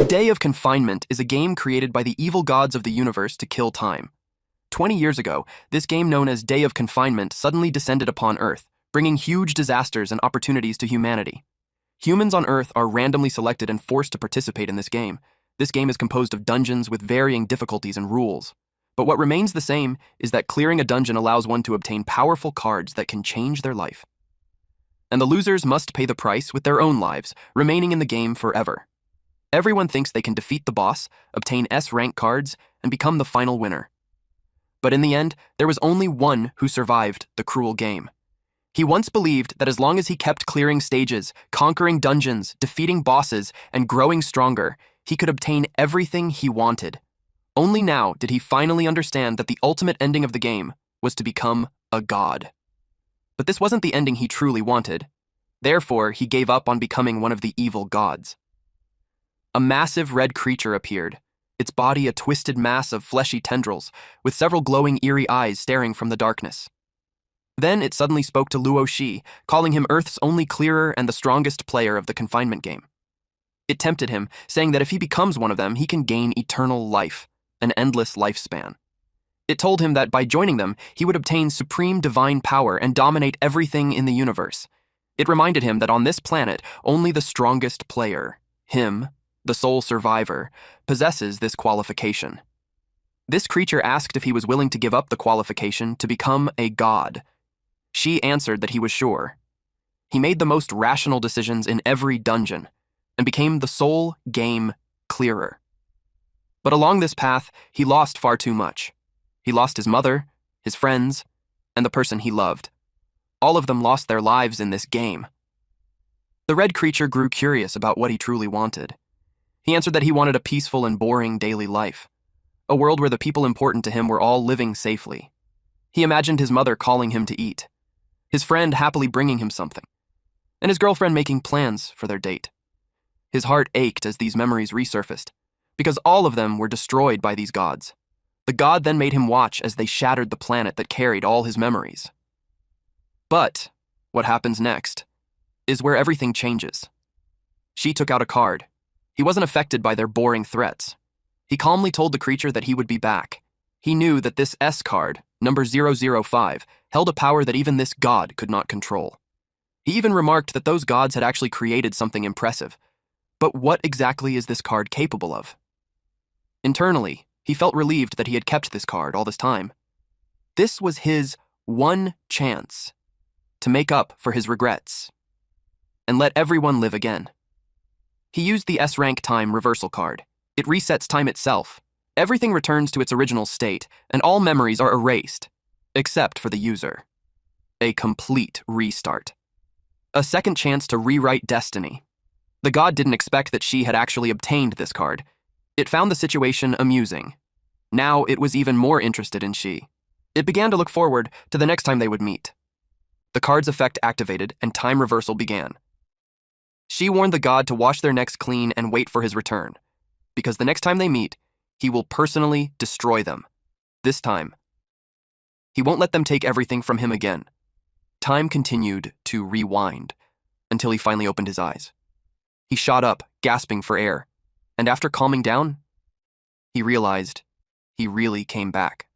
Day of Confinement is a game created by the evil gods of the universe to kill time. 20 years ago, this game known as Day of Confinement suddenly descended upon Earth, bringing huge disasters and opportunities to humanity. Humans on Earth are randomly selected and forced to participate in this game. This game is composed of dungeons with varying difficulties and rules. But what remains the same is that clearing a dungeon allows one to obtain powerful cards that can change their life. And the losers must pay the price with their own lives, remaining in the game forever. Everyone thinks they can defeat the boss, obtain S-rank cards, and become the final winner. But in the end, there was only one who survived the cruel game. He once believed that as long as he kept clearing stages, conquering dungeons, defeating bosses, and growing stronger, he could obtain everything he wanted. Only now did he finally understand that the ultimate ending of the game was to become a god. But this wasn't the ending he truly wanted. Therefore, he gave up on becoming one of the evil gods. A massive red creature appeared, its body a twisted mass of fleshy tendrils, with several glowing, eerie eyes staring from the darkness. Then it suddenly spoke to Luo Shi, calling him Earth's only clearer and the strongest player of the confinement game. It tempted him, saying that if he becomes one of them, he can gain eternal life, an endless lifespan. It told him that by joining them, he would obtain supreme divine power and dominate everything in the universe. It reminded him that on this planet, only the strongest player, him, the sole survivor, possesses this qualification. This creature asked if he was willing to give up the qualification to become a god. She answered that he was sure. He made the most rational decisions in every dungeon and became the sole game clearer. But along this path, he lost far too much. He lost his mother, his friends, and the person he loved. All of them lost their lives in this game. The red creature grew curious about what he truly wanted. He answered that he wanted a peaceful and boring daily life, a world where the people important to him were all living safely. He imagined his mother calling him to eat, his friend happily bringing him something, and his girlfriend making plans for their date. His heart ached as these memories resurfaced, because all of them were destroyed by these gods. The god then made him watch as they shattered the planet that carried all his memories. But what happens next is where everything changes. She took out a card. He wasn't affected by their boring threats. He calmly told the creature that he would be back. He knew that this S card, number 005, held a power that even this god could not control. He even remarked that those gods had actually created something impressive. But what exactly is this card capable of? Internally, he felt relieved that he had kept this card all this time. This was his one chance to make up for his regrets and let everyone live again. He used the S-rank time reversal card. It resets time itself. Everything returns to its original state, and all memories are erased, except for the user. A complete restart. A second chance to rewrite destiny. The god didn't expect that she had actually obtained this card. It found the situation amusing. Now it was even more interested in she. It began to look forward to the next time they would meet. The card's effect activated, and time reversal began. She warned the god to wash their necks clean and wait for his return, because the next time they meet, he will personally destroy them. This time, he won't let them take everything from him again. Time continued to rewind until he finally opened his eyes. He shot up, gasping for air, and after calming down, he realized he really came back.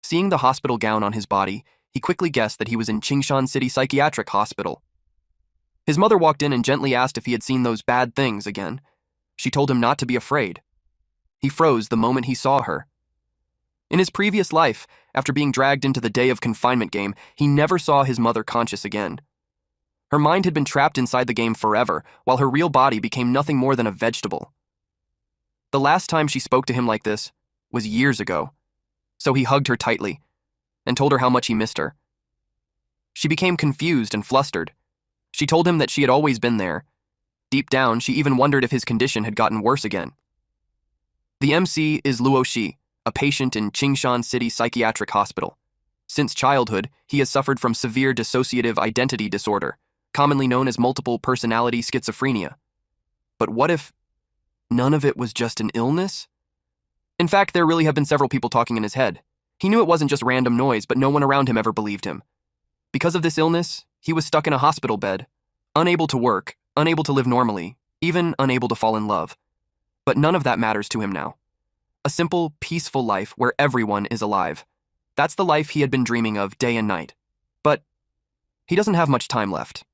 Seeing the hospital gown on his body, he quickly guessed that he was in Qingshan City Psychiatric Hospital. His mother walked in and gently asked if he had seen those bad things again. She told him not to be afraid. He froze the moment he saw her. In his previous life, after being dragged into the Day of Confinement game, he never saw his mother conscious again. Her mind had been trapped inside the game forever, while her real body became nothing more than a vegetable. The last time she spoke to him like this was years ago, so he hugged her tightly and told her how much he missed her. She became confused and flustered. She told him that she had always been there. Deep down, she even wondered if his condition had gotten worse again. The MC is Luo Shi, a patient in Qingshan City Psychiatric Hospital. Since childhood, he has suffered from severe dissociative identity disorder, commonly known as multiple personality schizophrenia. But what if none of it was just an illness? In fact, there really have been several people talking in his head. He knew it wasn't just random noise, but no one around him ever believed him. Because of this illness, he was stuck in a hospital bed, unable to work, unable to live normally, even unable to fall in love. But none of that matters to him now. A simple, peaceful life where everyone is alive. That's the life he had been dreaming of day and night. But he doesn't have much time left.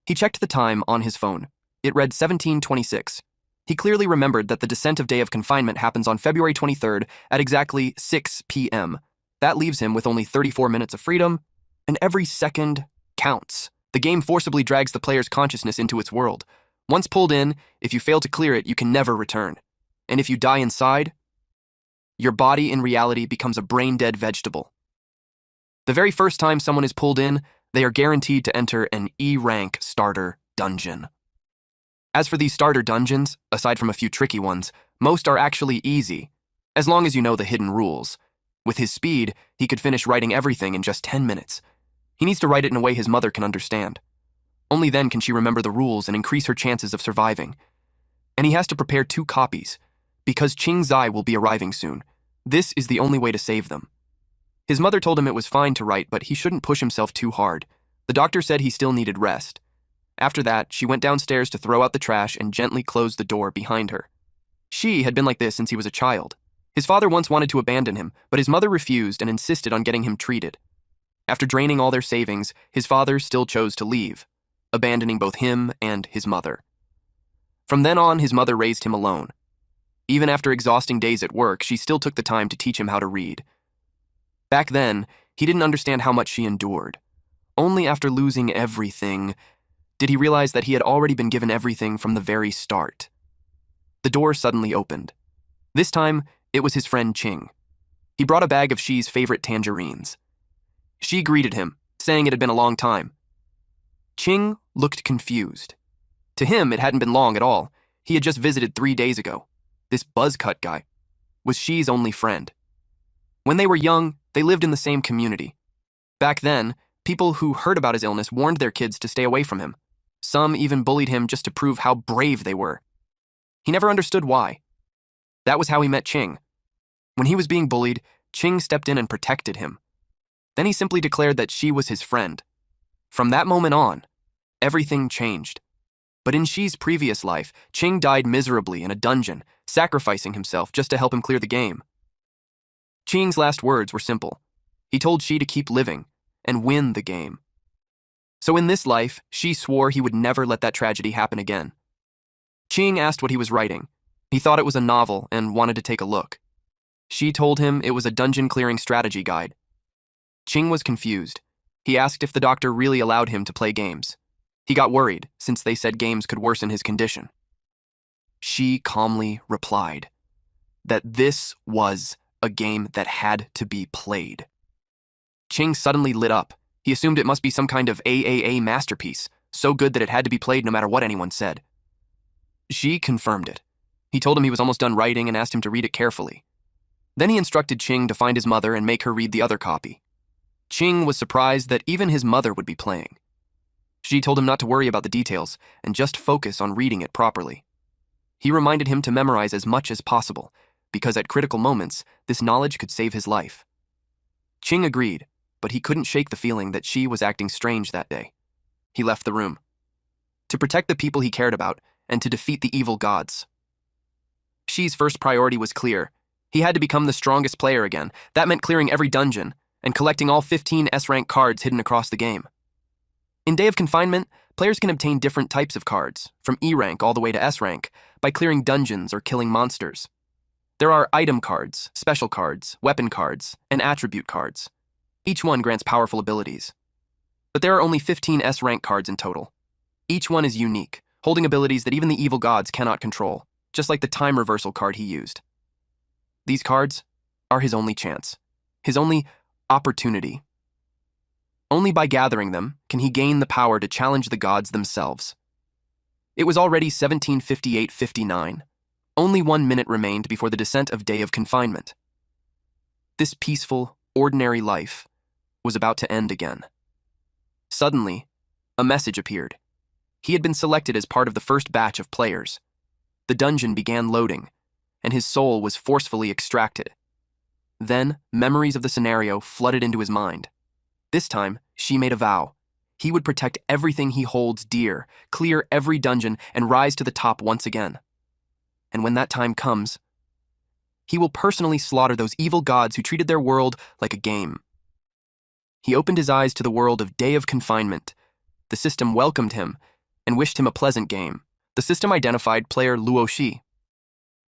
He checked the time on his phone. It read 17:26. He clearly remembered that the descent of day of confinement happens on February 23rd at exactly 6 p.m. That leaves him with only 34 minutes of freedom, and every second counts. The game forcibly drags the player's consciousness into its world. Once pulled in, if you fail to clear it, you can never return. And if you die inside, your body in reality becomes a brain-dead vegetable. The very first time someone is pulled in, they are guaranteed to enter an E-rank starter dungeon. As for these starter dungeons, aside from a few tricky ones, most are actually easy, as long as you know the hidden rules. With his speed, he could finish writing everything in just 10 minutes. He needs to write it in a way his mother can understand. Only then can she remember the rules and increase her chances of surviving. And he has to prepare 2 copies, because Ching Zai will be arriving soon. This is the only way to save them. His mother told him it was fine to write, but he shouldn't push himself too hard. The doctor said he still needed rest. After that, she went downstairs to throw out the trash and gently closed the door behind her. She had been like this since he was a child. His father once wanted to abandon him, but his mother refused and insisted on getting him treated. After draining all their savings, his father still chose to leave, abandoning both him and his mother. From then on, his mother raised him alone. Even after exhausting days at work, she still took the time to teach him how to read. Back then, he didn't understand how much she endured. Only after losing everything did he realize that he had already been given everything from the very start. The door suddenly opened. This time, it was his friend Ching. He brought a bag of Xi's favorite tangerines. Xi greeted him, saying it had been a long time. Ching looked confused. To him, it hadn't been long at all. He had just visited 3 days ago. This buzzcut guy was Xi's only friend. When they were young, they lived in the same community. Back then, people who heard about his illness warned their kids to stay away from him. Some even bullied him just to prove how brave they were. He never understood why. That was how he met Ching. When he was being bullied, Ching stepped in and protected him. Then he simply declared that she was his friend. From that moment on, everything changed. But in Xi's previous life, Ching died miserably in a dungeon, sacrificing himself just to help him clear the game. Ching's last words were simple. He told Xi to keep living and win the game. So in this life, Xi swore he would never let that tragedy happen again. Ching asked what he was writing. He thought it was a novel and wanted to take a look. Xi told him it was a dungeon-clearing strategy guide. Ching was confused. He asked if the doctor really allowed him to play games. He got worried, since they said games could worsen his condition. Xi calmly replied that this was a game that had to be played. Ching suddenly lit up. He assumed it must be some kind of AAA masterpiece, so good that it had to be played no matter what anyone said. Xi confirmed it. He told him he was almost done writing and asked him to read it carefully. Then he instructed Ching to find his mother and make her read the other copy. Ching was surprised that even his mother would be playing. Xi told him not to worry about the details and just focus on reading it properly. He reminded him to memorize as much as possible, because at critical moments, this knowledge could save his life. Ching agreed, but he couldn't shake the feeling that Xi was acting strange that day. He left the room. To protect the people he cared about and to defeat the evil gods. Xi's first priority was clear. He had to become the strongest player again. That meant clearing every dungeon and collecting all 15 S-rank cards hidden across the game. In Day of Confinement, players can obtain different types of cards, from E-rank all the way to S-rank, by clearing dungeons or killing monsters. There are item cards, special cards, weapon cards, and attribute cards. Each one grants powerful abilities. But there are only 15 S-rank cards in total. Each one is unique, holding abilities that even the evil gods cannot control, just like the time reversal card he used. These cards are his only chance, his only opportunity. Only by gathering them can he gain the power to challenge the gods themselves. It was already 17:58:59. Only 1 minute remained before the descent of Day of Confinement. This peaceful, ordinary life was about to end again. Suddenly, a message appeared. He had been selected as part of the first batch of players. The dungeon began loading, and his soul was forcefully extracted. Then, memories of the scenario flooded into his mind. This time, Xi made a vow. He would protect everything he holds dear, clear every dungeon, and rise to the top once again. And when that time comes, he will personally slaughter those evil gods who treated their world like a game. He opened his eyes to the world of Day of Confinement. The system welcomed him and wished him a pleasant game. The system identified player Luo Shi.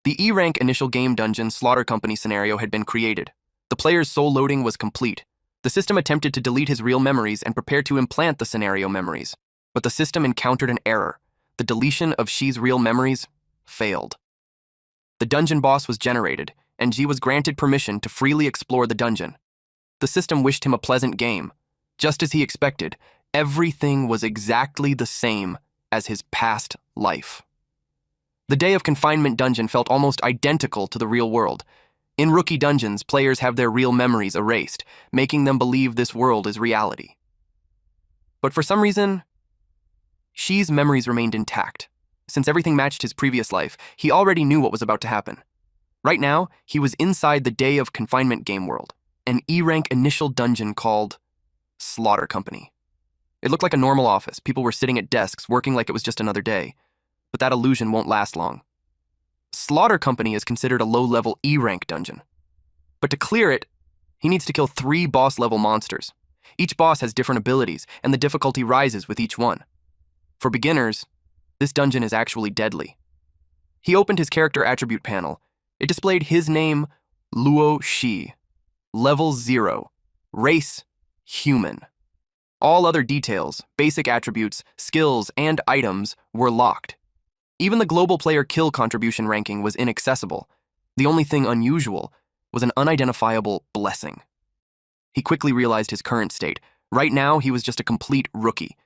The E-rank initial game dungeon Slaughter Company scenario had been created. The player's soul loading was complete. The system attempted to delete his real memories and prepared to implant the scenario memories. But the system encountered an error. The deletion of Shi's real memories failed. The dungeon boss was generated, and Ji was granted permission to freely explore the dungeon. The system wished him a pleasant game. Just as he expected, everything was exactly the same as his past life. The Day of Confinement dungeon felt almost identical to the real world. In rookie dungeons, players have their real memories erased, making them believe this world is reality. But for some reason, Shi's memories remained intact. Since everything matched his previous life, he already knew what was about to happen. Right now, he was inside the Day of Confinement game world, an E-rank initial dungeon called Slaughter Company. It looked like a normal office. People were sitting at desks, working like it was just another day. But that illusion won't last long. Slaughter Company is considered a low-level E-rank dungeon. But to clear it, he needs to kill 3 boss-level monsters. Each boss has different abilities, and the difficulty rises with each one. For beginners, this dungeon is actually deadly. He opened his character attribute panel. It displayed his name, Luo Shi. Level 0. Race, human. All other details, basic attributes, skills, and items were locked. Even the global player kill contribution ranking was inaccessible. The only thing unusual was an unidentifiable blessing. He quickly realized his current state. Right now, he was just a complete rookie.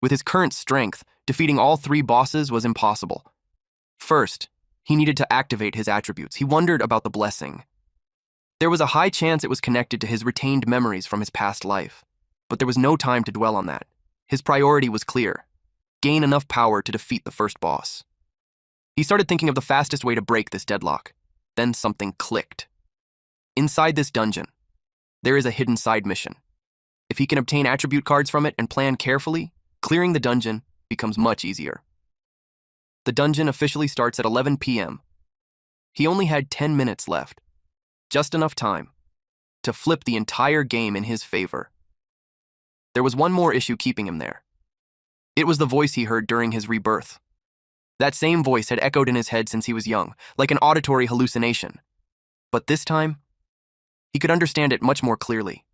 With his current strength, defeating all 3 bosses was impossible. First, he needed to activate his attributes. He wondered about the blessing. There was a high chance it was connected to his retained memories from his past life. But there was no time to dwell on that. His priority was clear: gain enough power to defeat the first boss. He started thinking of the fastest way to break this deadlock. Then something clicked. Inside this dungeon, there is a hidden side mission. If he can obtain attribute cards from it and plan carefully, clearing the dungeon becomes much easier. The dungeon officially starts at 11 p.m. He only had 10 minutes left. Just enough time to flip the entire game in his favor. There was one more issue keeping him there. It was the voice he heard during his rebirth. That same voice had echoed in his head since he was young, like an auditory hallucination. But this time, he could understand it much more clearly.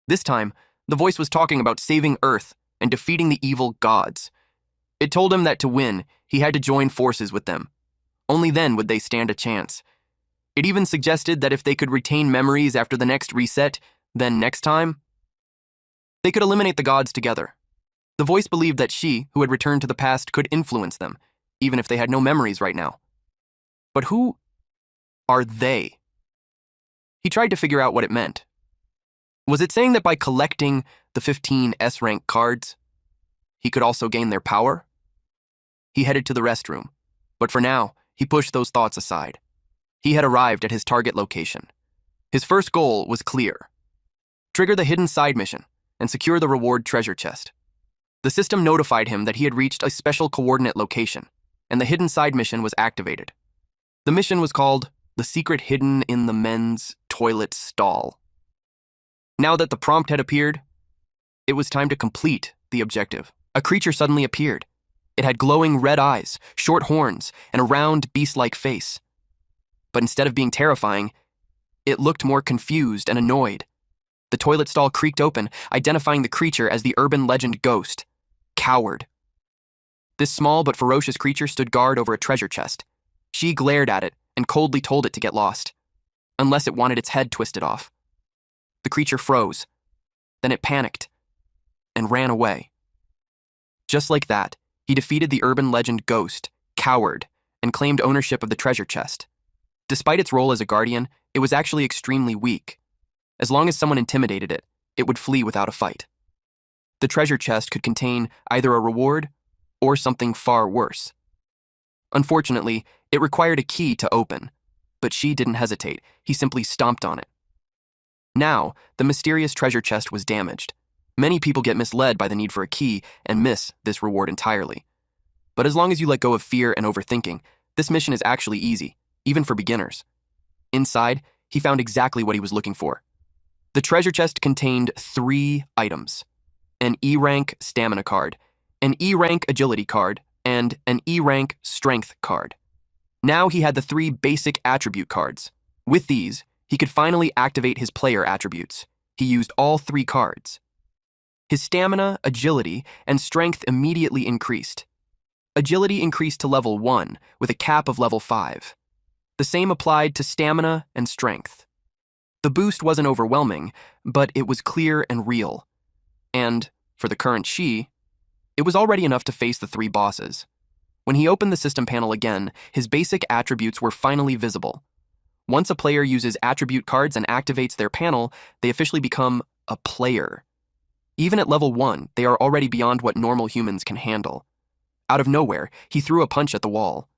This time, the voice was talking about saving Earth and defeating the evil gods. It told him that to win, he had to join forces with them. Only then would they stand a chance. It even suggested that if they could retain memories after the next reset, then next time, they could eliminate the gods together. The voice believed that she, who had returned to the past, could influence them, even if they had no memories right now. But who are they? He tried to figure out what it meant. Was it saying that by collecting the 15 S-rank cards, he could also gain their power? He headed to the restroom, but for now, he pushed those thoughts aside. He had arrived at his target location. His first goal was clear: trigger the hidden side mission and secure the reward treasure chest. The system notified him that he had reached a special coordinate location, and the hidden side mission was activated. The mission was called The Secret Hidden in the Men's Toilet Stall. Now that the prompt had appeared, it was time to complete the objective. A creature suddenly appeared. It had glowing red eyes, short horns, and a round, beast-like face. But instead of being terrifying, it looked more confused and annoyed. The toilet stall creaked open, identifying the creature as the urban legend ghost, Coward. This small but ferocious creature stood guard over a treasure chest. She glared at it and coldly told it to get lost, unless it wanted its head twisted off. The creature froze. Then it panicked and ran away. Just like that, he defeated the urban legend ghost, Coward, and claimed ownership of the treasure chest. Despite its role as a guardian, it was actually extremely weak. As long as someone intimidated it, it would flee without a fight. The treasure chest could contain either a reward or something far worse. Unfortunately, it required a key to open, but she didn't hesitate. He simply stomped on it. Now, the mysterious treasure chest was damaged. Many people get misled by the need for a key and miss this reward entirely. But as long as you let go of fear and overthinking, This mission is actually easy, even for beginners. Inside, he found exactly what he was looking for. The treasure chest contained 3 items: an E-rank stamina card, an E-rank agility card, and an E-rank strength card. Now he had the 3 basic attribute cards. With these, he could finally activate his player attributes. He used all 3 cards. His stamina, agility, and strength immediately increased. Agility increased to level 1 with a cap of level 5. The same applied to stamina and strength. The boost wasn't overwhelming, but it was clear and real. And, for the current Shi, it was already enough to face the 3 bosses. When he opened the system panel again, his basic attributes were finally visible. Once a player uses attribute cards and activates their panel, they officially become a player. Even at level 1, they are already beyond what normal humans can handle. Out of nowhere, he threw a punch at the wall.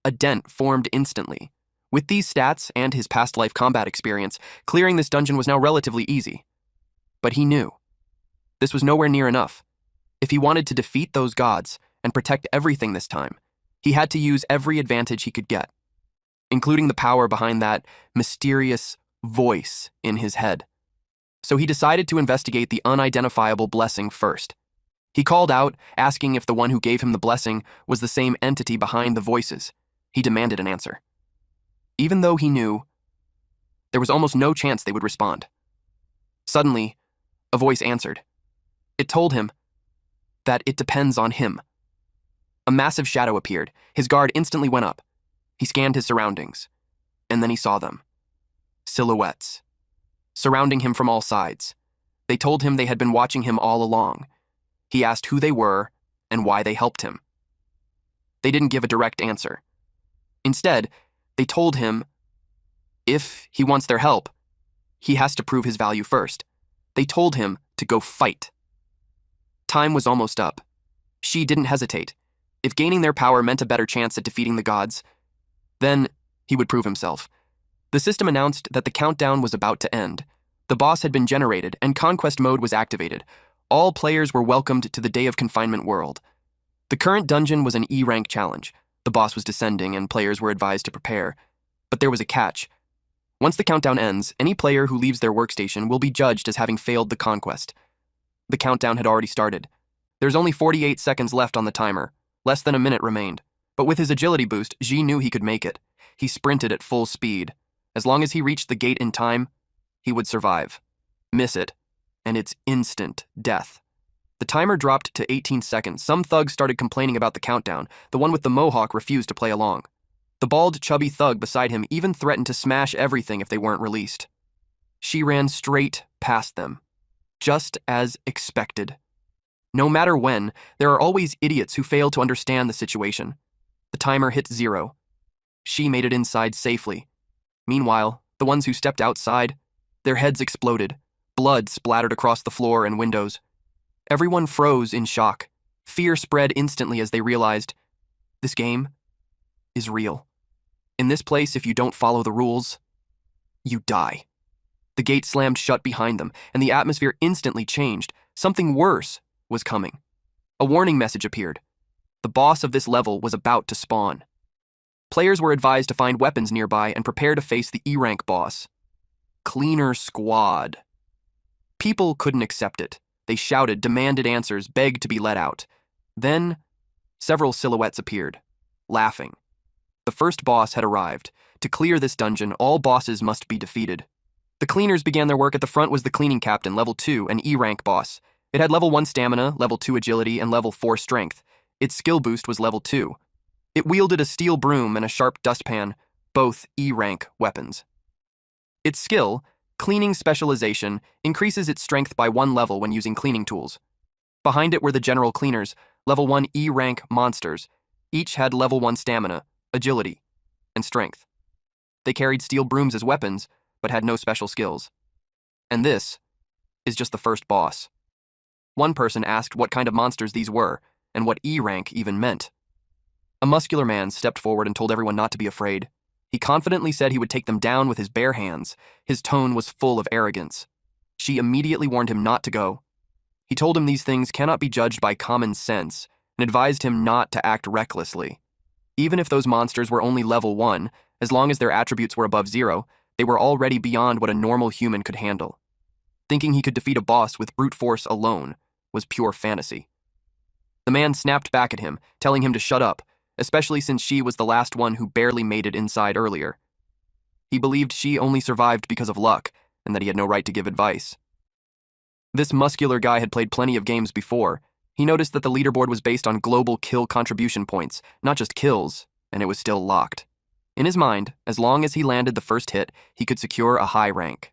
A dent formed instantly. With these stats and his past life combat experience, clearing this dungeon was now relatively easy. But he knew this was nowhere near enough. If he wanted to defeat those gods and protect everything this time, he had to use every advantage he could get, including the power behind that mysterious voice in his head. So he decided to investigate the unidentifiable blessing first. He called out, asking if the one who gave him the blessing was the same entity behind the voices. He demanded an answer. Even though he knew, there was almost no chance they would respond. Suddenly, a voice answered. It told him that it depends on him. A massive shadow appeared. His guard instantly went up. He scanned his surroundings, and then he saw them. Silhouettes, surrounding him from all sides. They told him they had been watching him all along. He asked who they were and why they helped him. They didn't give a direct answer. Instead, they told him if he wants their help, he has to prove his value first. They told him to go fight. Time was almost up. Shi didn't hesitate. If gaining their power meant a better chance at defeating the gods, then he would prove himself. The system announced that the countdown was about to end. The boss had been generated and conquest mode was activated. All players were welcomed to the Day of Confinement world. The current dungeon was an E-rank challenge. The boss was descending and players were advised to prepare. But there was a catch. Once the countdown ends, any player who leaves their workstation will be judged as having failed the conquest. The countdown had already started. There's only 48 seconds left on the timer. Less than a minute remained. But with his agility boost, Ji knew he could make it. He sprinted at full speed. As long as he reached the gate in time, he would survive. Miss it, and it's instant death. The timer dropped to 18 seconds. Some thugs started complaining about the countdown. The one with the mohawk refused to play along. The bald, chubby thug beside him even threatened to smash everything if they weren't released. She ran straight past them, just as expected. No matter when, there are always idiots who fail to understand the situation. The timer hit 0. She made it inside safely. Meanwhile, the ones who stepped outside, their heads exploded. Blood splattered across the floor and windows. Everyone froze in shock. Fear spread instantly as they realized, this game is real. In this place, if you don't follow the rules, you die. The gate slammed shut behind them, and the atmosphere instantly changed. Something worse was coming. A warning message appeared. The boss of this level was about to spawn. Players were advised to find weapons nearby and prepare to face the E-rank boss. Cleaner Squad. People couldn't accept it. They shouted, demanded answers, begged to be let out. Then, several silhouettes appeared, laughing. The first boss had arrived. To clear this dungeon, all bosses must be defeated. The cleaners began their work. At the front was the cleaning captain, level 2, an E-rank boss. It had level 1 stamina, level 2 agility, and level 4 strength. Its skill boost was level 2. It wielded a steel broom and a sharp dustpan, both E-rank weapons. Its skill, Cleaning Specialization, increases its strength by 1 level when using cleaning tools. Behind it were the general cleaners, level 1 E-rank monsters. Each had level 1 stamina, agility, and strength. They carried steel brooms as weapons, but had no special skills. And this is just the first boss. One person asked what kind of monsters these were, and what E-rank even meant. A muscular man stepped forward and told everyone not to be afraid. He confidently said he would take them down with his bare hands. His tone was full of arrogance. She immediately warned him not to go. He told him these things cannot be judged by common sense, and advised him not to act recklessly. Even if those monsters were only level 1, as long as their attributes were above 0, they were already beyond what a normal human could handle. Thinking he could defeat a boss with brute force alone was pure fantasy. The man snapped back at him, telling him to shut up, especially since she was the last one who barely made it inside earlier. He believed she only survived because of luck, and that he had no right to give advice. This muscular guy had played plenty of games before. He noticed that the leaderboard was based on global kill contribution points, not just kills, and it was still locked. In his mind, as long as he landed the first hit, he could secure a high rank.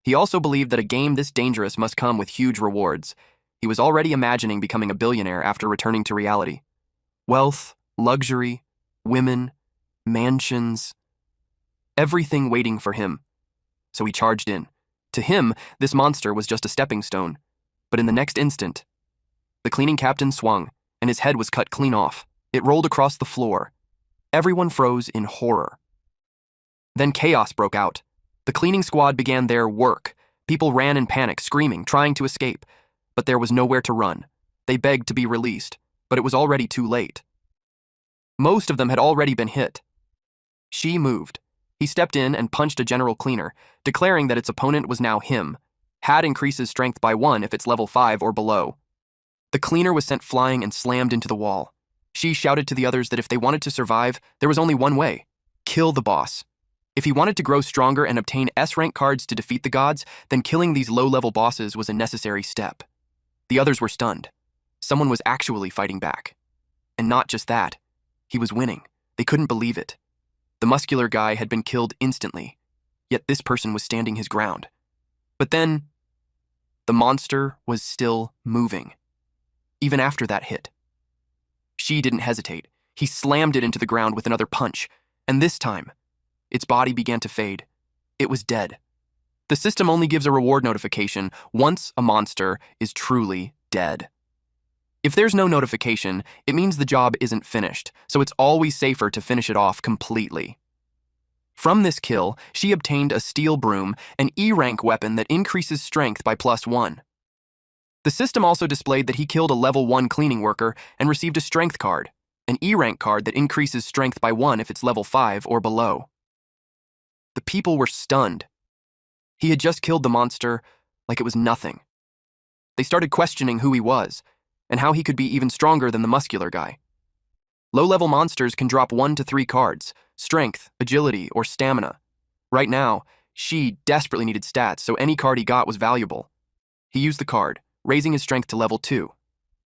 He also believed that a game this dangerous must come with huge rewards. He was already imagining becoming a billionaire after returning to reality. Wealth, luxury, women, mansions, everything waiting for him. So he charged in. To him, this monster was just a stepping stone. But in the next instant, the cleaning captain swung, and his head was cut clean off. It rolled across the floor. Everyone froze in horror. Then chaos broke out. The cleaning squad began their work. People ran in panic, screaming, trying to escape. But there was nowhere to run. They begged to be released, but it was already too late. Most of them had already been hit. She moved. He stepped in and punched a general cleaner, declaring that its opponent was now him. Had increases strength by 1 if it's level 5 or below. The cleaner was sent flying and slammed into the wall. She shouted to the others that if they wanted to survive, there was only one way: kill the boss. If he wanted to grow stronger and obtain S-rank cards to defeat the gods, then killing these low-level bosses was a necessary step. The others were stunned. Someone was actually fighting back. And not just that, he was winning. They couldn't believe it. The muscular guy had been killed instantly, yet this person was standing his ground. But then, the monster was still moving, even after that hit. She didn't hesitate. He slammed it into the ground with another punch, and this time, its body began to fade. It was dead. The system only gives a reward notification once a monster is truly dead. If there's no notification, it means the job isn't finished, so it's always safer to finish it off completely. From this kill, she obtained a steel broom, an E-rank weapon that increases strength by +1. The system also displayed that he killed a level 1 cleaning worker and received a strength card, an E-rank card that increases strength by 1 if it's level 5 or below. The people were stunned. He had just killed the monster like it was nothing. They started questioning who he was, and how he could be even stronger than the muscular guy. Low-level monsters can drop 1 to 3 cards: strength, agility, or stamina. Right now, she desperately needed stats, so any card he got was valuable. He used the card, raising his strength to level 2.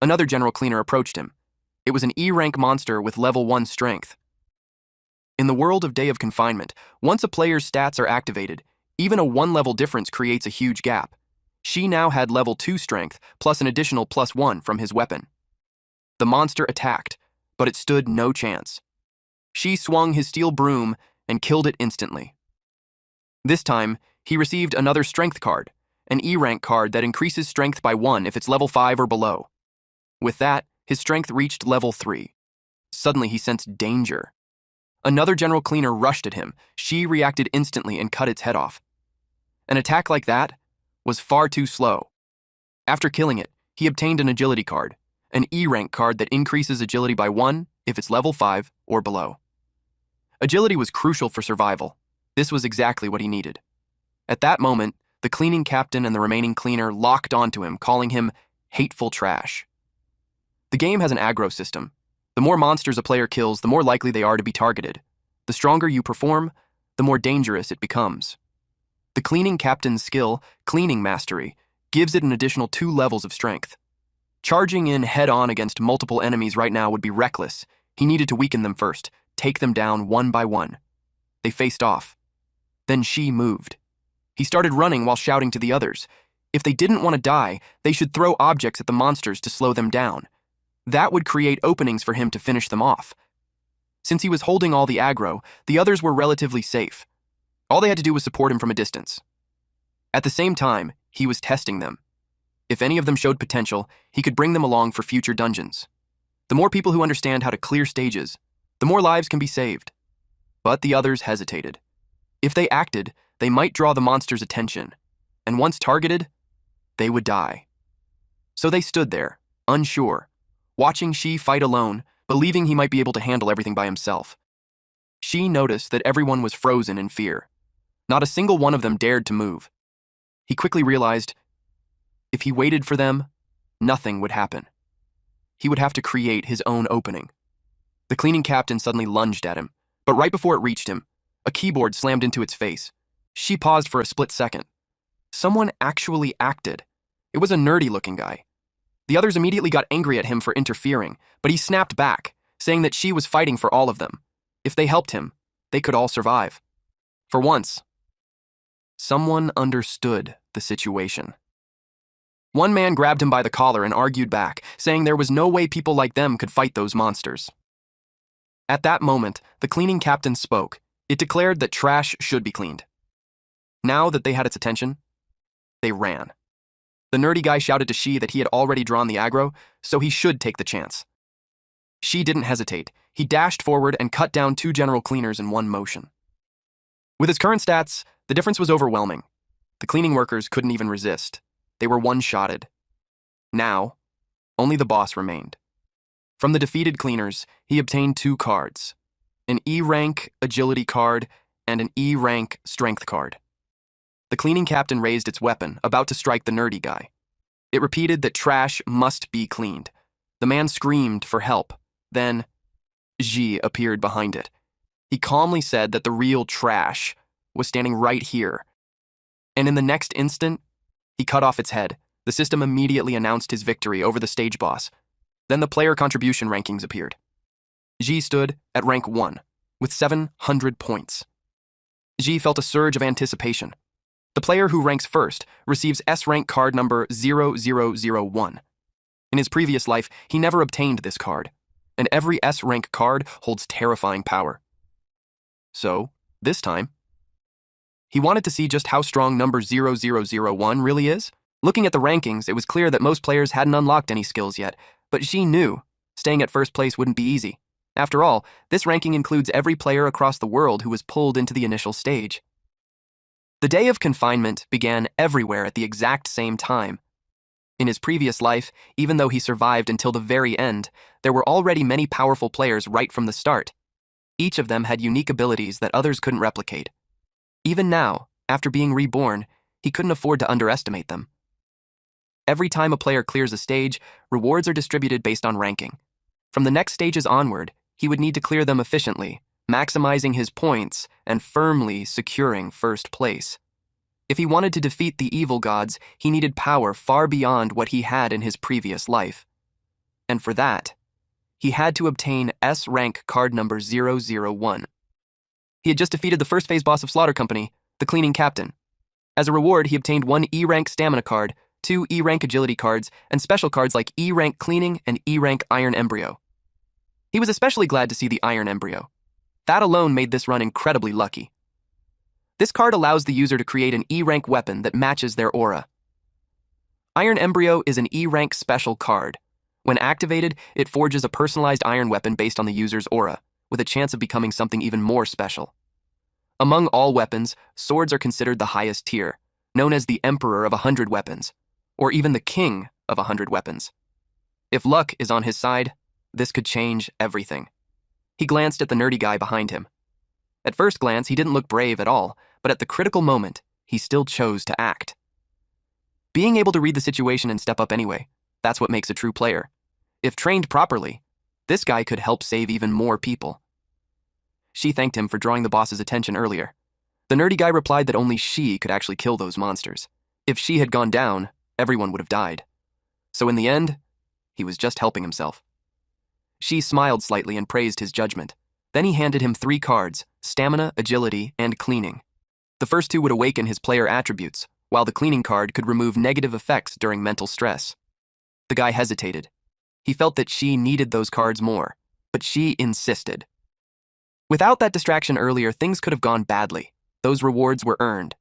Another general cleaner approached him. It was an E-rank monster with level 1 strength. In the world of Day of Confinement, once a player's stats are activated, even a 1-level difference creates a huge gap. She now had level 2 strength, plus an additional +1 from his weapon. The monster attacked, but it stood no chance. She swung his steel broom and killed it instantly. This time, he received another strength card, an E-rank card that increases strength by 1 if it's level 5 or below. With that, his strength reached level 3. Suddenly, he sensed danger. Another general cleaner rushed at him. She reacted instantly and cut its head off. An attack like that was far too slow. After killing it, he obtained an agility card, an E-rank card that increases agility by 1 if it's level 5 or below. Agility was crucial for survival. This was exactly what he needed. At that moment, the cleaning captain and the remaining cleaner locked onto him, calling him hateful trash. The game has an aggro system. The more monsters a player kills, the more likely they are to be targeted. The stronger you perform, the more dangerous it becomes. The cleaning captain's skill, Cleaning Mastery, gives it an additional 2 levels of strength. Charging in head-on against multiple enemies right now would be reckless. He needed to weaken them first, take them down one by one. They faced off. Then she moved. He started running while shouting to the others. If they didn't want to die, they should throw objects at the monsters to slow them down. That would create openings for him to finish them off. Since he was holding all the aggro, the others were relatively safe. All they had to do was support him from a distance. At the same time, he was testing them. If any of them showed potential, he could bring them along for future dungeons. The more people who understand how to clear stages, the more lives can be saved. But the others hesitated. If they acted, they might draw the monster's attention, and once targeted, they would die. So they stood there, unsure, watching she fight alone, believing he might be able to handle everything by himself. She noticed that everyone was frozen in fear. Not a single one of them dared to move. He quickly realized if he waited for them, nothing would happen. He would have to create his own opening. The cleaning captain suddenly lunged at him, but right before it reached him, a keyboard slammed into its face. She paused for a split second. Someone actually acted. It was a nerdy-looking guy. The others immediately got angry at him for interfering, but he snapped back, saying that she was fighting for all of them. If they helped him, they could all survive. For once, someone understood the situation. One man grabbed him by the collar and argued back, saying there was no way people like them could fight those monsters. At that moment, the cleaning captain spoke. It declared that trash should be cleaned. Now that they had its attention, they ran. The nerdy guy shouted to Shi that he had already drawn the aggro, so he should take the chance. Shi didn't hesitate. He dashed forward and cut down 2 general cleaners in one motion. With his current stats, the difference was overwhelming. The cleaning workers couldn't even resist. They were one-shotted. Now, only the boss remained. From the defeated cleaners, he obtained 2 cards, an E-rank agility card and an E-rank strength card. The cleaning captain raised its weapon, about to strike the nerdy guy. It repeated that trash must be cleaned. The man screamed for help. Then, Ji appeared behind it. He calmly said that the real trash was standing right here. And in the next instant, he cut off its head. The system immediately announced his victory over the stage boss. Then the player contribution rankings appeared. Ji stood at rank 1, with 700 points. Ji felt a surge of anticipation. The player who ranks first receives S-rank card number 0001. In his previous life, he never obtained this card, and every S-rank card holds terrifying power. So, this time, he wanted to see just how strong number 0001 really is. Looking at the rankings, it was clear that most players hadn't unlocked any skills yet, but Shi knew staying at first place wouldn't be easy. After all, this ranking includes every player across the world who was pulled into the initial stage. The day of confinement began everywhere at the exact same time. In his previous life, even though he survived until the very end, there were already many powerful players right from the start. Each of them had unique abilities that others couldn't replicate. Even now, after being reborn, he couldn't afford to underestimate them. Every time a player clears a stage, rewards are distributed based on ranking. From the next stages onward, he would need to clear them efficiently, maximizing his points and firmly securing first place. If he wanted to defeat the evil gods, he needed power far beyond what he had in his previous life. And for that, he had to obtain S-rank card number 001. He had just defeated the first phase boss of Slaughter Company, the cleaning captain. As a reward, he obtained 1 E-rank stamina card, 2 E-rank agility cards, and special cards like E-rank cleaning and E-rank iron embryo. He was especially glad to see the iron embryo. That alone made this run incredibly lucky. This card allows the user to create an E-rank weapon that matches their aura. Iron Embryo is an E-rank special card. When activated, it forges a personalized iron weapon based on the user's aura, with a chance of becoming something even more special. Among all weapons, swords are considered the highest tier, known as the Emperor of 100 weapons, or even the King of 100 weapons. If luck is on his side, this could change everything. He glanced at the nerdy guy behind him. At first glance, he didn't look brave at all, but at the critical moment, he still chose to act. Being able to read the situation and step up anyway, that's what makes a true player. If trained properly, this guy could help save even more people. She thanked him for drawing the boss's attention earlier. The nerdy guy replied that only she could actually kill those monsters. If she had gone down, everyone would have died. So in the end, he was just helping himself. She smiled slightly and praised his judgment. Then he handed him 3 cards, stamina, agility, and cleaning. The first 2 would awaken his player attributes, while the cleaning card could remove negative effects during mental stress. The guy hesitated. He felt that she needed those cards more, but she insisted. Without that distraction earlier, things could have gone badly. Those rewards were earned.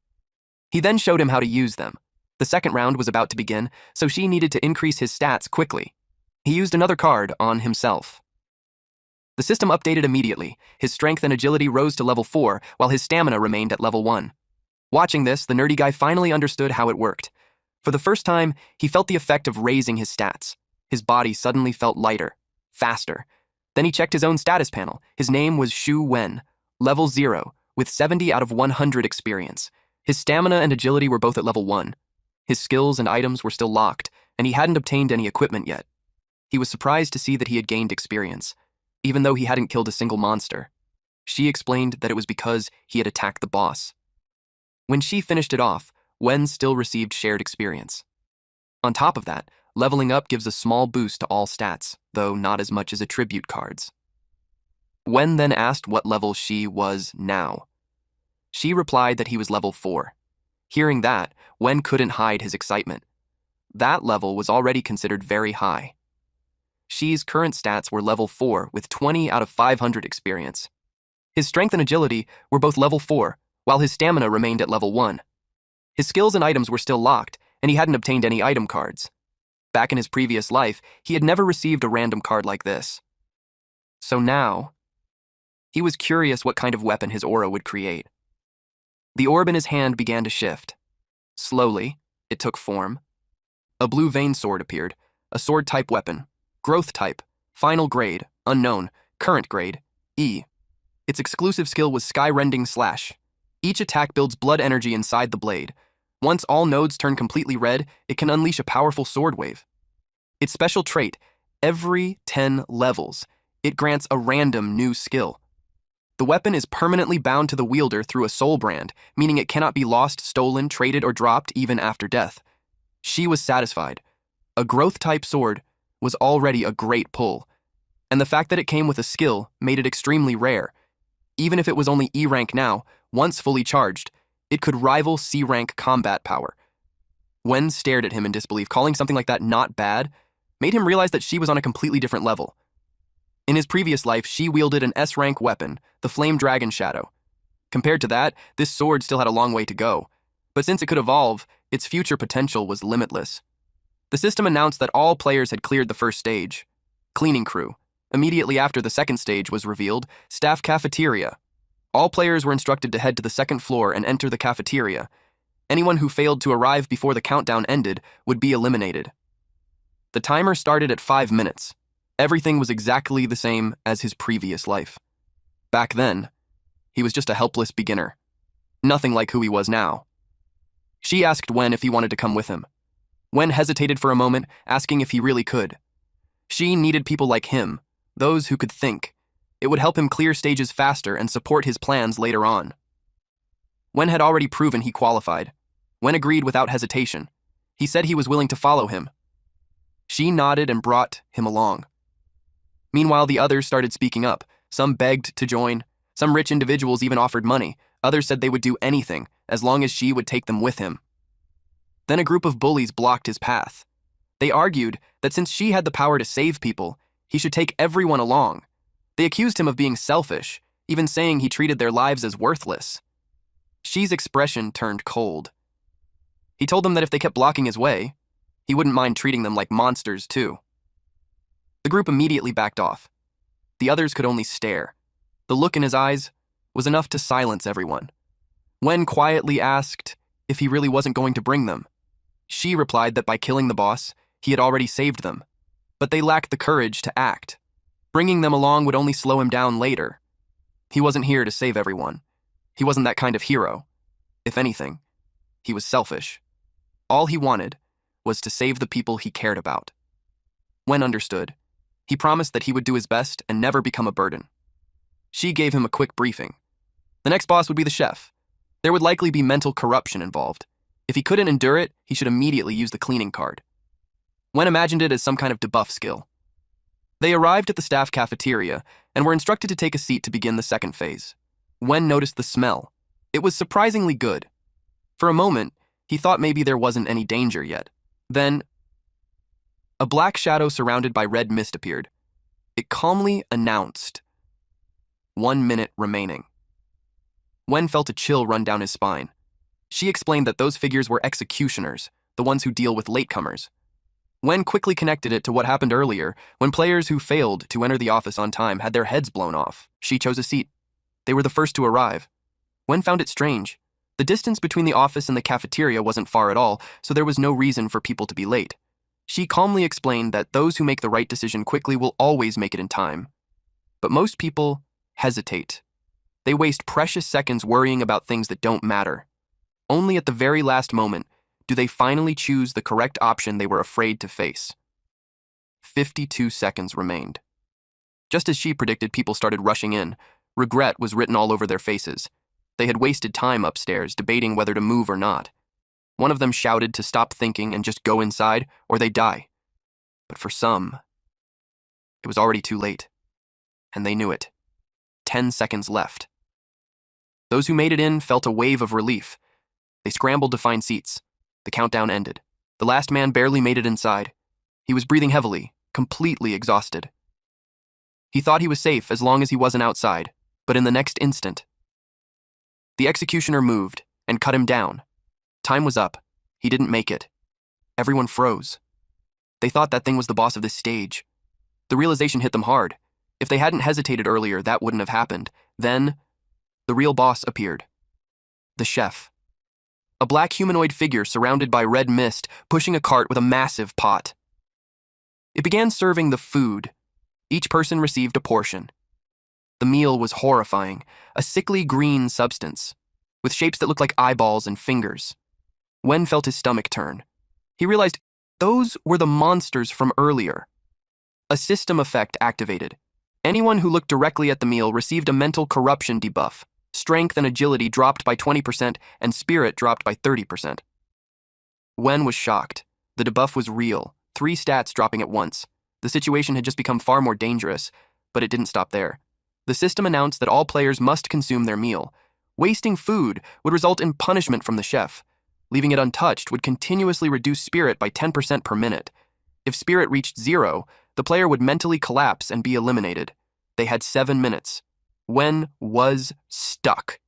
He then showed him how to use them. The second round was about to begin, so she needed to increase his stats quickly. He used another card on himself. The system updated immediately. His strength and agility rose to level 4, while his stamina remained at level 1. Watching this, the nerdy guy finally understood how it worked. For the first time, he felt the effect of raising his stats. His body suddenly felt lighter, faster. Then he checked his own status panel. His name was Shu Wen, level 0, with 70 out of 100 experience. His stamina and agility were both at level 1. His skills and items were still locked, and he hadn't obtained any equipment yet. He was surprised to see that he had gained experience, even though he hadn't killed a single monster. She explained that it was because he had attacked the boss. When she finished it off, Wen still received shared experience. On top of that, leveling up gives a small boost to all stats, though not as much as attribute cards. Wen then asked what level she was now. She replied that he was level 4. Hearing that, Wen couldn't hide his excitement. That level was already considered very high. She's current stats were level 4 with 20 out of 500 experience. His strength and agility were both level 4, while his stamina remained at level 1. His skills and items were still locked, and he hadn't obtained any item cards. Back in his previous life, he had never received a random card like this. So now, he was curious what kind of weapon his aura would create. The orb in his hand began to shift. Slowly, it took form. A blue vein sword appeared, a sword-type weapon, growth type, final grade, unknown, current grade, E. Its exclusive skill was Sky-Rending Slash. Each attack builds blood energy inside the blade. Once all nodes turn completely red, it can unleash a powerful sword wave. Its special trait, every 10 levels, it grants a random new skill. The weapon is permanently bound to the wielder through a soul brand, meaning it cannot be lost, stolen, traded, or dropped even after death. She was satisfied. A growth-type sword was already a great pull, and the fact that it came with a skill made it extremely rare. Even if it was only E rank now, once fully charged, it could rival C rank combat power. Wen stared at him in disbelief. Calling something like that not bad made him realize that she was on a completely different level. In his previous life, she wielded an S rank weapon, the Flame Dragon Shadow. Compared to that, this sword still had a long way to go, but since it could evolve, its future potential was limitless. The system announced that all players had cleared the first stage. Cleaning crew. Immediately after the second stage was revealed, staff cafeteria. All players were instructed to head to the second floor and enter the cafeteria. Anyone who failed to arrive before the countdown ended would be eliminated. The timer started at 5 minutes. Everything was exactly the same as his previous life. Back then, he was just a helpless beginner. Nothing like who he was now. She asked Wen if he wanted to come with him. Wen hesitated for a moment, asking if he really could. She needed people like him, those who could think. It would help him clear stages faster and support his plans later on. Wen had already proven he qualified. Wen agreed without hesitation. He said he was willing to follow him. She nodded and brought him along. Meanwhile, the others started speaking up. Some begged to join. Some rich individuals even offered money. Others said they would do anything, as long as she would take them with him. Then a group of bullies blocked his path. They argued that since she had the power to save people, he should take everyone along. They accused him of being selfish, even saying he treated their lives as worthless. Xi's expression turned cold. He told them that if they kept blocking his way, he wouldn't mind treating them like monsters too. The group immediately backed off. The others could only stare. The look in his eyes was enough to silence everyone. Wen quietly asked if he really wasn't going to bring them. Xi replied that by killing the boss, he had already saved them, but they lacked the courage to act. Bringing them along would only slow him down later. He wasn't here to save everyone. He wasn't that kind of hero. If anything, he was selfish. All he wanted was to save the people he cared about. Wen understood. He promised that he would do his best and never become a burden. She gave him a quick briefing. The next boss would be the chef. There would likely be mental corruption involved. If he couldn't endure it, he should immediately use the cleaning card. Wen imagined it as some kind of debuff skill. They arrived at the staff cafeteria and were instructed to take a seat to begin the second phase. Wen noticed the smell. It was surprisingly good. For a moment, he thought maybe there wasn't any danger yet. Then, a black shadow surrounded by red mist appeared. It calmly announced, 1 minute remaining. Wen felt a chill run down his spine. She explained that those figures were executioners, the ones who deal with latecomers. Wen quickly connected it to what happened earlier when players who failed to enter the office on time had their heads blown off. She chose a seat. They were the first to arrive. Wen found it strange. The distance between the office and the cafeteria wasn't far at all, so there was no reason for people to be late. She calmly explained that those who make the right decision quickly will always make it in time. But most people hesitate. They waste precious seconds worrying about things that don't matter. Only at the very last moment do they finally choose the correct option they were afraid to face. 52 seconds remained. Just as she predicted, people started rushing in. Regret was written all over their faces. They had wasted time upstairs, debating whether to move or not. One of them shouted to stop thinking and just go inside, or they die. But for some, it was already too late. And they knew it. 10 seconds left. Those who made it in felt a wave of relief. They scrambled to find seats. The countdown ended. The last man barely made it inside. He was breathing heavily, completely exhausted. He thought he was safe as long as he wasn't outside, but in the next instant, the executioner moved and cut him down. Time was up. He didn't make it. Everyone froze. They thought that thing was the boss of this stage. The realization hit them hard. If they hadn't hesitated earlier, that wouldn't have happened. Then, the real boss appeared. The chef. A black humanoid figure surrounded by red mist, pushing a cart with a massive pot. It began serving the food. Each person received a portion. The meal was horrifying, a sickly green substance, with shapes that looked like eyeballs and fingers. Wen felt his stomach turn. He realized those were the monsters from earlier. A system effect activated. Anyone who looked directly at the meal received a mental corruption debuff. Strength and agility dropped by 20% and spirit dropped by 30%. Wen was shocked. The debuff was real, 3 stats dropping at once. The situation had just become far more dangerous, but it didn't stop there. The system announced that all players must consume their meal. Wasting food would result in punishment from the chef. Leaving it untouched would continuously reduce spirit by 10% per minute. If spirit reached 0, the player would mentally collapse and be eliminated. They had 7 minutes. Wen was stuck.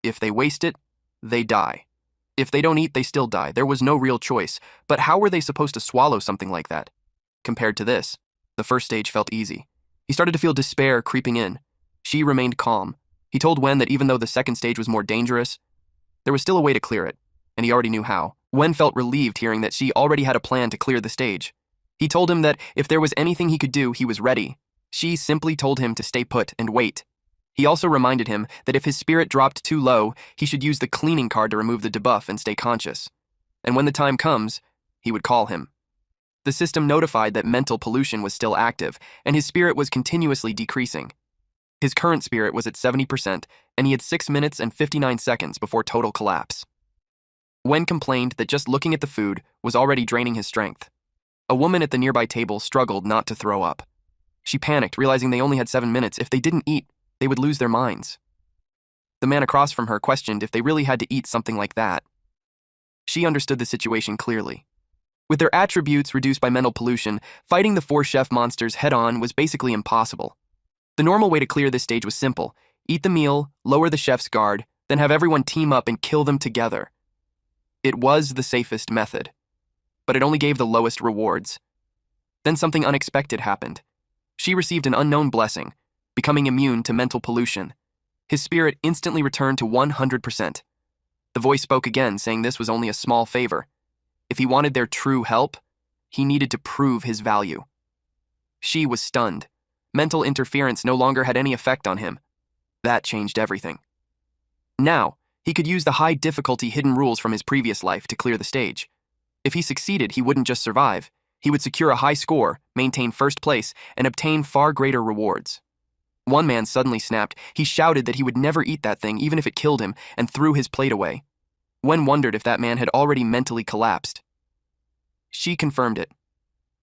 If they waste it, they die. If they don't eat, they still die. There was no real choice. But how were they supposed to swallow something like that? Compared to this, the first stage felt easy. He started to feel despair creeping in. She remained calm. He told Wen that even though the second stage was more dangerous, there was still a way to clear it, and he already knew how. Wen felt relieved hearing that she already had a plan to clear the stage. He told him that if there was anything he could do, he was ready. She simply told him to stay put and wait. He also reminded him that if his spirit dropped too low, he should use the cleaning card to remove the debuff and stay conscious. And when the time comes, he would call him. The system notified that mental pollution was still active, and his spirit was continuously decreasing. His current spirit was at 70%, and he had 6 minutes and 59 seconds before total collapse. Wen complained that just looking at the food was already draining his strength. A woman at the nearby table struggled not to throw up. She panicked, realizing they only had 7 minutes. If they didn't eat, they would lose their minds. The man across from her questioned if they really had to eat something like that. She understood the situation clearly. With their attributes reduced by mental pollution, fighting the 4 chef monsters head-on was basically impossible. The normal way to clear this stage was simple. Eat the meal, lower the chef's guard, then have everyone team up and kill them together. It was the safest method, but it only gave the lowest rewards. Then something unexpected happened. She received an unknown blessing, becoming immune to mental pollution. His spirit instantly returned to 100%. The voice spoke again, saying this was only a small favor. If he wanted their true help, he needed to prove his value. She was stunned. Mental interference no longer had any effect on him. That changed everything. Now, he could use the high difficulty hidden rules from his previous life to clear the stage. If he succeeded, he wouldn't just survive. He would secure a high score, maintain first place, and obtain far greater rewards. One man suddenly snapped. He shouted that he would never eat that thing, even if it killed him, and threw his plate away. Wen wondered if that man had already mentally collapsed. She confirmed it.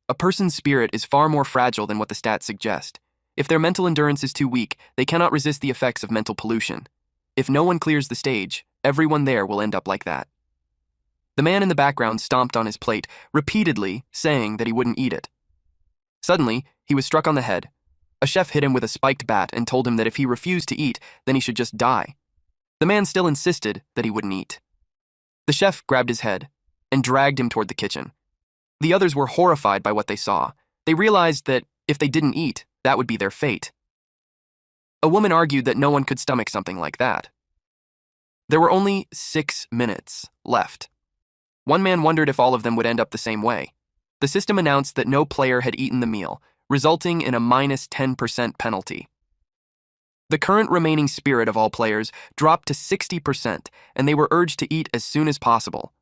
A person's spirit is far more fragile than what the stats suggest. If their mental endurance is too weak, they cannot resist the effects of mental pollution. If no one clears the stage, everyone there will end up like that. The man in the background stomped on his plate, repeatedly saying that he wouldn't eat it. Suddenly, he was struck on the head. A chef hit him with a spiked bat and told him that if he refused to eat, then he should just die. The man still insisted that he wouldn't eat. The chef grabbed his head and dragged him toward the kitchen. The others were horrified by what they saw. They realized that if they didn't eat, that would be their fate. A woman argued that no one could stomach something like that. There were only 6 minutes left. One man wondered if all of them would end up the same way. The system announced that no player had eaten the meal, resulting in a minus 10% penalty. The current remaining spirit of all players dropped to 60%, and they were urged to eat as soon as possible.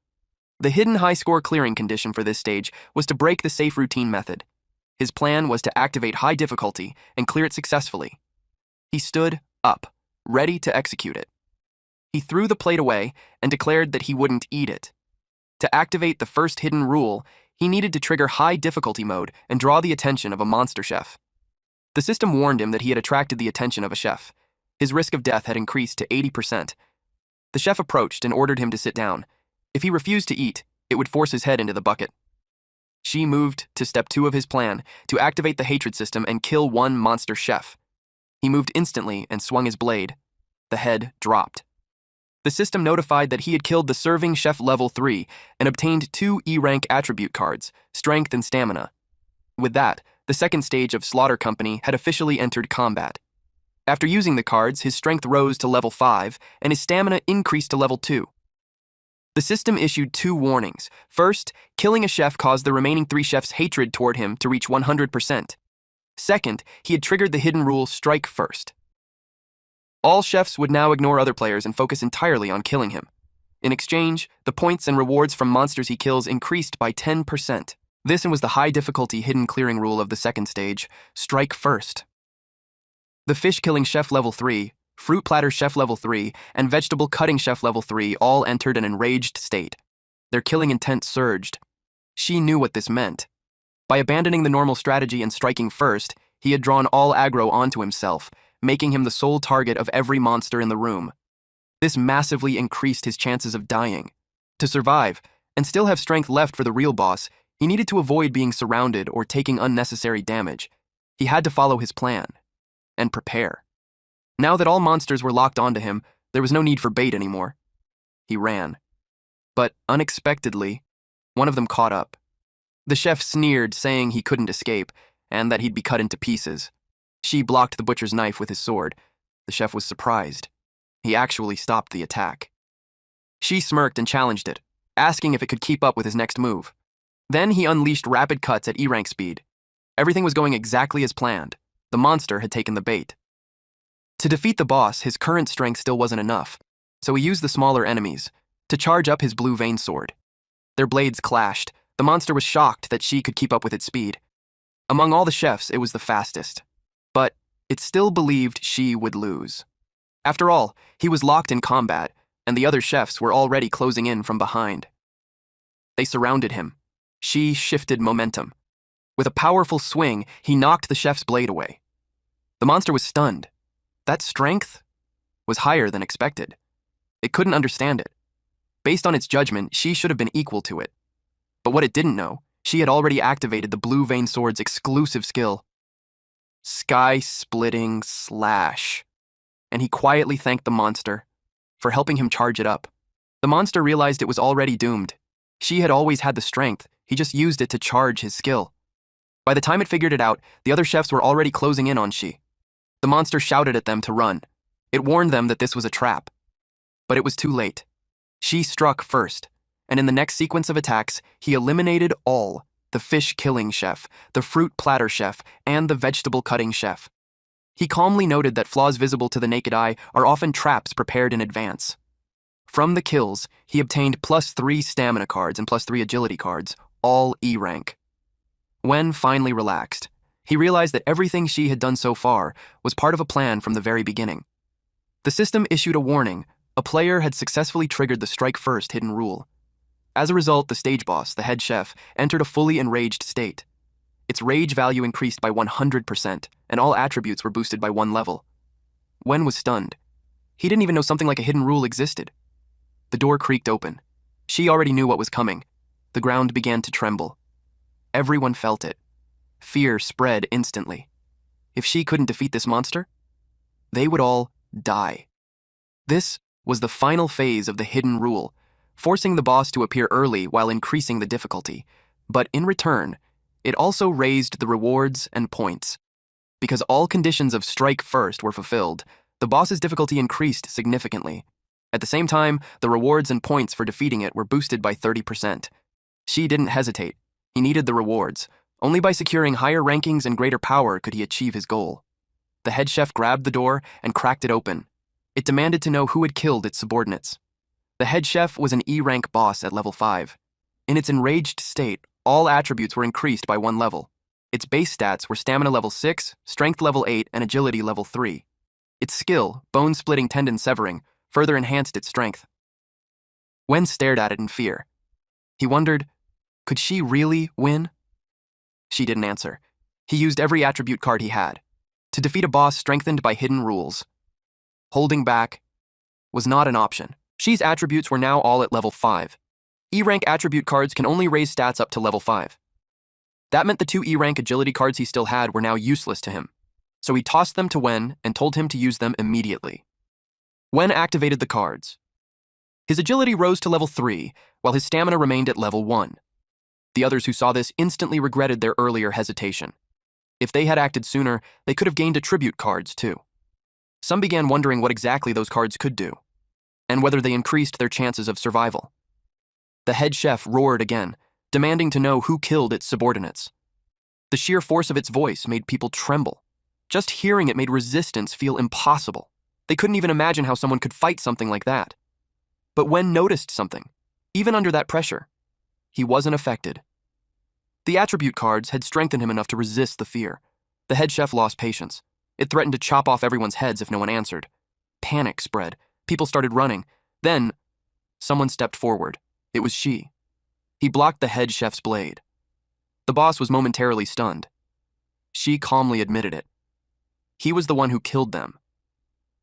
The hidden high-score clearing condition for this stage was to break the safe routine method. His plan was to activate high difficulty and clear it successfully. He stood up, ready to execute it. He threw the plate away and declared that he wouldn't eat it. To activate the first hidden rule, he needed to trigger high difficulty mode and draw the attention of a monster chef. The system warned him that he had attracted the attention of a chef. His risk of death had increased to 80%. The chef approached and ordered him to sit down. If he refused to eat, it would force his head into the bucket. She moved to step 2 of his plan, to activate the hatred system and kill one monster chef. He moved instantly and swung his blade. The head dropped. The system notified that he had killed the serving chef level 3 and obtained 2 E-rank attribute cards, strength and stamina. With that, the second stage of Slaughter Company had officially entered combat. After using the cards, his strength rose to level 5 and his stamina increased to level 2. The system issued 2 warnings. First, killing a chef caused the remaining 3 chefs' hatred toward him to reach 100%. Second, he had triggered the hidden rule Strike First. All chefs would now ignore other players and focus entirely on killing him. In exchange, the points and rewards from monsters he kills increased by 10%. This was the high difficulty hidden clearing rule of the second stage, Strike First. The fish killing chef level 3, fruit platter chef level 3, and vegetable cutting chef level 3 all entered an enraged state. Their killing intent surged. She knew what this meant. By abandoning the normal strategy and striking first, he had drawn all aggro onto himself, making him the sole target of every monster in the room. This massively increased his chances of dying. To survive, and still have strength left for the real boss, he needed to avoid being surrounded or taking unnecessary damage. He had to follow his plan and prepare. Now that all monsters were locked onto him, there was no need for bait anymore. He ran. But unexpectedly, one of them caught up. The chef sneered, saying he couldn't escape, and that he'd be cut into pieces. She blocked the butcher's knife with his sword. The chef was surprised. He actually stopped the attack. She smirked and challenged it, asking if it could keep up with his next move. Then he unleashed rapid cuts at E-rank speed. Everything was going exactly as planned. The monster had taken the bait. To defeat the boss, his current strength still wasn't enough, so he used the smaller enemies to charge up his blue vein sword. Their blades clashed. The monster was shocked that she could keep up with its speed. Among all the chefs, it was the fastest, but it still believed she would lose. After all, he was locked in combat, and the other chefs were already closing in from behind. They surrounded him. She shifted momentum. With a powerful swing, he knocked the chef's blade away. The monster was stunned. That strength was higher than expected. It couldn't understand it. Based on its judgment, she should have been equal to it. But what it didn't know, she had already activated the blue vein sword's exclusive skill, Sky-Splitting Slash. And he quietly thanked the monster for helping him charge it up. The monster realized it was already doomed. She had always had the strength, he just used it to charge his skill. By the time it figured it out, the other chefs were already closing in on she. The monster shouted at them to run. It warned them that this was a trap. But it was too late. She struck first, and in the next sequence of attacks, he eliminated all: the fish-killing chef, the fruit-platter chef, and the vegetable-cutting chef. He calmly noted that flaws visible to the naked eye are often traps prepared in advance. From the kills, he obtained +3 stamina cards and +3 agility cards, all E-rank. When finally relaxed, he realized that everything she had done so far was part of a plan from the very beginning. The system issued a warning: a player had successfully triggered the strike first hidden rule. As a result, the stage boss, the head chef, entered a fully enraged state. Its rage value increased by 100%, and all attributes were boosted by 1 level. Wen was stunned. He didn't even know something like a hidden rule existed. The door creaked open. She already knew what was coming. The ground began to tremble. Everyone felt it. Fear spread instantly. If she couldn't defeat this monster, they would all die. This was the final phase of the hidden rule, forcing the boss to appear early while increasing the difficulty. But in return, it also raised the rewards and points. Because all conditions of strike first were fulfilled, the boss's difficulty increased significantly. At the same time, the rewards and points for defeating it were boosted by 30%. She didn't hesitate. He needed the rewards. Only by securing higher rankings and greater power could he achieve his goal. The head chef grabbed the door and cracked it open. It demanded to know who had killed its subordinates. The head chef was an E-rank boss at level 5. In its enraged state, all attributes were increased by 1 level. Its base stats were stamina level 6, strength level 8, and agility level 3. Its skill, bone-splitting tendon severing, further enhanced its strength. Wen stared at it in fear. He wondered, could she really win? She didn't answer. He used every attribute card he had to defeat a boss strengthened by hidden rules. Holding back was not an option. She's attributes were now all at level 5. E-rank attribute cards can only raise stats up to level 5. That meant the 2 E-rank agility cards he still had were now useless to him. So he tossed them to Wen and told him to use them immediately. Wen activated the cards. His agility rose to level 3, while his stamina remained at level 1. The others who saw this instantly regretted their earlier hesitation. If they had acted sooner, they could have gained attribute cards too. Some began wondering what exactly those cards could do, and whether they increased their chances of survival. The head chef roared again, demanding to know who killed its subordinates. The sheer force of its voice made people tremble. Just hearing it made resistance feel impossible. They couldn't even imagine how someone could fight something like that. But Wen noticed something. Even under that pressure, he wasn't affected. The attribute cards had strengthened him enough to resist the fear. The head chef lost patience. It threatened to chop off everyone's heads if no one answered. Panic spread. People started running. Then, someone stepped forward. It was she. He blocked the head chef's blade. The boss was momentarily stunned. She calmly admitted it. He was the one who killed them.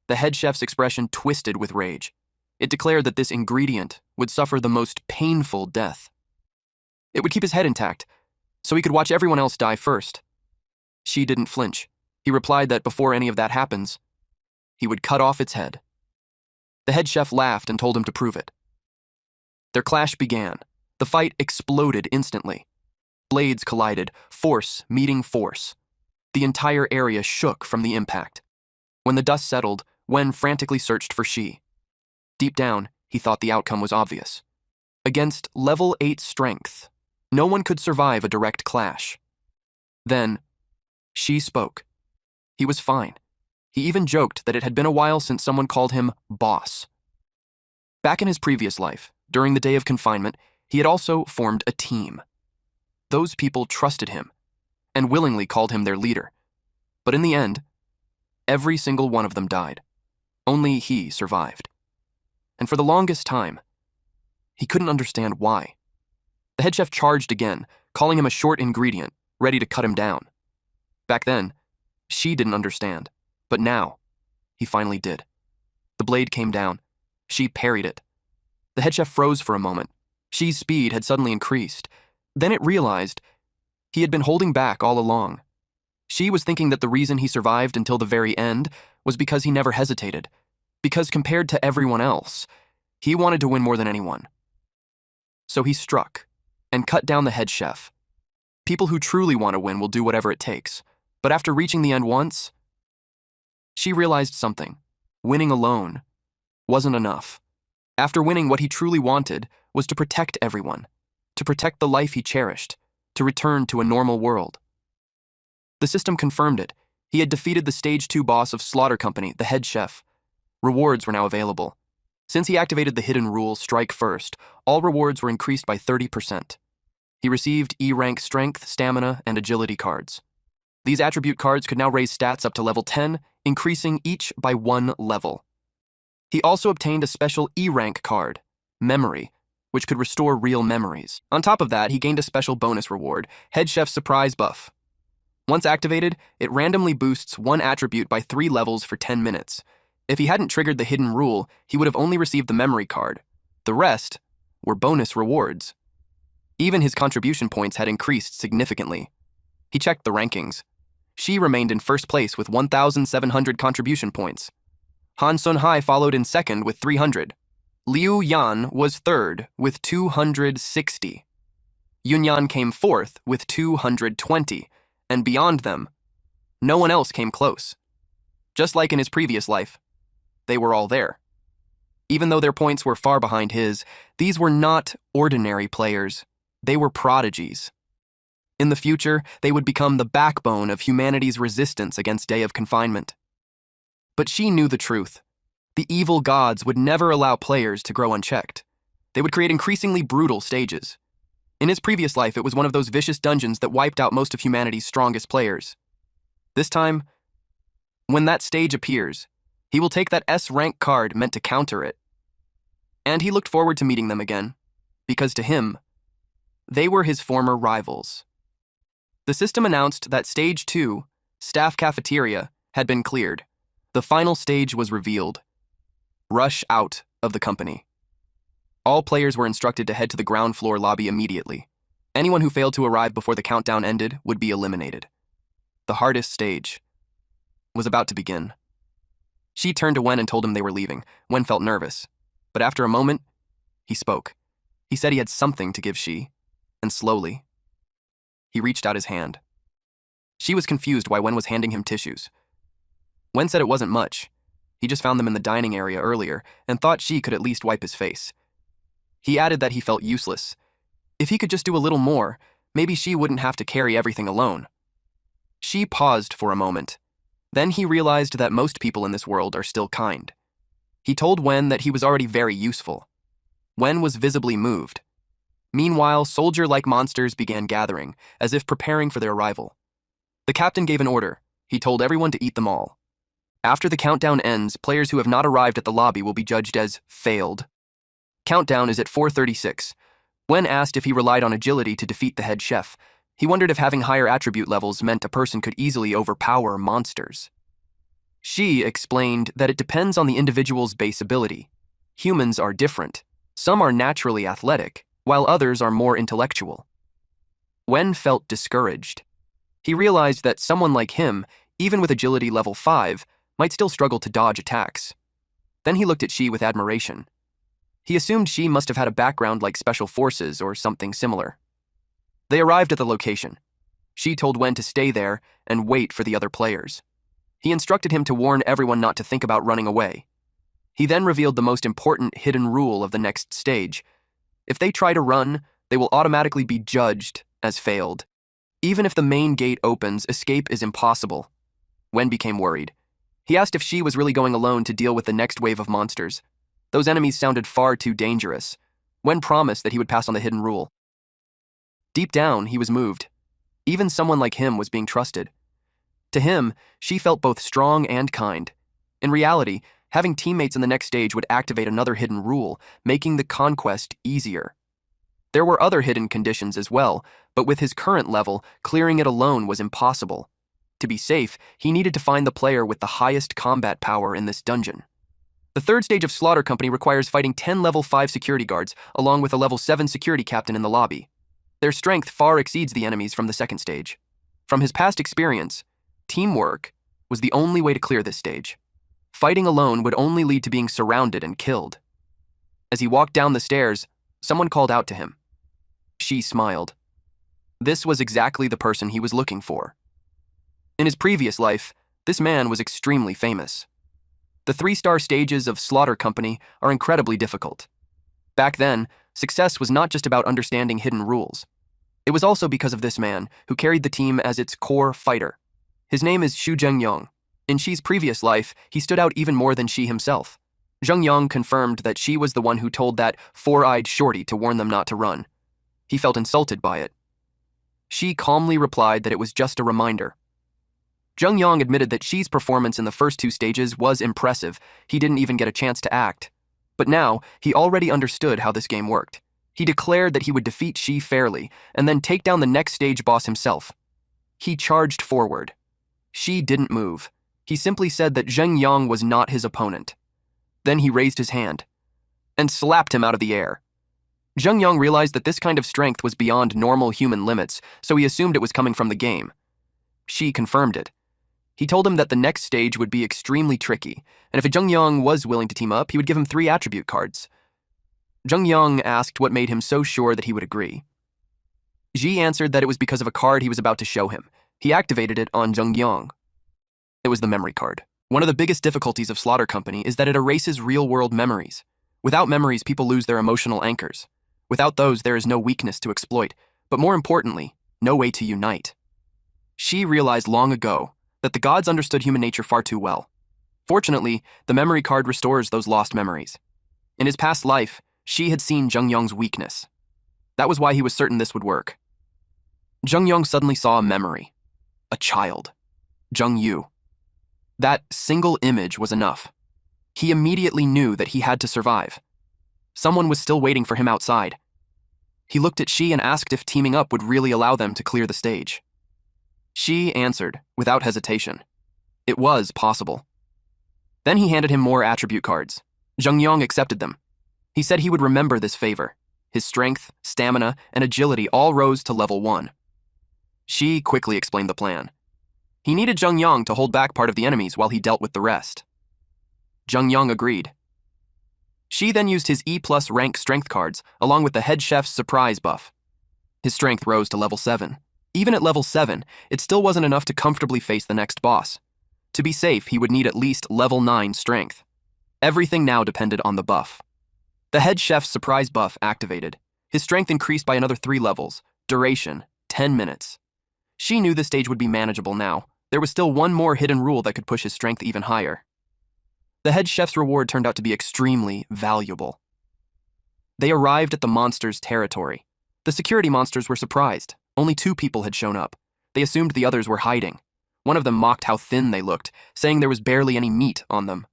The head chef's expression twisted with rage. It declared that this ingredient would suffer the most painful death. It would keep his head intact, so he could watch everyone else die first. She didn't flinch. He replied that before any of that happens, he would cut off its head. The head chef laughed and told him to prove it. Their clash began. The fight exploded instantly. Blades collided, force meeting force. The entire area shook from the impact. When the dust settled, Wen frantically searched for Shi. Deep down, he thought the outcome was obvious. Against level 8 strength, no one could survive a direct clash. Then, Shi spoke. He was fine. He even joked that it had been a while since someone called him boss. Back in his previous life, during the day of confinement, he had also formed a team. Those people trusted him and willingly called him their leader. But in the end, every single one of them died. Only he survived. And for the longest time, he couldn't understand why. The head chef charged again, calling him a short ingredient, ready to cut him down. Back then, she didn't understand, but now, he finally did. The blade came down. She parried it. The head chef froze for a moment. Shi's speed had suddenly increased. Then it realized he had been holding back all along. Shi was thinking that the reason he survived until the very end was because he never hesitated. Because compared to everyone else, he wanted to win more than anyone. So he struck and cut down the head chef. People who truly want to win will do whatever it takes. But after reaching the end once, she realized something. Winning alone wasn't enough. After winning, what he truly wanted was to protect everyone, to protect the life he cherished, to return to a normal world. The system confirmed it. He had defeated the Stage 2 boss of Slaughter Company, the head chef. Rewards were now available. Since he activated the hidden rule, Strike First, all rewards were increased by 30%. He received E-rank strength, stamina, and agility cards. These attribute cards could now raise stats up to level 10, increasing each by 1 level. He also obtained a special E-rank card, Memory, which could restore real memories. On top of that, he gained a special bonus reward, Head Chef's Surprise Buff. Once activated, it randomly boosts one attribute by 3 levels for 10 minutes. If he hadn't triggered the hidden rule, he would have only received the memory card. The rest were bonus rewards. Even his contribution points had increased significantly. He checked the rankings. Shi remained in first place with 1,700 contribution points. Han Sun-hai followed in second with 300. Liu Yan was third with 260. Yunyan came fourth with 220, and beyond them, no one else came close. Just like in his previous life, they were all there. Even though their points were far behind his, these were not ordinary players. They were prodigies. In the future, they would become the backbone of humanity's resistance against Day of Confinement. But she knew the truth. The evil gods would never allow players to grow unchecked. They would create increasingly brutal stages. In his previous life, it was one of those vicious dungeons that wiped out most of humanity's strongest players. This time, when that stage appears, he will take that S-rank card meant to counter it. And he looked forward to meeting them again, because to him, they were his former rivals. The system announced that Stage 2, Staff Cafeteria, had been cleared. The final stage was revealed. Rush out of the company. All players were instructed to head to the ground floor lobby immediately. Anyone who failed to arrive before the countdown ended would be eliminated. The hardest stage was about to begin. She turned to Wen and told him they were leaving. Wen felt nervous, but after a moment, he spoke. He said he had something to give She, and slowly, he reached out his hand. She was confused why Wen was handing him tissues. Wen said it wasn't much. He just found them in the dining area earlier and thought She could at least wipe his face. He added that he felt useless. If he could just do a little more, maybe She wouldn't have to carry everything alone. She paused for a moment. Then he realized that most people in this world are still kind. He told Wen that he was already very useful. Wen was visibly moved. Meanwhile, soldier-like monsters began gathering, as if preparing for their arrival. The captain gave an order. He told everyone to eat them all. After the countdown ends, players who have not arrived at the lobby will be judged as failed. Countdown is at 4:36. Wen asked if he relied on agility to defeat the head chef. He wondered if having higher attribute levels meant a person could easily overpower monsters. She explained that it depends on the individual's base ability. Humans are different. Some are naturally athletic, while others are more intellectual. Wen felt discouraged. He realized that someone like him, even with agility level 5, might still struggle to dodge attacks. Then he looked at She with admiration. He assumed She must have had a background like special forces or something similar. They arrived at the location. She told Wen to stay there and wait for the other players. He instructed him to warn everyone not to think about running away. He then revealed the most important hidden rule of the next stage. If they try to run, they will automatically be judged as failed. Even if the main gate opens, escape is impossible. Wen became worried. He asked if She was really going alone to deal with the next wave of monsters. Those enemies sounded far too dangerous. Wen promised that he would pass on the hidden rule. Deep down, he was moved. Even someone like him was being trusted. To him, She felt both strong and kind. In reality, having teammates in the next stage would activate another hidden rule, making the conquest easier. There were other hidden conditions as well, but with his current level, clearing it alone was impossible. To be safe, he needed to find the player with the highest combat power in this dungeon. The third stage of Slaughter Company requires fighting 10 level 5 security guards, along with a level 7 security captain in the lobby. Their strength far exceeds the enemies from the second stage. From his past experience, teamwork was the only way to clear this stage. Fighting alone would only lead to being surrounded and killed. As he walked down the stairs, someone called out to him. She smiled. This was exactly the person he was looking for. In his previous life, this man was extremely famous. The 3-star stages of Slaughter Company are incredibly difficult. Back then, success was not just about understanding hidden rules. It was also because of this man, who carried the team as its core fighter. His name is Xu Zhengyong. In Xi's previous life, he stood out even more than Xi himself. Zhengyong confirmed that Xi was the one who told that four-eyed shorty to warn them not to run. He felt insulted by it. Xi calmly replied that it was just a reminder. Zhengyong admitted that Xi's performance in the first 2 stages was impressive. He didn't even get a chance to act. But now, he already understood how this game worked. He declared that he would defeat Xi fairly, and then take down the next stage boss himself. He charged forward. Xi didn't move. He simply said that Zhengyong was not his opponent. Then he raised his hand and slapped him out of the air. Zhengyong realized that this kind of strength was beyond normal human limits, so he assumed it was coming from the game. Xi confirmed it. He told him that the next stage would be extremely tricky, and if Zhengyong was willing to team up, he would give him 3 attribute cards. Zhengyong asked what made him so sure that he would agree. Xi answered that it was because of a card he was about to show him. He activated it on Zhengyong. It was the memory card. One of the biggest difficulties of Slaughter Company is that it erases real-world memories. Without memories, people lose their emotional anchors. Without those, there is no weakness to exploit. But more importantly, no way to unite. She realized long ago that the gods understood human nature far too well. Fortunately, the memory card restores those lost memories. In his past life, she had seen Jung Yong's weakness. That was why he was certain this would work. Jung Yong suddenly saw a memory. A child. Jung Yu. That single image was enough. He immediately knew that he had to survive. Someone was still waiting for him outside. He looked at She and asked if teaming up would really allow them to clear the stage. She answered, without hesitation. It was possible. Then he handed him more attribute cards. Jung Yong accepted them. He said he would remember this favor. His strength, stamina, and agility all rose to level 1. She quickly explained the plan. He needed Jung Yong to hold back part of the enemies while he dealt with the rest. Jung Yong agreed. She then used his E+ rank strength cards along with the head chef's surprise buff. His strength rose to level 7. Even at level 7, it still wasn't enough to comfortably face the next boss. To be safe, he would need at least level 9 strength. Everything now depended on the buff. The head chef's surprise buff activated. His strength increased by another 3 levels. Duration, 10 minutes. She knew the stage would be manageable now. There was still one more hidden rule that could push his strength even higher. The head chef's reward turned out to be extremely valuable. They arrived at the monster's territory. The security monsters were surprised. Only 2 people had shown up. They assumed the others were hiding. One of them mocked how thin they looked, saying there was barely any meat on them.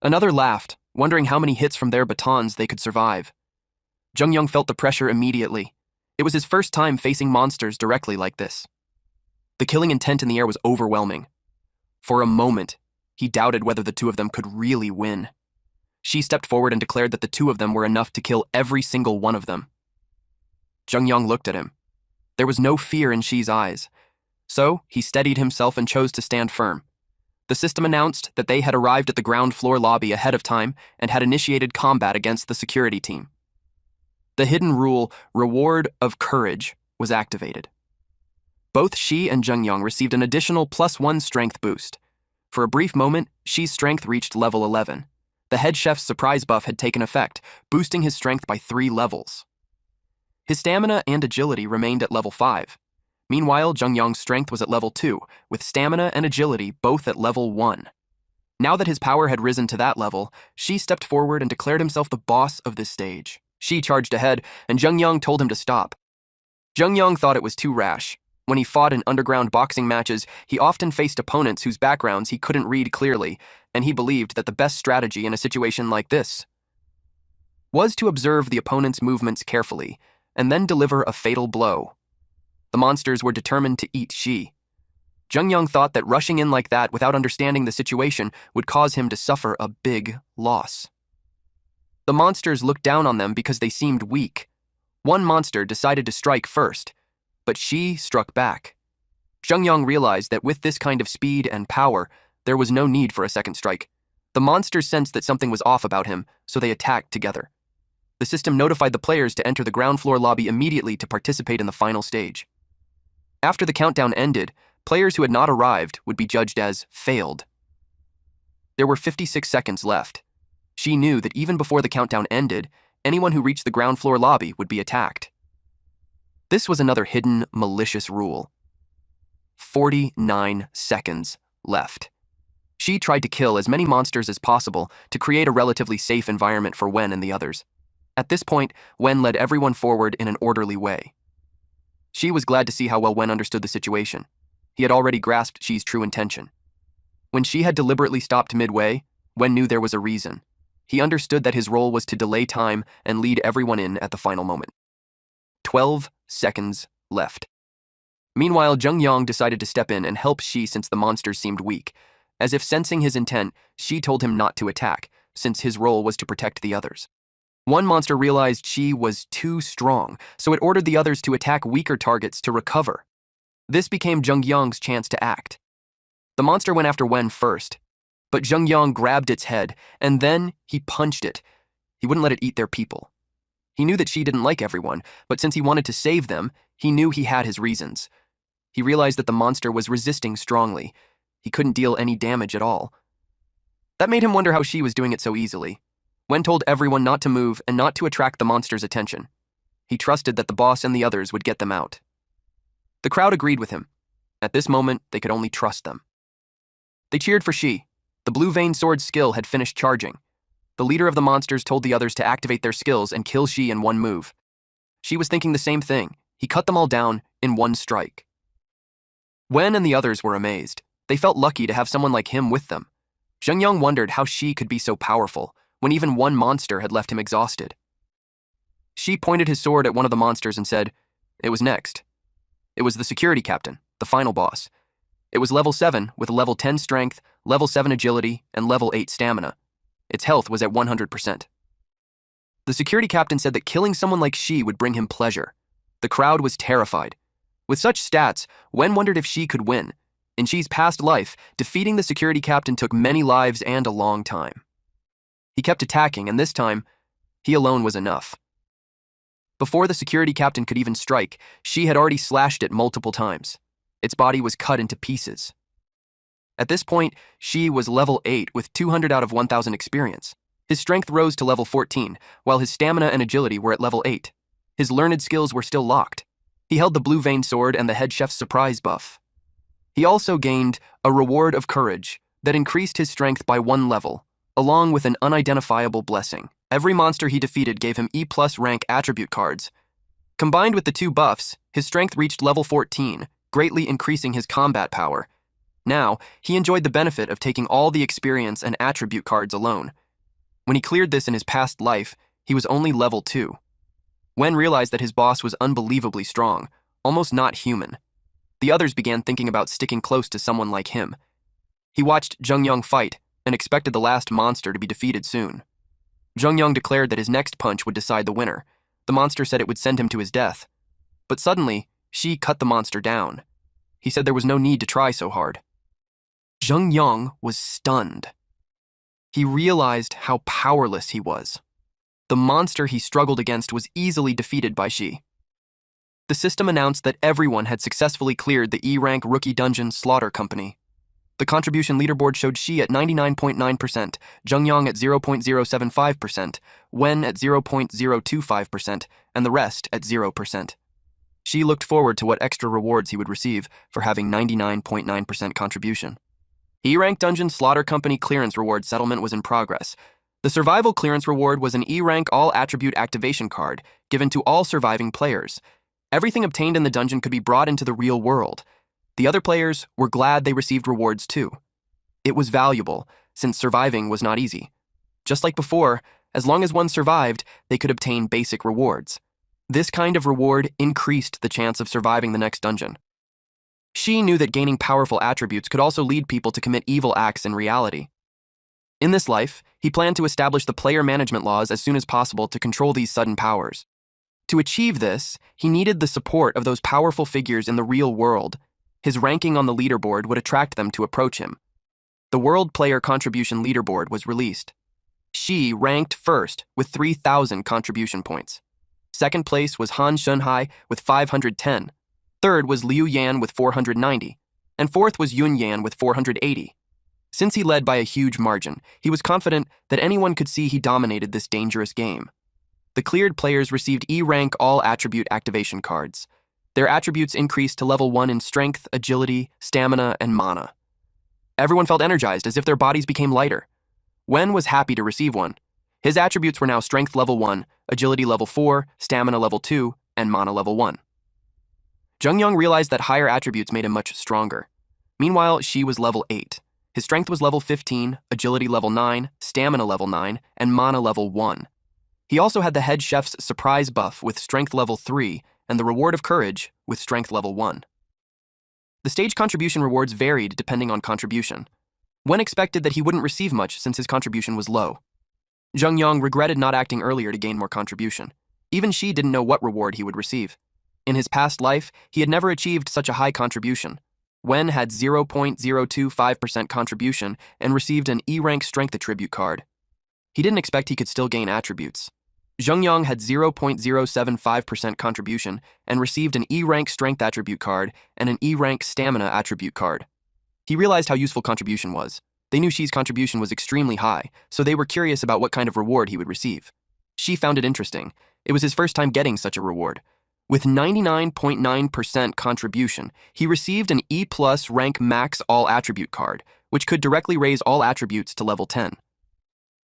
Another laughed, wondering how many hits from their batons they could survive. Jung Yong felt the pressure immediately. It was his first time facing monsters directly like this. The killing intent in the air was overwhelming. For a moment, he doubted whether the 2 of them could really win. She stepped forward and declared that the 2 of them were enough to kill every single one of them. Jung Yong looked at him. There was no fear in She's eyes. So, he steadied himself and chose to stand firm. The system announced that they had arrived at the ground floor lobby ahead of time and had initiated combat against the security team. The hidden rule, Reward of Courage, was activated. Both She and Jung Yong received an additional +1 strength boost. For a brief moment, She's strength reached level 11. The head chef's surprise buff had taken effect, boosting his strength by 3 levels. His stamina and agility remained at level 5. Meanwhile, Jung Yong's strength was at level 2, with stamina and agility both at level 1. Now that his power had risen to that level, She stepped forward and declared himself the boss of this stage. She charged ahead, and Jung Yong told him to stop. Jung Yong thought it was too rash. When he fought in underground boxing matches, he often faced opponents whose backgrounds he couldn't read clearly, and he believed that the best strategy in a situation like this was to observe the opponent's movements carefully, and then deliver a fatal blow. The monsters were determined to eat She. Jung Yong thought that rushing in like that without understanding the situation would cause him to suffer a big loss. The monsters looked down on them because they seemed weak. One monster decided to strike first, but She struck back. Jung Yong realized that with this kind of speed and power, there was no need for a second strike. The monsters sensed that something was off about him, so they attacked together. The system notified the players to enter the ground floor lobby immediately to participate in the final stage. After the countdown ended, players who had not arrived would be judged as failed. There were 56 seconds left. She knew that even before the countdown ended, anyone who reached the ground floor lobby would be attacked. This was another hidden, malicious rule. 49 seconds left. She tried to kill as many monsters as possible to create a relatively safe environment for Wen and the others. At this point, Wen led everyone forward in an orderly way. She was glad to see how well Wen understood the situation. He had already grasped She's true intention. When She had deliberately stopped midway, Wen knew there was a reason. He understood that his role was to delay time and lead everyone in at the final moment. 12 seconds left. Meanwhile, Jung Yong decided to step in and help She since the monsters seemed weak. As if sensing his intent, She told him not to attack, since his role was to protect the others. One monster realized She was too strong, so it ordered the others to attack weaker targets to recover. This became Jung Yong's chance to act. The monster went after Wen first, but Jung Yong grabbed its head, and then he punched it. He wouldn't let it eat their people. He knew that She didn't like everyone, but since he wanted to save them, he knew he had his reasons. He realized that the monster was resisting strongly. He couldn't deal any damage at all. That made him wonder how She was doing it so easily. Wen told everyone not to move and not to attract the monster's attention. He trusted that the boss and the others would get them out. The crowd agreed with him. At this moment, they could only trust them. They cheered for Shi. The blue vein sword's skill had finished charging. The leader of the monsters told the others to activate their skills and kill Shi in one move. Shi was thinking the same thing. He cut them all down in one strike. Wen and the others were amazed. They felt lucky to have someone like him with them. Zhengyang wondered how Shi could be so powerful when even one monster had left him exhausted. Shi pointed his sword at one of the monsters and said, "It was next." It was the security captain, the final boss. It was level 7 with level 10 strength, level 7 agility, and level 8 stamina. Its health was at 100%. The security captain said that killing someone like Shi would bring him pleasure. The crowd was terrified. With such stats, Wen wondered if Shi could win. In Shi's past life, defeating the security captain took many lives and a long time. He kept attacking, and this time, he alone was enough. Before the security captain could even strike, Shi had already slashed it multiple times. Its body was cut into pieces. At this point, Shi was level 8 with 200 out of 1,000 experience. His strength rose to level 14, while his stamina and agility were at level 8. His learned skills were still locked. He held the blue vein sword and the head chef's surprise buff. He also gained a reward of courage that increased his strength by 1 level, along with an unidentifiable blessing. Every monster he defeated gave him E+ rank attribute cards. Combined with the 2 buffs, his strength reached level 14, greatly increasing his combat power. Now, he enjoyed the benefit of taking all the experience and attribute cards alone. When he cleared this in his past life, he was only level 2. Wen realized that his boss was unbelievably strong, almost not human. The others began thinking about sticking close to someone like him. He watched Zhengyang fight and expected the last monster to be defeated soon. Zhengyang declared that his next punch would decide the winner. The monster said it would send him to his death. But suddenly, Shi cut the monster down. He said there was no need to try so hard. Zhengyang was stunned. He realized how powerless he was. The monster he struggled against was easily defeated by Shi. The system announced that everyone had successfully cleared the E-rank rookie dungeon Slaughter Company. The contribution leaderboard showed Shi at 99.9%, Zhengyang at 0.075%, Wen at 0.025%, and the rest at 0%. Shi looked forward to what extra rewards he would receive for having 99.9% contribution. E-rank dungeon Slaughter Company clearance reward settlement was in progress. The survival clearance reward was an E-rank all-attribute activation card given to all surviving players. Everything obtained in the dungeon could be brought into the real world. The other players were glad they received rewards too. It was valuable, since surviving was not easy. Just like before, as long as one survived, they could obtain basic rewards. This kind of reward increased the chance of surviving the next dungeon. Shi knew that gaining powerful attributes could also lead people to commit evil acts in reality. In this life, he planned to establish the player management laws as soon as possible to control these sudden powers. To achieve this, he needed the support of those powerful figures in the real world. His ranking on the leaderboard would attract them to approach him. The World Player Contribution Leaderboard was released. Shi ranked first with 3,000 contribution points. Second place was Han Shunhai with 510. Third was Liu Yan with 490. And fourth was Yun Yan with 480. Since he led by a huge margin, he was confident that anyone could see he dominated this dangerous game. The cleared players received E-rank all-attribute activation cards. Their attributes increased to level 1 in strength, agility, stamina, and mana. Everyone felt energized as if their bodies became lighter. Wen was happy to receive one. His attributes were now strength level 1, agility level 4, stamina level 2, and mana level 1. Zhengyang realized that higher attributes made him much stronger. Meanwhile, Shi was level 8. His strength was level 15, agility level 9, stamina level 9, and mana level 1. He also had the head chef's surprise buff with strength level 3 and the reward of courage with strength level 1. The stage contribution rewards varied depending on contribution. Wen expected that he wouldn't receive much since his contribution was low. Zhengyang regretted not acting earlier to gain more contribution. Even Shi didn't know what reward he would receive. In his past life, he had never achieved such a high contribution. Wen had 0.025% contribution and received an E-rank strength attribute card. He didn't expect he could still gain attributes. Zhengyang had 0.075% contribution and received an E-rank strength attribute card and an E-rank stamina attribute card. He realized how useful contribution was. They knew Shi's contribution was extremely high, so they were curious about what kind of reward he would receive. Shi found it interesting. It was his first time getting such a reward. With 99.9% contribution, he received an E+ rank max all attribute card, which could directly raise all attributes to level 10.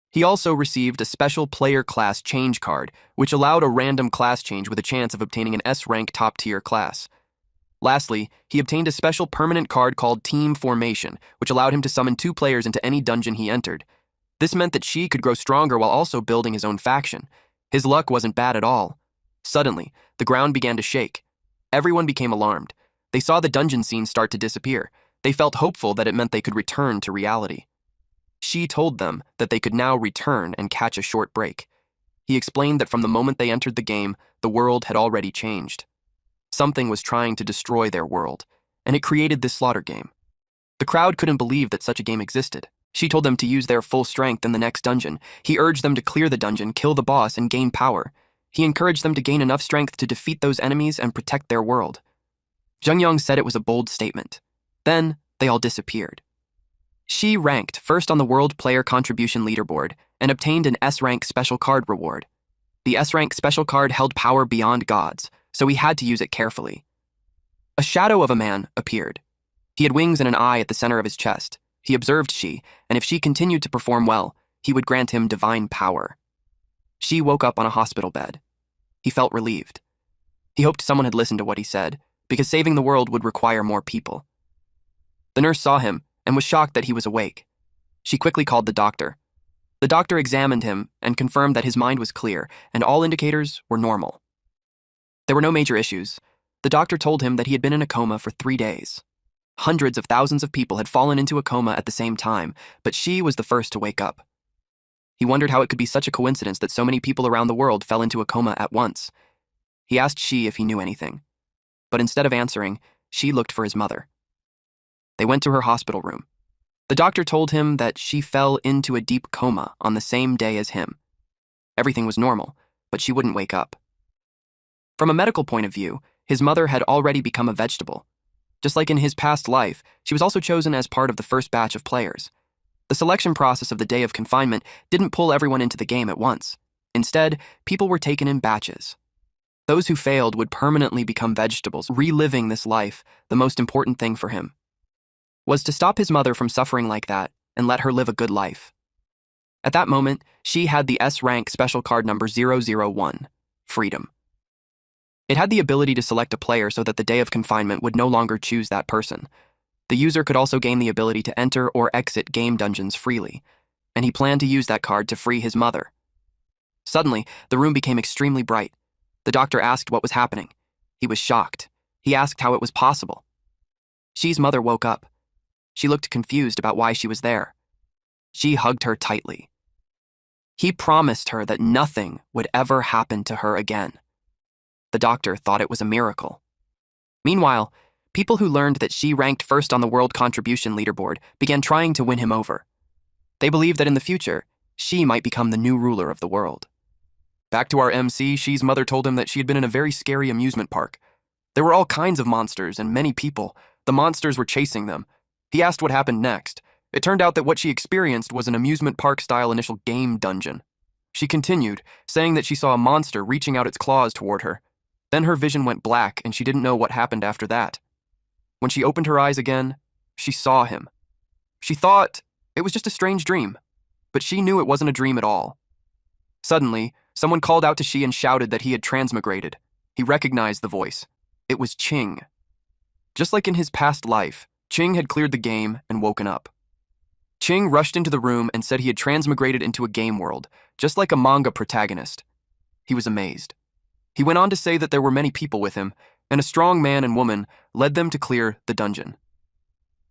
He also received a special player class change card, which allowed a random class change with a chance of obtaining an S-rank top-tier class. Lastly, he obtained a special permanent card called Team Formation, which allowed him to summon 2 players into any dungeon he entered. This meant that Shi could grow stronger while also building his own faction. His luck wasn't bad at all. Suddenly, the ground began to shake. Everyone became alarmed. They saw the dungeon scene start to disappear. They felt hopeful that it meant they could return to reality. Shi told them that they could now return and catch a short break. He explained that from the moment they entered the game, the world had already changed. Something was trying to destroy their world, and it created this slaughter game. The crowd couldn't believe that such a game existed. Shi told them to use their full strength in the next dungeon. He urged them to clear the dungeon, kill the boss, and gain power. He encouraged them to gain enough strength to defeat those enemies and protect their world. Zheng Yang said it was a bold statement. Then, they all disappeared. Shi ranked first on the World Player Contribution Leaderboard and obtained an S-rank special card reward. The S-rank special card held power beyond gods, so he had to use it carefully. A shadow of a man appeared. He had wings and an eye at the center of his chest. He observed Shi, and if Shi continued to perform well, he would grant him divine power. Shi woke up on a hospital bed. He felt relieved. He hoped someone had listened to what he said, because saving the world would require more people. The nurse saw him and was shocked that he was awake. She quickly called the doctor. The doctor examined him and confirmed that his mind was clear and all indicators were normal. There were no major issues. The doctor told him that he had been in a coma for 3 days. Hundreds of thousands of people had fallen into a coma at the same time, but Shi was the first to wake up. He wondered how it could be such a coincidence that so many people around the world fell into a coma at once. He asked Shi if he knew anything. But instead of answering, Shi looked for his mother. They went to her hospital room. The doctor told him that she fell into a deep coma on the same day as him. Everything was normal, but she wouldn't wake up. From a medical point of view, his mother had already become a vegetable. Just like in his past life, she was also chosen as part of the first batch of players. The selection process of the day of confinement didn't pull everyone into the game at once. Instead, people were taken in batches. Those who failed would permanently become vegetables, reliving this life. The most important thing for him was to stop his mother from suffering like that and let her live a good life. At that moment, Shi had the S-rank special card number 001, Freedom. It had the ability to select a player so that the day of confinement would no longer choose that person. The user could also gain the ability to enter or exit game dungeons freely, and he planned to use that card to free his mother. Suddenly, the room became extremely bright. The doctor asked what was happening. He was shocked. He asked how it was possible. Shi's mother woke up. She looked confused about why she was there. Shi hugged her tightly. He promised her that nothing would ever happen to her again. The doctor thought it was a miracle. Meanwhile, people who learned that Shi ranked first on the World Contribution Leaderboard began trying to win him over. They believed that in the future, Shi might become the new ruler of the world. Back to our MC, Shi's mother told him that she had been in a very scary amusement park. There were all kinds of monsters and many people. The monsters were chasing them. He asked what happened next. It turned out that what she experienced was an amusement park-style initial game dungeon. She continued, saying that she saw a monster reaching out its claws toward her. Then her vision went black and she didn't know what happened after that. When she opened her eyes again, she saw him. She thought it was just a strange dream, but she knew it wasn't a dream at all. Suddenly, someone called out to Shi and shouted that he had transmigrated. He recognized the voice. It was Qing. Just like in his past life, Qing had cleared the game and woken up. Qing rushed into the room and said he had transmigrated into a game world, just like a manga protagonist. He was amazed. He went on to say that there were many people with him, and a strong man and woman led them to clear the dungeon.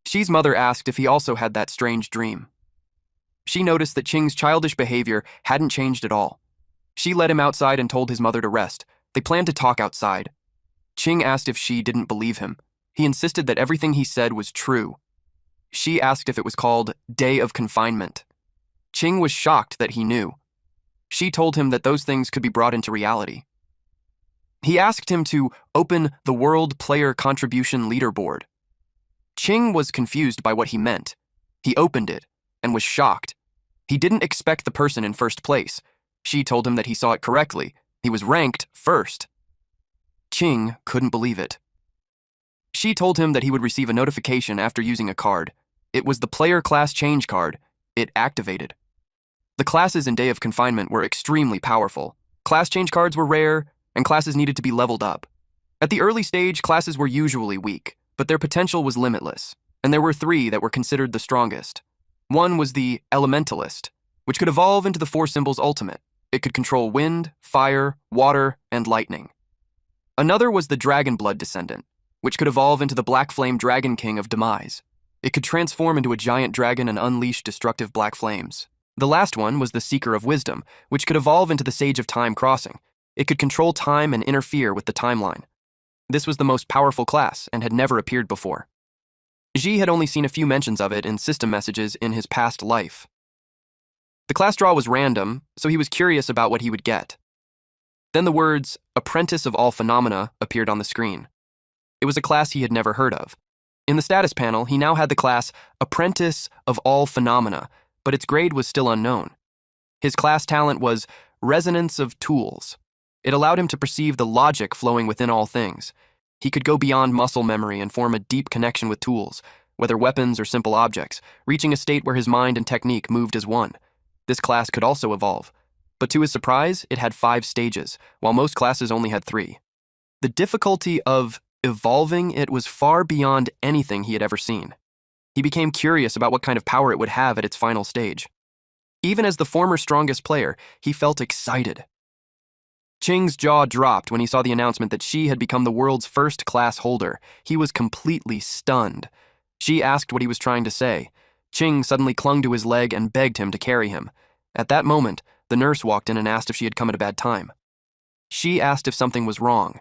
Shi's mother asked if he also had that strange dream. Shi noticed that Qing's childish behavior hadn't changed at all. Shi led him outside and told his mother to rest. They planned to talk outside. Qing asked if Shi didn't believe him. He insisted that everything he said was true. Shi asked if it was called Day of Confinement. Qing was shocked that he knew. Shi told him that those things could be brought into reality. He asked him to open the World Player Contribution Leaderboard. Qing was confused by what he meant. He opened it and was shocked. He didn't expect the person in first place. Shi told him that he saw it correctly. He was ranked first. Qing couldn't believe it. She told him that he would receive a notification after using a card. It was the player class change card. It activated. The classes in Day of Confinement were extremely powerful. Class change cards were rare, and classes needed to be leveled up. At the early stage, classes were usually weak, but their potential was limitless, and there were 3 that were considered the strongest. One was the Elementalist, which could evolve into the 4 symbols ultimate. It could control wind, fire, water, and lightning. Another was the Dragonblood Descendant, which could evolve into the Black Flame Dragon King of Demise. It could transform into a giant dragon and unleash destructive black flames. The last one was the Seeker of Wisdom, which could evolve into the Sage of Time Crossing. It could control time and interfere with the timeline. This was the most powerful class and had never appeared before. Ji had only seen a few mentions of it in system messages in his past life. The class draw was random, so he was curious about what he would get. Then the words, Apprentice of All Phenomena, appeared on the screen. It was a class he had never heard of. In the status panel, he now had the class Apprentice of All Phenomena, but its grade was still unknown. His class talent was Resonance of Tools. It allowed him to perceive the logic flowing within all things. He could go beyond muscle memory and form a deep connection with tools, whether weapons or simple objects, reaching a state where his mind and technique moved as one. This class could also evolve, but to his surprise, it had 5 stages, while most classes only had 3. The difficulty of evolving it was far beyond anything he had ever seen. He became curious about what kind of power it would have at its final stage. Even as the former strongest player, he felt excited. Qing's jaw dropped when he saw the announcement that she had become the world's first class holder. He was completely stunned. She asked what he was trying to say. Qing suddenly clung to his leg and begged him to carry him. At that moment, the nurse walked in and asked if she had come at a bad time. She asked if something was wrong.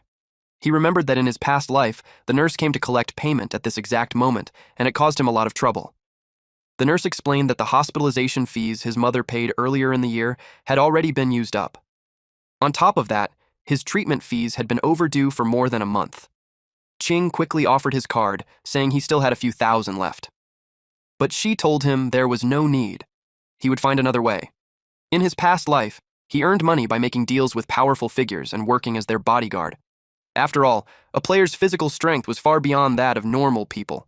He remembered that in his past life, the nurse came to collect payment at this exact moment, and it caused him a lot of trouble. The nurse explained that the hospitalization fees his mother paid earlier in the year had already been used up. On top of that, his treatment fees had been overdue for more than a month. Qing quickly offered his card, saying he still had a few thousand left. But she told him there was no need. He would find another way. In his past life, he earned money by making deals with powerful figures and working as their bodyguard. After all, a player's physical strength was far beyond that of normal people.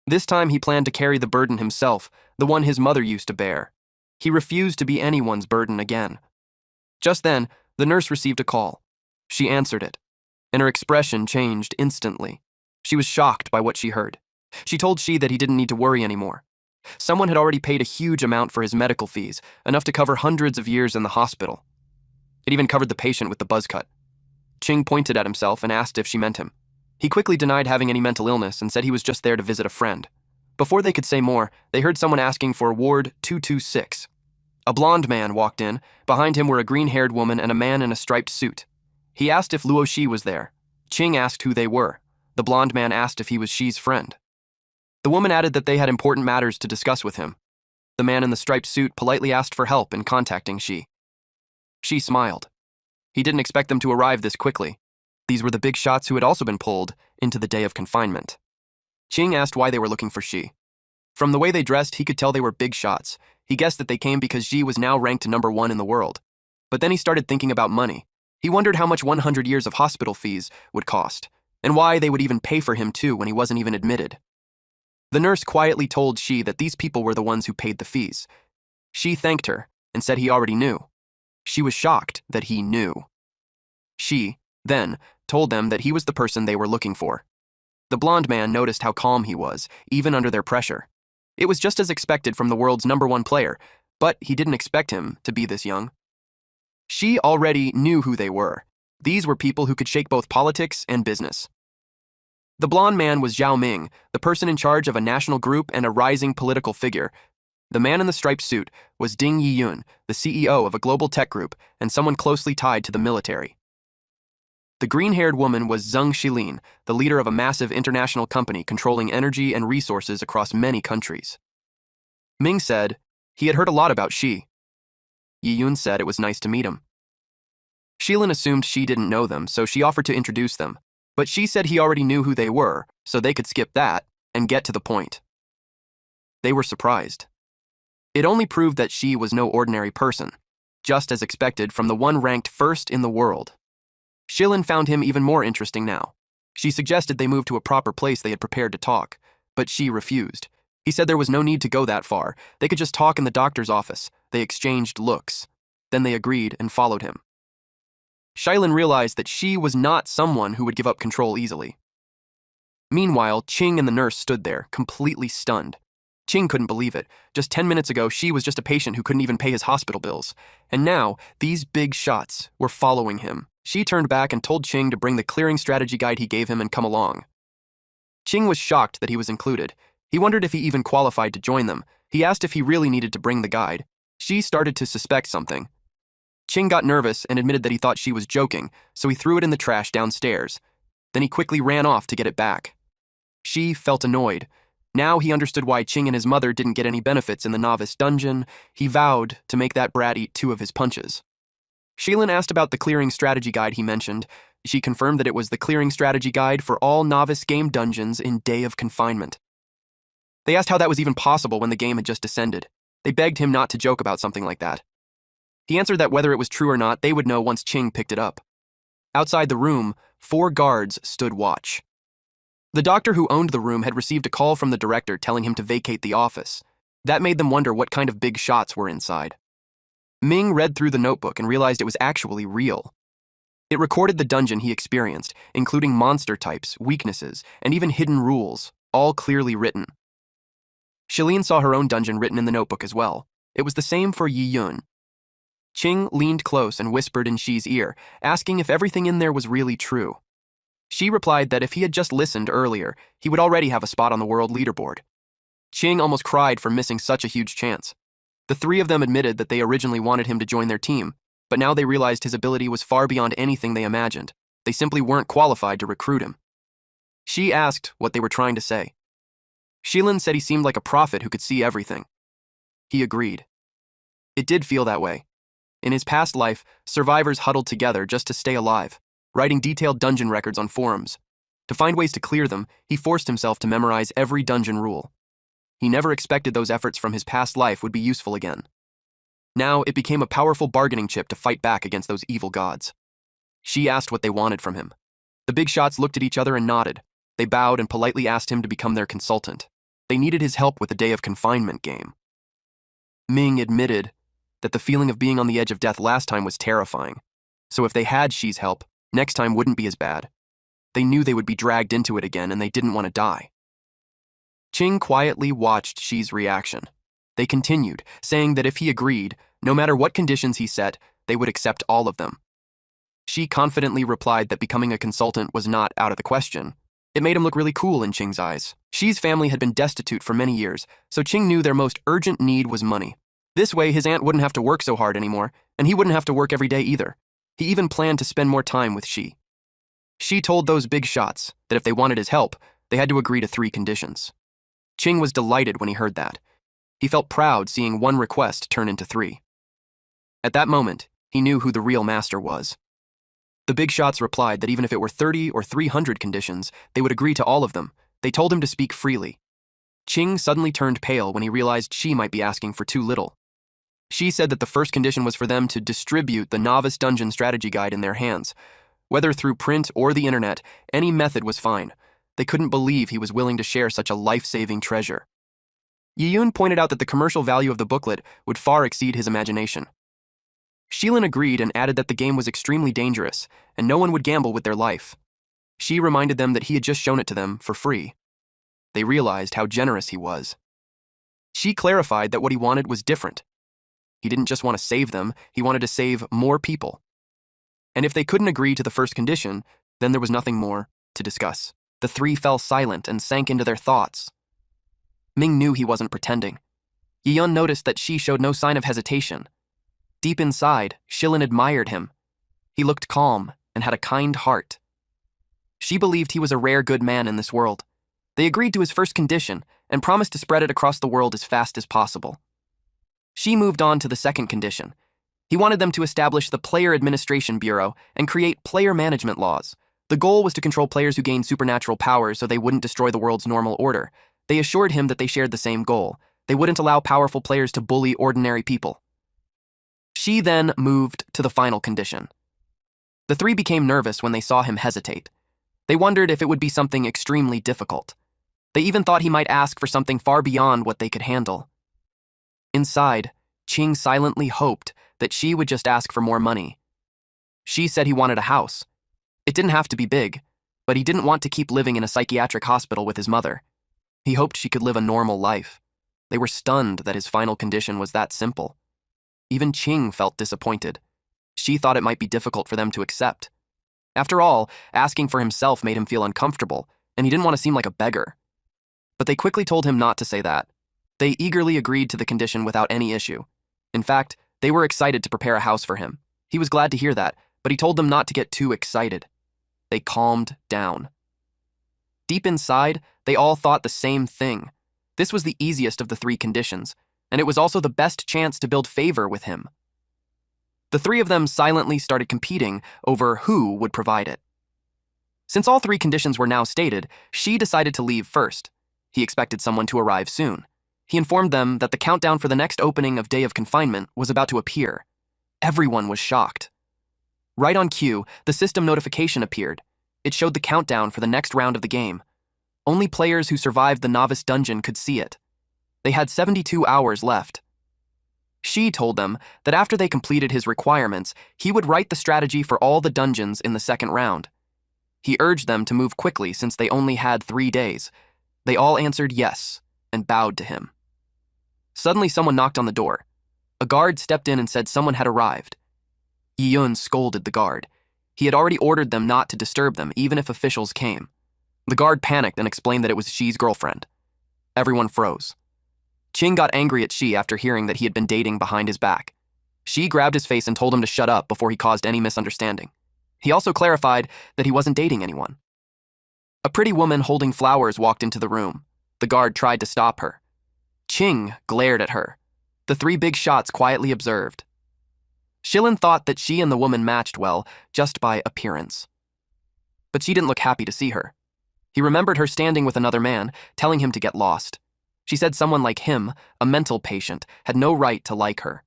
This time he planned to carry the burden himself, the one his mother used to bear. He refused to be anyone's burden again. Just then, the nurse received a call. She answered it, and her expression changed instantly. She was shocked by what she heard. She told Shi that he didn't need to worry anymore. Someone had already paid a huge amount for his medical fees, enough to cover hundreds of years in the hospital. It even covered the patient with the buzz cut. Qing pointed at himself and asked if she meant him. He quickly denied having any mental illness and said he was just there to visit a friend. Before they could say more, they heard someone asking for Ward 226. A blonde man walked in. Behind him were a green-haired woman and a man in a striped suit. He asked if Luo Shi was there. Qing asked who they were. The blonde man asked if he was Shi's friend. The woman added that they had important matters to discuss with him. The man in the striped suit politely asked for help in contacting Shi. Shi smiled. He didn't expect them to arrive this quickly. These were the big shots who had also been pulled into the Day of Confinement. Qing asked why they were looking for Shi. From the way they dressed, he could tell they were big shots. He guessed that they came because Ji was now ranked number 1 in the world. But then he started thinking about money. He wondered how much 100 years of hospital fees would cost, and why they would even pay for him too when he wasn't even admitted. The nurse quietly told Shi that these people were the ones who paid the fees. Shi thanked her and said he already knew. She was shocked that he knew. Shi, then, told them that he was the person they were looking for. The blonde man noticed how calm he was, even under their pressure. It was just as expected from the world's number 1 player, but he didn't expect him to be this young. Shi already knew who they were. These were people who could shake both politics and business. The blonde man was Zhao Ming, the person in charge of a national group and a rising political figure. The man in the striped suit was Ding Yiyun, the CEO of a global tech group and someone closely tied to the military. The green-haired woman was Zheng Xilin, the leader of a massive international company controlling energy and resources across many countries. Ming said he had heard a lot about Shi. Yiyun said it was nice to meet him. Xilin assumed Shi didn't know them, so she offered to introduce them. But Shi said he already knew who they were, so they could skip that and get to the point. They were surprised. It only proved that Shi was no ordinary person, just as expected from the one ranked first in the world. Shilin found him even more interesting now. She suggested they move to a proper place they had prepared to talk, but she refused. He said there was no need to go that far. They could just talk in the doctor's office. They exchanged looks. Then they agreed and followed him. Shilin realized that she was not someone who would give up control easily. Meanwhile, Qing and the nurse stood there, completely stunned. Qing couldn't believe it. Just 10 minutes ago, she was just a patient who couldn't even pay his hospital bills. And now, these big shots were following him. She turned back and told Qing to bring the clearing strategy guide he gave him and come along. Qing was shocked that he was included. He wondered if he even qualified to join them. He asked if he really needed to bring the guide. She started to suspect something. Qing got nervous and admitted that he thought she was joking, so he threw it in the trash downstairs. Then he quickly ran off to get it back. She felt annoyed. Now he understood why Qing and his mother didn't get any benefits in the novice dungeon. He vowed to make that brat eat 2 of his punches. Shilin asked about the clearing strategy guide he mentioned. She confirmed that it was the clearing strategy guide for all novice game dungeons in Day of Confinement. They asked how that was even possible when the game had just descended. They begged him not to joke about something like that. He answered that whether it was true or not, they would know once Qing picked it up. Outside the room, 4 guards stood watch. The doctor who owned the room had received a call from the director telling him to vacate the office. That made them wonder what kind of big shots were inside. Ming read through the notebook and realized it was actually real. It recorded the dungeon he experienced, including monster types, weaknesses, and even hidden rules, all clearly written. Shilin saw her own dungeon written in the notebook as well. It was the same for Yi Yun. Qing leaned close and whispered in Xi's ear, asking if everything in there was really true. She replied that if he had just listened earlier, he would already have a spot on the world leaderboard. Qing almost cried for missing such a huge chance. The 3 of them admitted that they originally wanted him to join their team, but now they realized his ability was far beyond anything they imagined. They simply weren't qualified to recruit him. She asked what they were trying to say. Shilin said he seemed like a prophet who could see everything. He agreed. It did feel that way. In his past life, survivors huddled together just to stay alive, writing detailed dungeon records on forums. To find ways to clear them, he forced himself to memorize every dungeon rule. He never expected those efforts from his past life would be useful again. Now, it became a powerful bargaining chip to fight back against those evil gods. She asked what they wanted from him. The big shots looked at each other and nodded. They bowed and politely asked him to become their consultant. They needed his help with the Day of Confinement game. Ming admitted that the feeling of being on the edge of death last time was terrifying. So if they had Xi's help, next time wouldn't be as bad. They knew they would be dragged into it again and they didn't want to die. Qing quietly watched Xi's reaction. They continued, saying that if he agreed, no matter what conditions he set, they would accept all of them. Xi confidently replied that becoming a consultant was not out of the question. It made him look really cool in Qing's eyes. Xi's family had been destitute for many years, so Qing knew their most urgent need was money. This way, his aunt wouldn't have to work so hard anymore, and he wouldn't have to work every day either. He even planned to spend more time with Xi. Xi told those big shots that if they wanted his help, they had to agree to 3 conditions. Qing was delighted when he heard that. He felt proud seeing 1 request turn into 3. At that moment, he knew who the real master was. The big shots replied that even if it were 30 or 300 conditions, they would agree to all of them. They told him to speak freely. Qing suddenly turned pale when he realized Xi might be asking for too little. Xi said that the first condition was for them to distribute the Novice Dungeon Strategy Guide in their hands. Whether through print or the internet, any method was fine. They couldn't believe he was willing to share such a life-saving treasure. Yiyun pointed out that the commercial value of the booklet would far exceed his imagination. Shilin agreed and added that the game was extremely dangerous, and no one would gamble with their life. Xi reminded them that he had just shown it to them for free. They realized how generous he was. Xi clarified that what he wanted was different. He didn't just want to save them, he wanted to save more people. And if they couldn't agree to the first condition, then there was nothing more to discuss. The 3 fell silent and sank into their thoughts. Ming knew he wasn't pretending. Yiyun noticed that Xi showed no sign of hesitation. Deep inside, Shilin admired him. He looked calm and had a kind heart. Xi believed he was a rare good man in this world. They agreed to his first condition and promised to spread it across the world as fast as possible. Xi moved on to the second condition. He wanted them to establish the Player Administration Bureau and create player management laws. The goal was to control players who gained supernatural powers so they wouldn't destroy the world's normal order. They assured him that they shared the same goal. They wouldn't allow powerful players to bully ordinary people. Xi then moved to the final condition. The three became nervous when they saw him hesitate. They wondered if it would be something extremely difficult. They even thought he might ask for something far beyond what they could handle. Inside, Ching silently hoped that she would just ask for more money. She said he wanted a house. It didn't have to be big, but he didn't want to keep living in a psychiatric hospital with his mother. He hoped she could live a normal life. They were stunned that his final condition was that simple. Even Ching felt disappointed. She thought it might be difficult for them to accept. After all, asking for himself made him feel uncomfortable, and he didn't want to seem like a beggar. But they quickly told him not to say that. They eagerly agreed to the condition without any issue. In fact, they were excited to prepare a house for him. He was glad to hear that, but he told them not to get too excited. They calmed down. Deep inside, they all thought the same thing. This was the easiest of the three conditions, and it was also the best chance to build favor with him. The three of them silently started competing over who would provide it. Since all three conditions were now stated, she decided to leave first. He expected someone to arrive soon. He informed them that the countdown for the next opening of Day of Confinement was about to appear. Everyone was shocked. Right on cue, the system notification appeared. It showed the countdown for the next round of the game. Only players who survived the novice dungeon could see it. They had 72 hours left. She told them that after they completed his requirements, he would write the strategy for all the dungeons in the second round. He urged them to move quickly since they only had 3 days. They all answered yes and bowed to him. Suddenly, someone knocked on the door. A guard stepped in and said someone had arrived. Yiyun scolded the guard. He had already ordered them not to disturb them, even if officials came. The guard panicked and explained that it was Shi's girlfriend. Everyone froze. Ching got angry at Shi after hearing that he had been dating behind his back. Shi grabbed his face and told him to shut up before he caused any misunderstanding. He also clarified that he wasn't dating anyone. A pretty woman holding flowers walked into the room. The guard tried to stop her. Ching glared at her. The three big shots quietly observed. Shilin thought that she and the woman matched well, just by appearance. But she didn't look happy to see her. He remembered her standing with another man, telling him to get lost. She said someone like him, a mental patient, had no right to like her.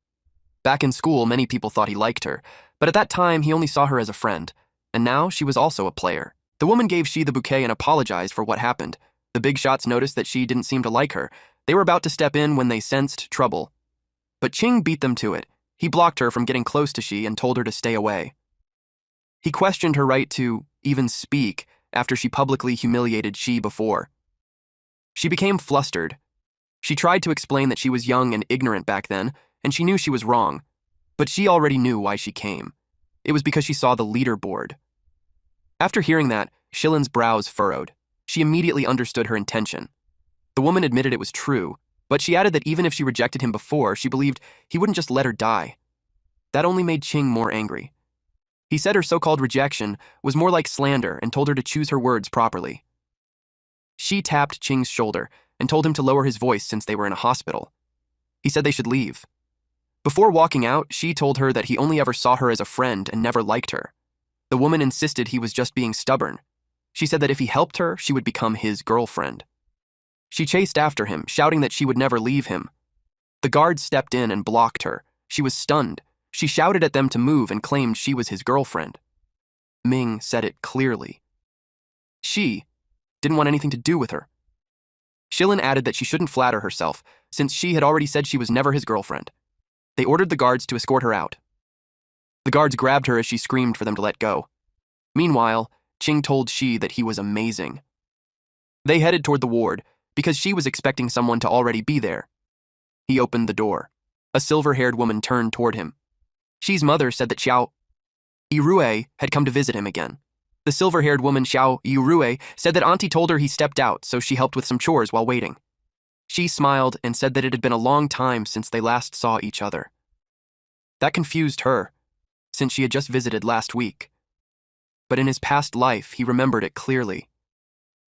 Back in school, many people thought he liked her, but at that time he only saw her as a friend, and now she was also a player. The woman gave Shi the bouquet and apologized for what happened. The big shots noticed that she didn't seem to like her. They were about to step in when they sensed trouble. But Ching beat them to it. He blocked her from getting close to Shi and told her to stay away. He questioned her right to even speak after she publicly humiliated Shi before. She became flustered. She tried to explain that she was young and ignorant back then, and she knew she was wrong. But she already knew why she came. It was because she saw the leaderboard. After hearing that, Shilin's brows furrowed. She immediately understood her intention. The woman admitted it was true, but she added that even if she rejected him before, she believed he wouldn't just let her die. That only made Ching more angry. He said her so-called rejection was more like slander and told her to choose her words properly. She tapped Ching's shoulder and told him to lower his voice since they were in a hospital. He said they should leave. Before walking out, she told her that he only ever saw her as a friend and never liked her. The woman insisted he was just being stubborn. She said that if he helped her, she would become his girlfriend. She chased after him, shouting that she would never leave him. The guard stepped in and blocked her. She was stunned. She shouted at them to move and claimed she was his girlfriend. Ming said it clearly. She didn't want anything to do with her. Shilin added that she shouldn't flatter herself, since she had already said she was never his girlfriend. They ordered the guards to escort her out. The guards grabbed her as she screamed for them to let go. Meanwhile, Ching told Shi that he was amazing. They headed toward the ward, because she was expecting someone to already be there. He opened the door. A silver-haired woman turned toward him. Shi's mother said that Xiao Yirue had come to visit him again. The silver-haired woman Xiao Yirue said that Auntie told her he stepped out, so she helped with some chores while waiting. She smiled and said that it had been a long time since they last saw each other. That confused her, since she had just visited last week. But in his past life, he remembered it clearly.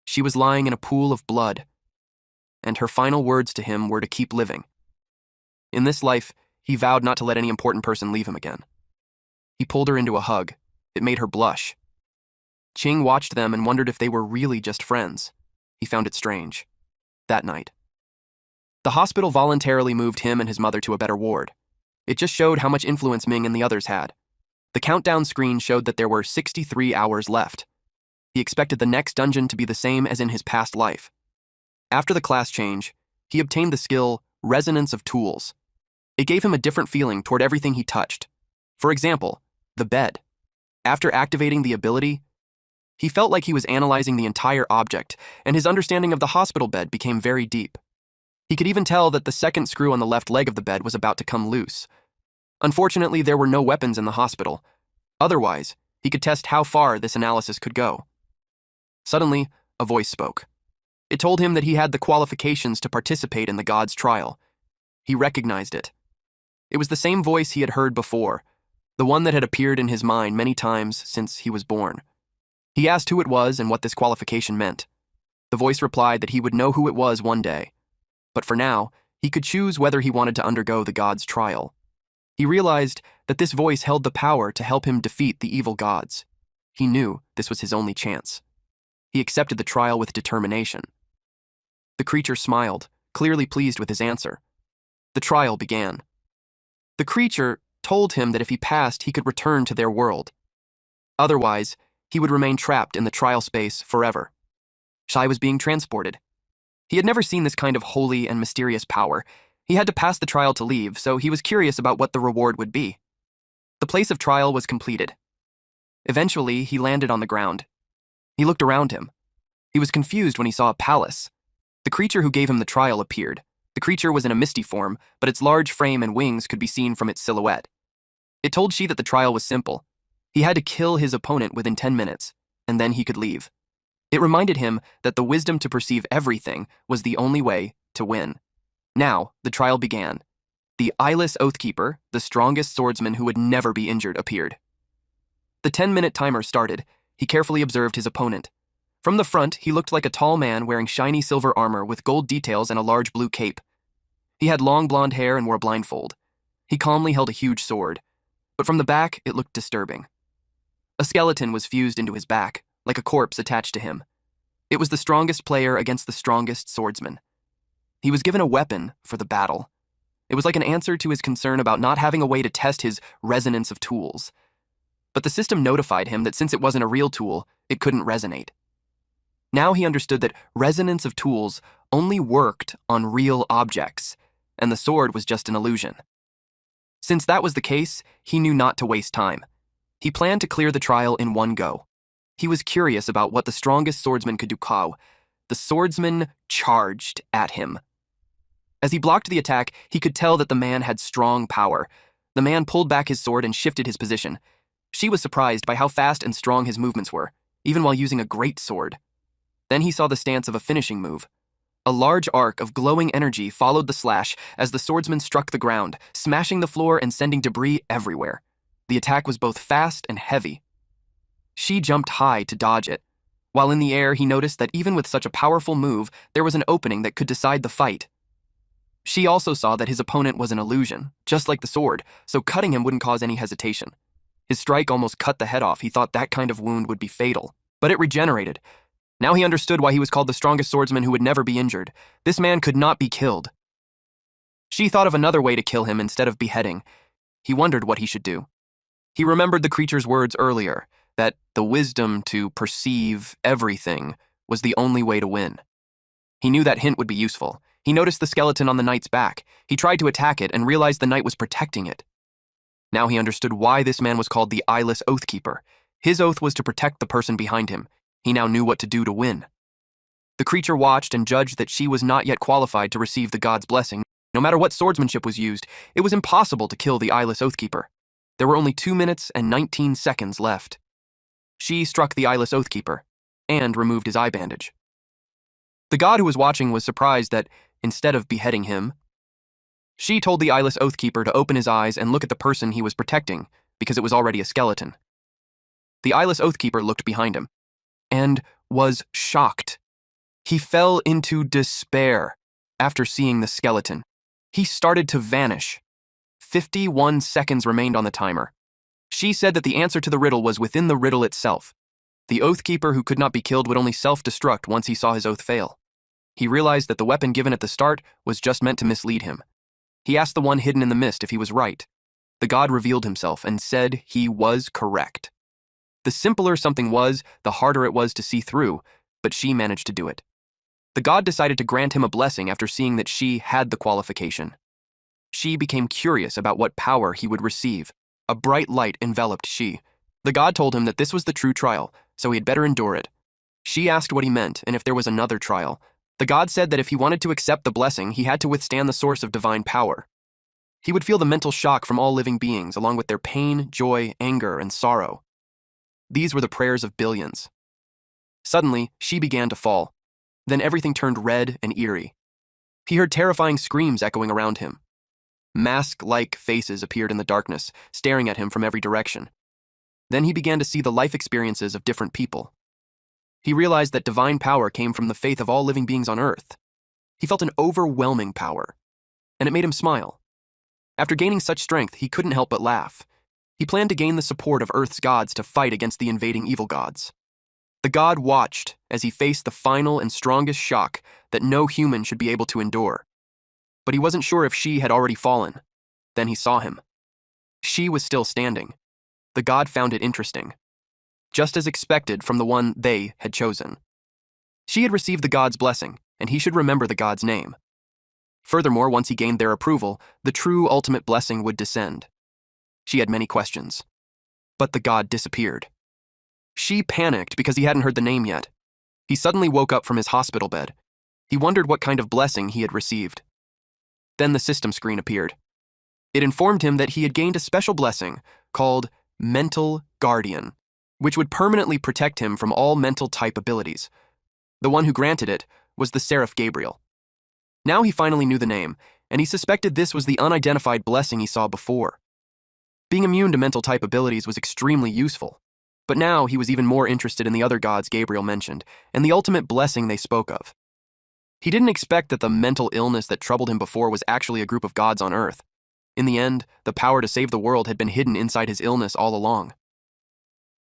She was lying in a pool of blood, and her final words to him were to keep living. In this life, he vowed not to let any important person leave him again. He pulled her into a hug. It made her blush. Ching watched them and wondered if they were really just friends. He found it strange. That night, the hospital voluntarily moved him and his mother to a better ward. It just showed how much influence Ming and the others had. The countdown screen showed that there were 63 hours left. He expected the next dungeon to be the same as in his past life. After the class change, he obtained the skill Resonance of Tools. It gave him a different feeling toward everything he touched. For example, the bed. After activating the ability, he felt like he was analyzing the entire object, and his understanding of the hospital bed became very deep. He could even tell that the second screw on the left leg of the bed was about to come loose. Unfortunately, there were no weapons in the hospital. Otherwise, he could test how far this analysis could go. Suddenly, a voice spoke. It told him that he had the qualifications to participate in the God's trial. He recognized it. It was the same voice he had heard before, the one that had appeared in his mind many times since he was born. He asked who it was and what this qualification meant. The voice replied that he would know who it was one day. But for now, he could choose whether he wanted to undergo the God's trial. He realized that this voice held the power to help him defeat the evil gods. He knew this was his only chance. He accepted the trial with determination. The creature smiled, clearly pleased with his answer. The trial began. The creature told him that if he passed, he could return to their world. Otherwise, he would remain trapped in the trial space forever. Shai was being transported. He had never seen this kind of holy and mysterious power. He had to pass the trial to leave, so he was curious about what the reward would be. The place of trial was completed. Eventually, he landed on the ground. He looked around him. He was confused when he saw a palace. The creature who gave him the trial appeared. The creature was in a misty form, but its large frame and wings could be seen from its silhouette. It told Shi that the trial was simple. He had to kill his opponent within 10 minutes, and then he could leave. It reminded him that the wisdom to perceive everything was the only way to win. Now, the trial began. The eyeless Oathkeeper, the strongest swordsman who would never be injured, appeared. The 10-minute timer started. He carefully observed his opponent. From the front, he looked like a tall man wearing shiny silver armor with gold details and a large blue cape. He had long blonde hair and wore a blindfold. He calmly held a huge sword. But from the back, it looked disturbing. A skeleton was fused into his back, like a corpse attached to him. It was the strongest player against the strongest swordsman. He was given a weapon for the battle. It was like an answer to his concern about not having a way to test his resonance of tools. But the system notified him that since it wasn't a real tool, it couldn't resonate. Now he understood that resonance of tools only worked on real objects, and the sword was just an illusion. Since that was the case, he knew not to waste time. He planned to clear the trial in one go. He was curious about what the strongest swordsman could do. The swordsman charged at him. As he blocked the attack, he could tell that the man had strong power. The man pulled back his sword and shifted his position. She was surprised by how fast and strong his movements were, even while using a great sword. Then he saw the stance of a finishing move. A large arc of glowing energy followed the slash as the swordsman struck the ground, smashing the floor and sending debris everywhere. The attack was both fast and heavy. She jumped high to dodge it. While in the air, he noticed that even with such a powerful move, there was an opening that could decide the fight. She also saw that his opponent was an illusion, just like the sword, so cutting him wouldn't cause any hesitation. His strike almost cut the head off. He thought that kind of wound would be fatal, but it regenerated. Now he understood why he was called the strongest swordsman who would never be injured. This man could not be killed. She thought of another way to kill him instead of beheading. He wondered what he should do. He remembered the creature's words earlier, that the wisdom to perceive everything was the only way to win. He knew that hint would be useful. He noticed the skeleton on the knight's back. He tried to attack it and realized the knight was protecting it. Now he understood why this man was called the Eyeless Oathkeeper. His oath was to protect the person behind him. He now knew what to do to win. The creature watched and judged that she was not yet qualified to receive the god's blessing. No matter what swordsmanship was used, it was impossible to kill the Eyeless Oathkeeper. There were only 2 minutes and 19 seconds left. She struck the Eyeless Oathkeeper and removed his eye bandage. The god who was watching was surprised that, instead of beheading him, she told the Eyeless Oathkeeper to open his eyes and look at the person he was protecting, because it was already a skeleton. The Eyeless Oathkeeper looked behind him and was shocked. He fell into despair after seeing the skeleton. He started to vanish. 51 seconds remained on the timer. She said that the answer to the riddle was within the riddle itself. The Oathkeeper who could not be killed would only self-destruct once he saw his oath fail. He realized that the weapon given at the start was just meant to mislead him. He asked the one hidden in the mist if he was right. The god revealed himself and said he was correct. The simpler something was, the harder it was to see through, but she managed to do it. The god decided to grant him a blessing after seeing that she had the qualification. She became curious about what power he would receive. A bright light enveloped she. The god told him that this was the true trial, so he had better endure it. She asked what he meant and if there was another trial. The god said that if he wanted to accept the blessing, he had to withstand the source of divine power. He would feel the mental shock from all living beings, along with their pain, joy, anger, and sorrow. These were the prayers of billions. Suddenly, she began to fall. Then everything turned red and eerie. He heard terrifying screams echoing around him. Mask-like faces appeared in the darkness, staring at him from every direction. Then he began to see the life experiences of different people. He realized that divine power came from the faith of all living beings on Earth. He felt an overwhelming power, and it made him smile. After gaining such strength, he couldn't help but laugh. He planned to gain the support of Earth's gods to fight against the invading evil gods. The god watched as he faced the final and strongest shock that no human should be able to endure. But he wasn't sure if she had already fallen. Then he saw him. She was still standing. The god found it interesting, just as expected from the one they had chosen. She had received the god's blessing, and he should remember the god's name. Furthermore, once he gained their approval, the true ultimate blessing would descend. She had many questions, but the god disappeared. She panicked because he hadn't heard the name yet. He suddenly woke up from his hospital bed. He wondered what kind of blessing he had received. Then the system screen appeared. It informed him that he had gained a special blessing called Mental Guardian, which would permanently protect him from all mental type abilities. The one who granted it was the Seraph Gabriel. Now he finally knew the name, and he suspected this was the unidentified blessing he saw before. Being immune to mental type abilities was extremely useful, but now he was even more interested in the other gods Gabriel mentioned, and the ultimate blessing they spoke of. He didn't expect that the mental illness that troubled him before was actually a group of gods on Earth. In the end, the power to save the world had been hidden inside his illness all along.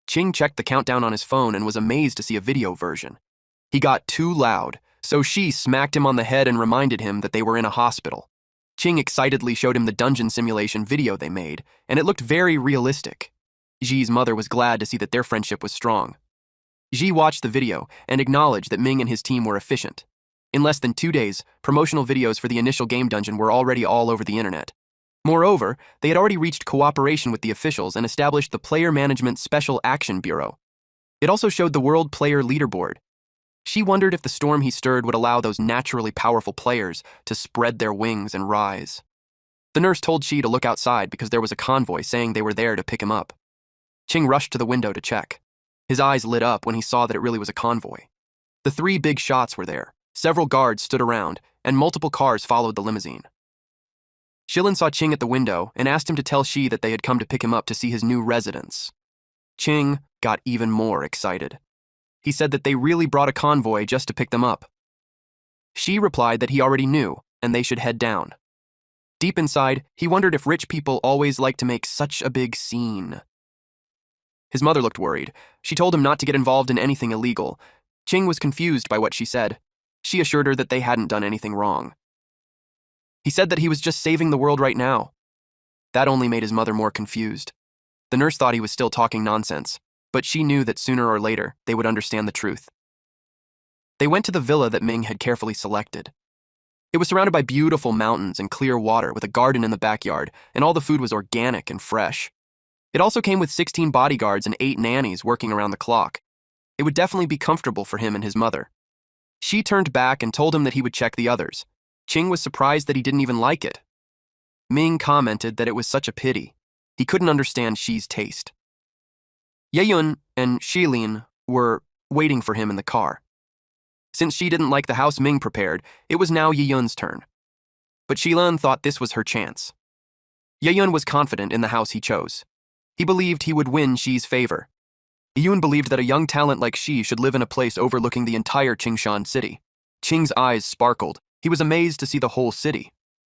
Ching checked the countdown on his phone and was amazed to see a video version. He got too loud, so she smacked him on the head and reminded him that they were in a hospital. Ching excitedly showed him the dungeon simulation video they made, and it looked very realistic. Ji's mother was glad to see that their friendship was strong. Ji watched the video and acknowledged that Ming and his team were efficient. In less than 2 days, promotional videos for the initial game dungeon were already all over the internet. Moreover, they had already reached cooperation with the officials and established the Player Management Special Action Bureau. It also showed the World Player Leaderboard. She wondered if the storm he stirred would allow those naturally powerful players to spread their wings and rise. The nurse told Chi to look outside because there was a convoy saying they were there to pick him up. Ching rushed to the window to check. His eyes lit up when he saw that it really was a convoy. The 3 big shots were there, several guards stood around, and multiple cars followed the limousine. Shilin saw Ching at the window and asked him to tell Shi that they had come to pick him up to see his new residence. Ching got even more excited. He said that they really brought a convoy just to pick them up. Shi replied that he already knew, and they should head down. Deep inside, he wondered if rich people always like to make such a big scene. His mother looked worried. She told him not to get involved in anything illegal. Ching was confused by what she said. She assured her that they hadn't done anything wrong. He said that he was just saving the world right now. That only made his mother more confused. The nurse thought he was still talking nonsense, but she knew that sooner or later they would understand the truth. They went to the villa that Ming had carefully selected. It was surrounded by beautiful mountains and clear water with a garden in the backyard, and all the food was organic and fresh. It also came with 16 bodyguards and 8 nannies working around the clock. It would definitely be comfortable for him and his mother. She turned back and told him that he would check the others. Ching was surprised that he didn't even like it. Ming commented that it was such a pity. He couldn't understand Shi's taste. Yeyun and Shilin were waiting for him in the car. Since she didn't like the house Ming prepared, it was now Yeyun's turn. But Shilin thought this was her chance. Yeyun was confident in the house he chose. He believed he would win Shi's favor. Yeyun believed that a young talent like Shi should live in a place overlooking the entire Qingshan city. Ching's eyes sparkled. He was amazed to see the whole city.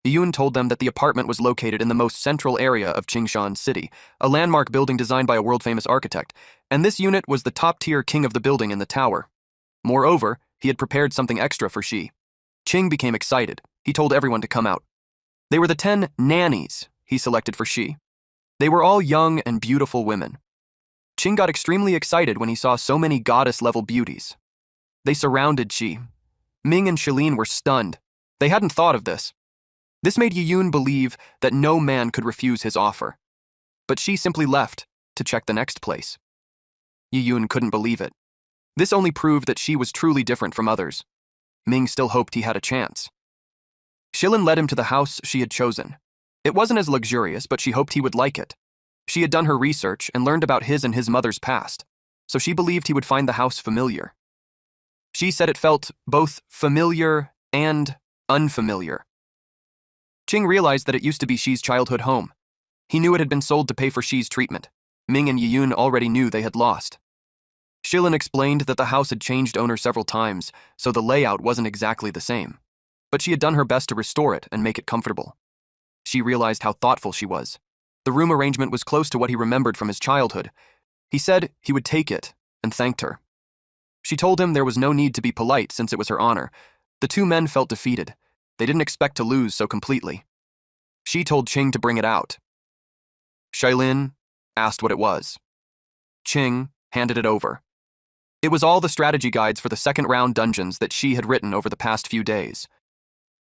Yeyun told them that the apartment was located in the most central area of Qingshan City, a landmark building designed by a world-famous architect, and this unit was the top-tier king of the building in the tower. Moreover, he had prepared something extra for Shi. Ching became excited. He told everyone to come out. They were the 10 nannies he selected for Shi. They were all young and beautiful women. Qing got extremely excited when he saw so many goddess-level beauties. They surrounded Qi. Ming and Shilin were stunned. They hadn't thought of this. This made Yiyun believe that no man could refuse his offer. But Qi simply left to check the next place. Yiyun couldn't believe it. This only proved that Qi was truly different from others. Ming still hoped he had a chance. Shilin led him to the house she had chosen. It wasn't as luxurious, but she hoped he would like it. She had done her research and learned about his and his mother's past, so she believed he would find the house familiar. She said it felt both familiar and unfamiliar. Qing realized that it used to be Xi's childhood home. He knew it had been sold to pay for Xi's treatment. Ming and Yiyun already knew they had lost. Shilin explained that the house had changed owner several times, so the layout wasn't exactly the same. But she had done her best to restore it and make it comfortable. She realized how thoughtful she was. The room arrangement was close to what he remembered from his childhood. He said he would take it and thanked her. She told him there was no need to be polite since it was her honor. The two men felt defeated. They didn't expect to lose so completely. She told Qing to bring it out. Shilin asked what it was. Qing handed it over. It was all the strategy guides for the second round dungeons that she had written over the past few days.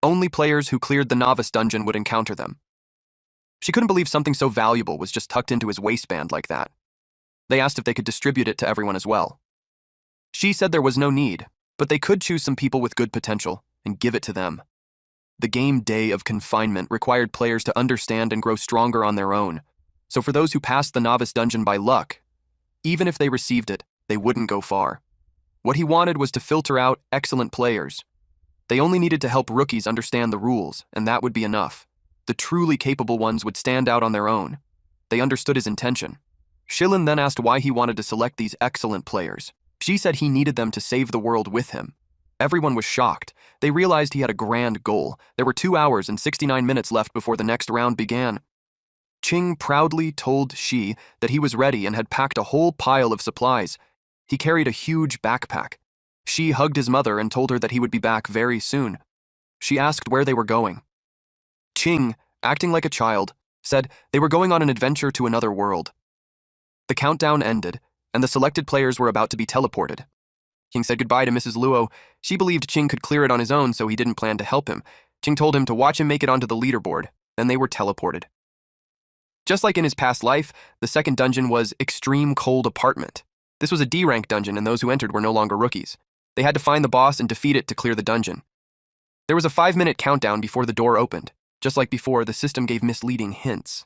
Only players who cleared the novice dungeon would encounter them. She couldn't believe something so valuable was just tucked into his waistband like that. They asked if they could distribute it to everyone as well. She said there was no need, but they could choose some people with good potential and give it to them. The game Day of Confinement required players to understand and grow stronger on their own, so for those who passed the novice dungeon by luck, even if they received it, they wouldn't go far. What he wanted was to filter out excellent players. They only needed to help rookies understand the rules, and that would be enough. The truly capable ones would stand out on their own. They understood his intention. Shilin then asked why he wanted to select these excellent players. She said he needed them to save the world with him. Everyone was shocked. They realized he had a grand goal. There were 2 hours and 69 minutes left before the next round began. Qing proudly told Xi that he was ready and had packed a whole pile of supplies. He carried a huge backpack. Xi hugged his mother and told her that he would be back very soon. She asked where they were going. Qing, acting like a child, said they were going on an adventure to another world. The countdown ended, and the selected players were about to be teleported. Qing said goodbye to Mrs. Luo. She believed Qing could clear it on his own, so he didn't plan to help him. Qing told him to watch him make it onto the leaderboard. Then they were teleported. Just like in his past life, the second dungeon was Extreme Cold Apartment. This was a D-rank dungeon, and those who entered were no longer rookies. They had to find the boss and defeat it to clear the dungeon. There was a 5-minute countdown before the door opened. Just like before, the system gave misleading hints.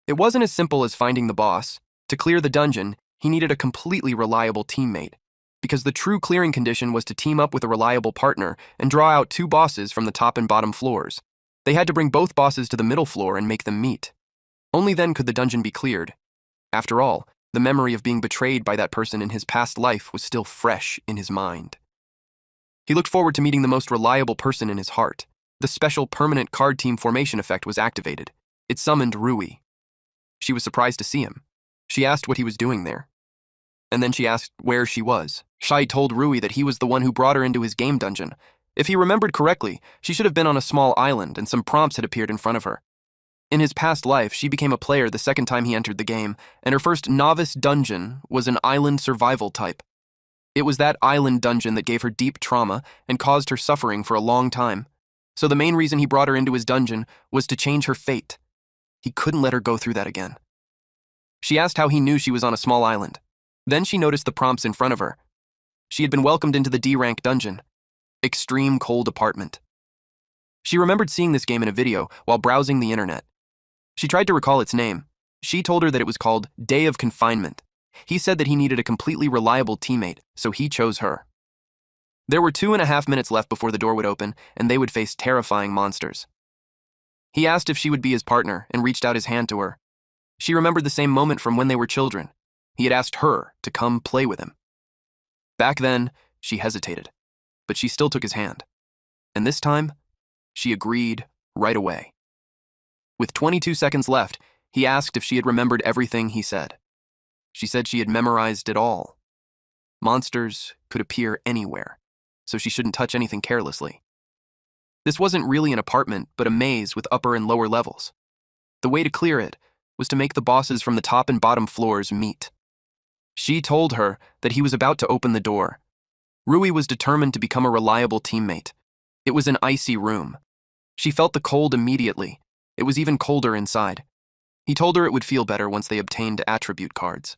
It wasn't as simple as finding the boss. To clear the dungeon, he needed a completely reliable teammate, because the true clearing condition was to team up with a reliable partner and draw out 2 bosses from the top and bottom floors. They had to bring both bosses to the middle floor and make them meet. Only then could the dungeon be cleared. After all, the memory of being betrayed by that person in his past life was still fresh in his mind. He looked forward to meeting the most reliable person in his heart. The special permanent card team formation effect was activated. It summoned Rui. She was surprised to see him. She asked what he was doing there. And then she asked where she was. Shai told Rui that he was the one who brought her into his game dungeon. If he remembered correctly, she should have been on a small island and some prompts had appeared in front of her. In his past life, she became a player the second time he entered the game, and her first novice dungeon was an island survival type. It was that island dungeon that gave her deep trauma and caused her suffering for a long time. So the main reason he brought her into his dungeon was to change her fate. He couldn't let her go through that again. She asked how he knew she was on a small island. Then she noticed the prompts in front of her. She had been welcomed into the D-rank dungeon. Extreme Cold Apartment. She remembered seeing this game in a video while browsing the internet. She tried to recall its name. She told her that it was called Day of Confinement. He said that he needed a completely reliable teammate, so he chose her. There were 2.5 minutes left before the door would open, and they would face terrifying monsters. He asked if she would be his partner and reached out his hand to her. She remembered the same moment from when they were children. He had asked her to come play with him. Back then, she hesitated, but she still took his hand. And this time, she agreed right away. With 22 seconds left, he asked if she had remembered everything he said. She said she had memorized it all. Monsters could appear anywhere, so she shouldn't touch anything carelessly. This wasn't really an apartment, but a maze with upper and lower levels. The way to clear it was to make the bosses from the top and bottom floors meet. She told her that he was about to open the door. Rui was determined to become a reliable teammate. It was an icy room. She felt the cold immediately. It was even colder inside. He told her it would feel better once they obtained attribute cards.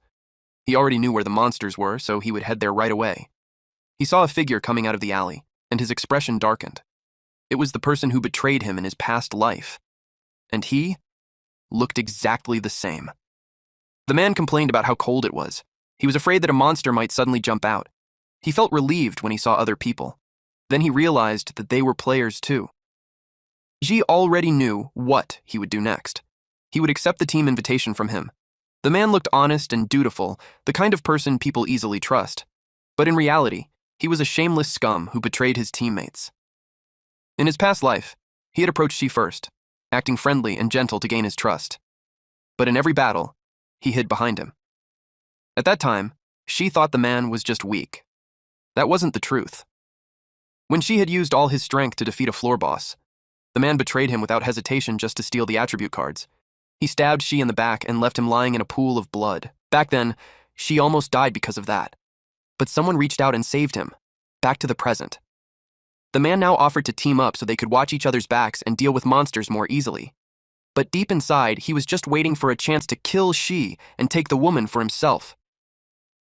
He already knew where the monsters were, so he would head there right away. He saw a figure coming out of the alley, and his expression darkened. It was the person who betrayed him in his past life. And he looked exactly the same. The man complained about how cold it was. He was afraid that a monster might suddenly jump out. He felt relieved when he saw other people. Then he realized that they were players too. Ji already knew what he would do next. He would accept the team invitation from him. The man looked honest and dutiful, the kind of person people easily trust. But in reality, he was a shameless scum who betrayed his teammates. In his past life, he had approached Ji first, acting friendly and gentle to gain his trust. But in every battle, he hid behind him. At that time, Ji thought the man was just weak. That wasn't the truth. When Ji had used all his strength to defeat a floor boss, the man betrayed him without hesitation just to steal the attribute cards. He stabbed Ji in the back and left him lying in a pool of blood. Back then, Ji almost died because of that. But someone reached out and saved him. Back to the present. The man now offered to team up so they could watch each other's backs and deal with monsters more easily. But deep inside, he was just waiting for a chance to kill Ji and take the woman for himself.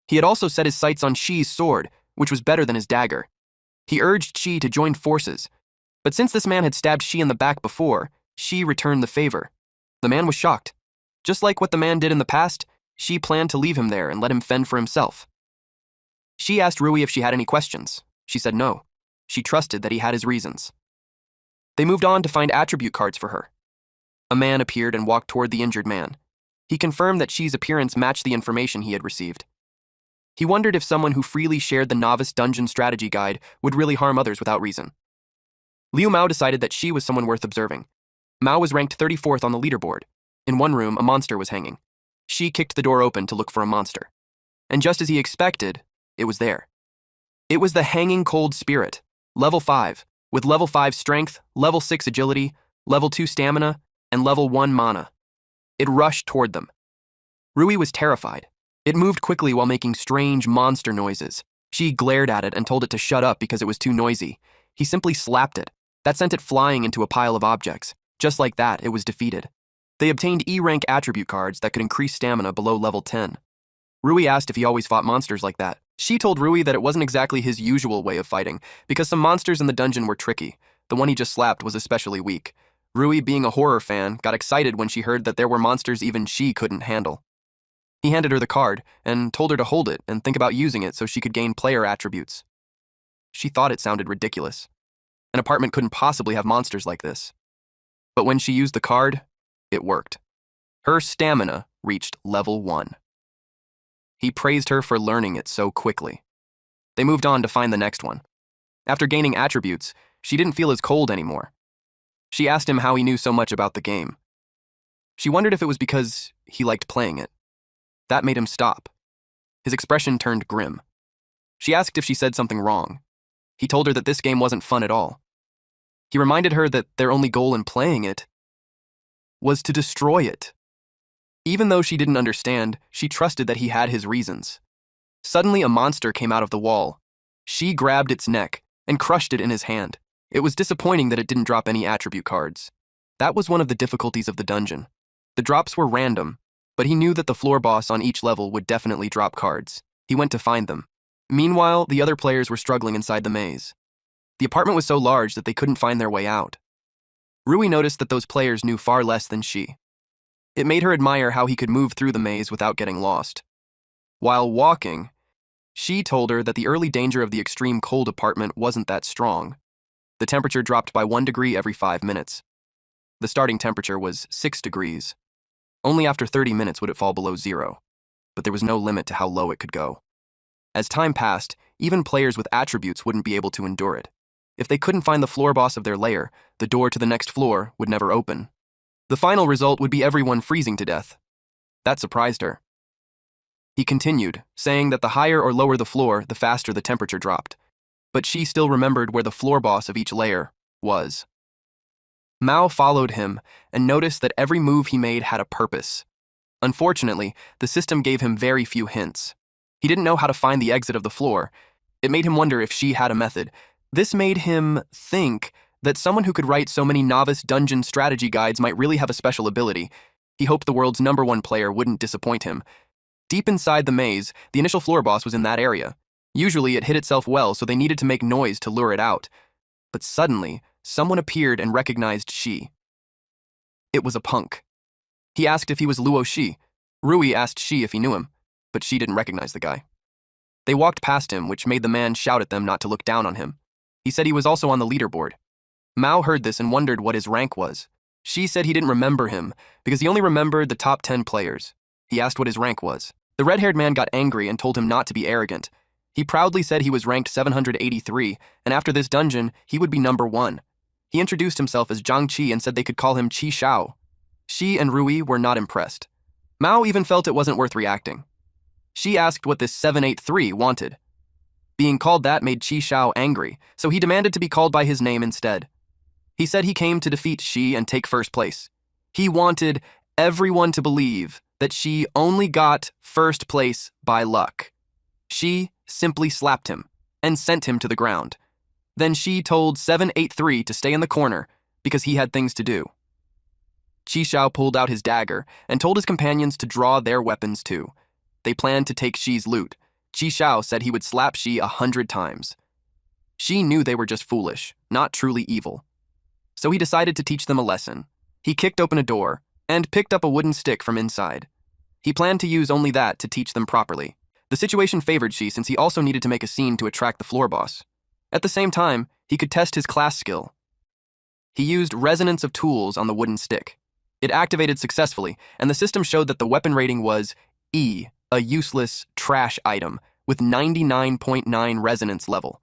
He had also set his sights on Ji's sword, which was better than his dagger. He urged Ji to join forces, but since this man had stabbed Ji in the back before, Ji returned the favor. The man was shocked. Just like what the man did in the past, Ji planned to leave him there and let him fend for himself. Ji asked Rui if she had any questions. She said no. She trusted that he had his reasons. They moved on to find attribute cards for her. A man appeared and walked toward the injured man. He confirmed that Ji's appearance matched the information he had received. He wondered if someone who freely shared the novice dungeon strategy guide would really harm others without reason. Liu Mao decided that Ji was someone worth observing. Mao was ranked 34th on the leaderboard. In one room, a monster was hanging. Ji kicked the door open to look for a monster. And just as he expected, it was there. It was the Hanging Cold Spirit, level 5, with level 5 strength, level 6 agility, level 2 stamina, and level 1 mana. It rushed toward them. Rui was terrified. It moved quickly while making strange monster noises. Ji glared at it and told it to shut up because it was too noisy. He simply slapped it. That sent it flying into a pile of objects. Just like that, it was defeated. They obtained E-rank attribute cards that could increase stamina below level 10. Rui asked if he always fought monsters like that. She told Rui that it wasn't exactly his usual way of fighting, because some monsters in the dungeon were tricky. The one he just slapped was especially weak. Rui, being a horror fan, got excited when she heard that there were monsters even she couldn't handle. He handed her the card and told her to hold it and think about using it so she could gain player attributes. She thought it sounded ridiculous. An apartment couldn't possibly have monsters like this. But when she used the card, it worked. Her stamina reached level 1. He praised her for learning it so quickly. They moved on to find the next one. After gaining attributes, she didn't feel as cold anymore. She asked him how he knew so much about the game. She wondered if it was because he liked playing it. That made him stop. His expression turned grim. She asked if she said something wrong. He told her that this game wasn't fun at all. He reminded her that their only goal in playing it was to destroy it. Even though she didn't understand, she trusted that he had his reasons. Suddenly, a monster came out of the wall. She grabbed its neck and crushed it in his hand. It was disappointing that it didn't drop any attribute cards. That was one of the difficulties of the dungeon. The drops were random, but he knew that the floor boss on each level would definitely drop cards. He went to find them. Meanwhile, the other players were struggling inside the maze. The apartment was so large that they couldn't find their way out. Rui noticed that those players knew far less than she. It made her admire how he could move through the maze without getting lost. While walking, she told her that the early danger of the extreme cold apartment wasn't that strong. The temperature dropped by 1 degree every 5 minutes. The starting temperature was 6 degrees. Only after 30 minutes would it fall below 0, but there was no limit to how low it could go. As time passed, even players with attributes wouldn't be able to endure it. If they couldn't find the floor boss of their lair, the door to the next floor would never open. The final result would be everyone freezing to death. That surprised her. He continued, saying that the higher or lower the floor, the faster the temperature dropped. But she still remembered where the floor boss of each layer was. Mao followed him and noticed that every move he made had a purpose. Unfortunately, the system gave him very few hints. He didn't know how to find the exit of the floor. It made him wonder if she had a method. This made him think that someone who could write so many novice dungeon strategy guides might really have a special ability. He hoped the world's #1 player wouldn't disappoint him. Deep inside the maze, the initial floor boss was in that area. Usually it hid itself well, so they needed to make noise to lure it out. But suddenly, someone appeared and recognized Shi. It was a punk. He asked if he was Luo Shi. Rui asked Shi if he knew him, but Shi didn't recognize the guy. They walked past him, which made the man shout at them not to look down on him. He said he was also on the leaderboard. Mao heard this and wondered what his rank was. Shi said he didn't remember him, because he only remembered the top 10 players. He asked what his rank was. The red-haired man got angry and told him not to be arrogant. He proudly said he was ranked 783, and after this dungeon, he would be #1. He introduced himself as Zhang Qi and said they could call him Qi Shao. Shi and Rui were not impressed. Mao even felt it wasn't worth reacting. Shi asked what this 783 wanted. Being called that made Qi Shao angry, so he demanded to be called by his name instead. He said he came to defeat Shi and take first place. He wanted everyone to believe that Shi only got first place by luck. Shi simply slapped him and sent him to the ground. Then Shi told 783 to stay in the corner because he had things to do. Qi Shao pulled out his dagger and told his companions to draw their weapons too. They planned to take Shi's loot. Qi Shao said he would slap Shi 100 times. Shi knew they were just foolish, not truly evil. So he decided to teach them a lesson. He kicked open a door and picked up a wooden stick from inside. He planned to use only that to teach them properly. The situation favored Shi since he also needed to make a scene to attract the floor boss. At the same time, he could test his class skill. He used resonance of tools on the wooden stick. It activated successfully, and the system showed that the weapon rating was E, a useless trash item, with 99.9 resonance level.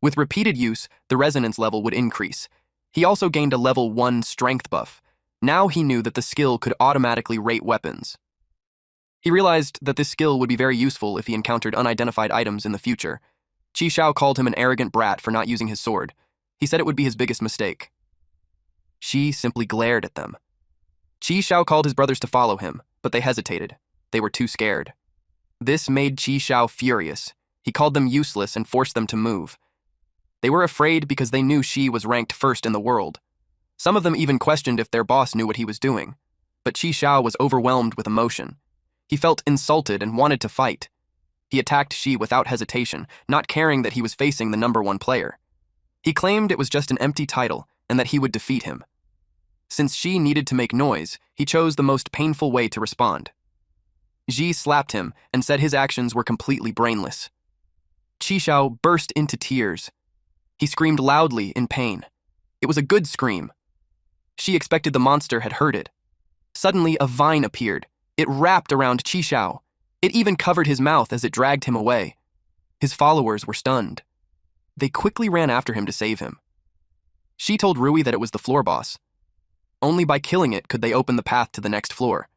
With repeated use, the resonance level would increase. He also gained a level 1 strength buff. Now he knew that the skill could automatically rate weapons. He realized that this skill would be very useful if he encountered unidentified items in the future. Qi Shao called him an arrogant brat for not using his sword. He said it would be his biggest mistake. Shi simply glared at them. Qi Shao called his brothers to follow him, but they hesitated. They were too scared. This made Qi Shao furious. He called them useless and forced them to move. They were afraid because they knew Shi was ranked first in the world. Some of them even questioned if their boss knew what he was doing. But Qi Shao was overwhelmed with emotion. He felt insulted and wanted to fight. He attacked Shi without hesitation, not caring that he was facing the #1 player. He claimed it was just an empty title and that he would defeat him. Since Shi needed to make noise, he chose the most painful way to respond. Ji slapped him and said his actions were completely brainless. Qi Shao burst into tears. He screamed loudly in pain. It was a good scream. She expected the monster had heard it. Suddenly, a vine appeared. It wrapped around Qi Shao. It even covered his mouth as it dragged him away. His followers were stunned. They quickly ran after him to save him. She told Rui that it was the floor boss. Only by killing it could they open the path to the next floor.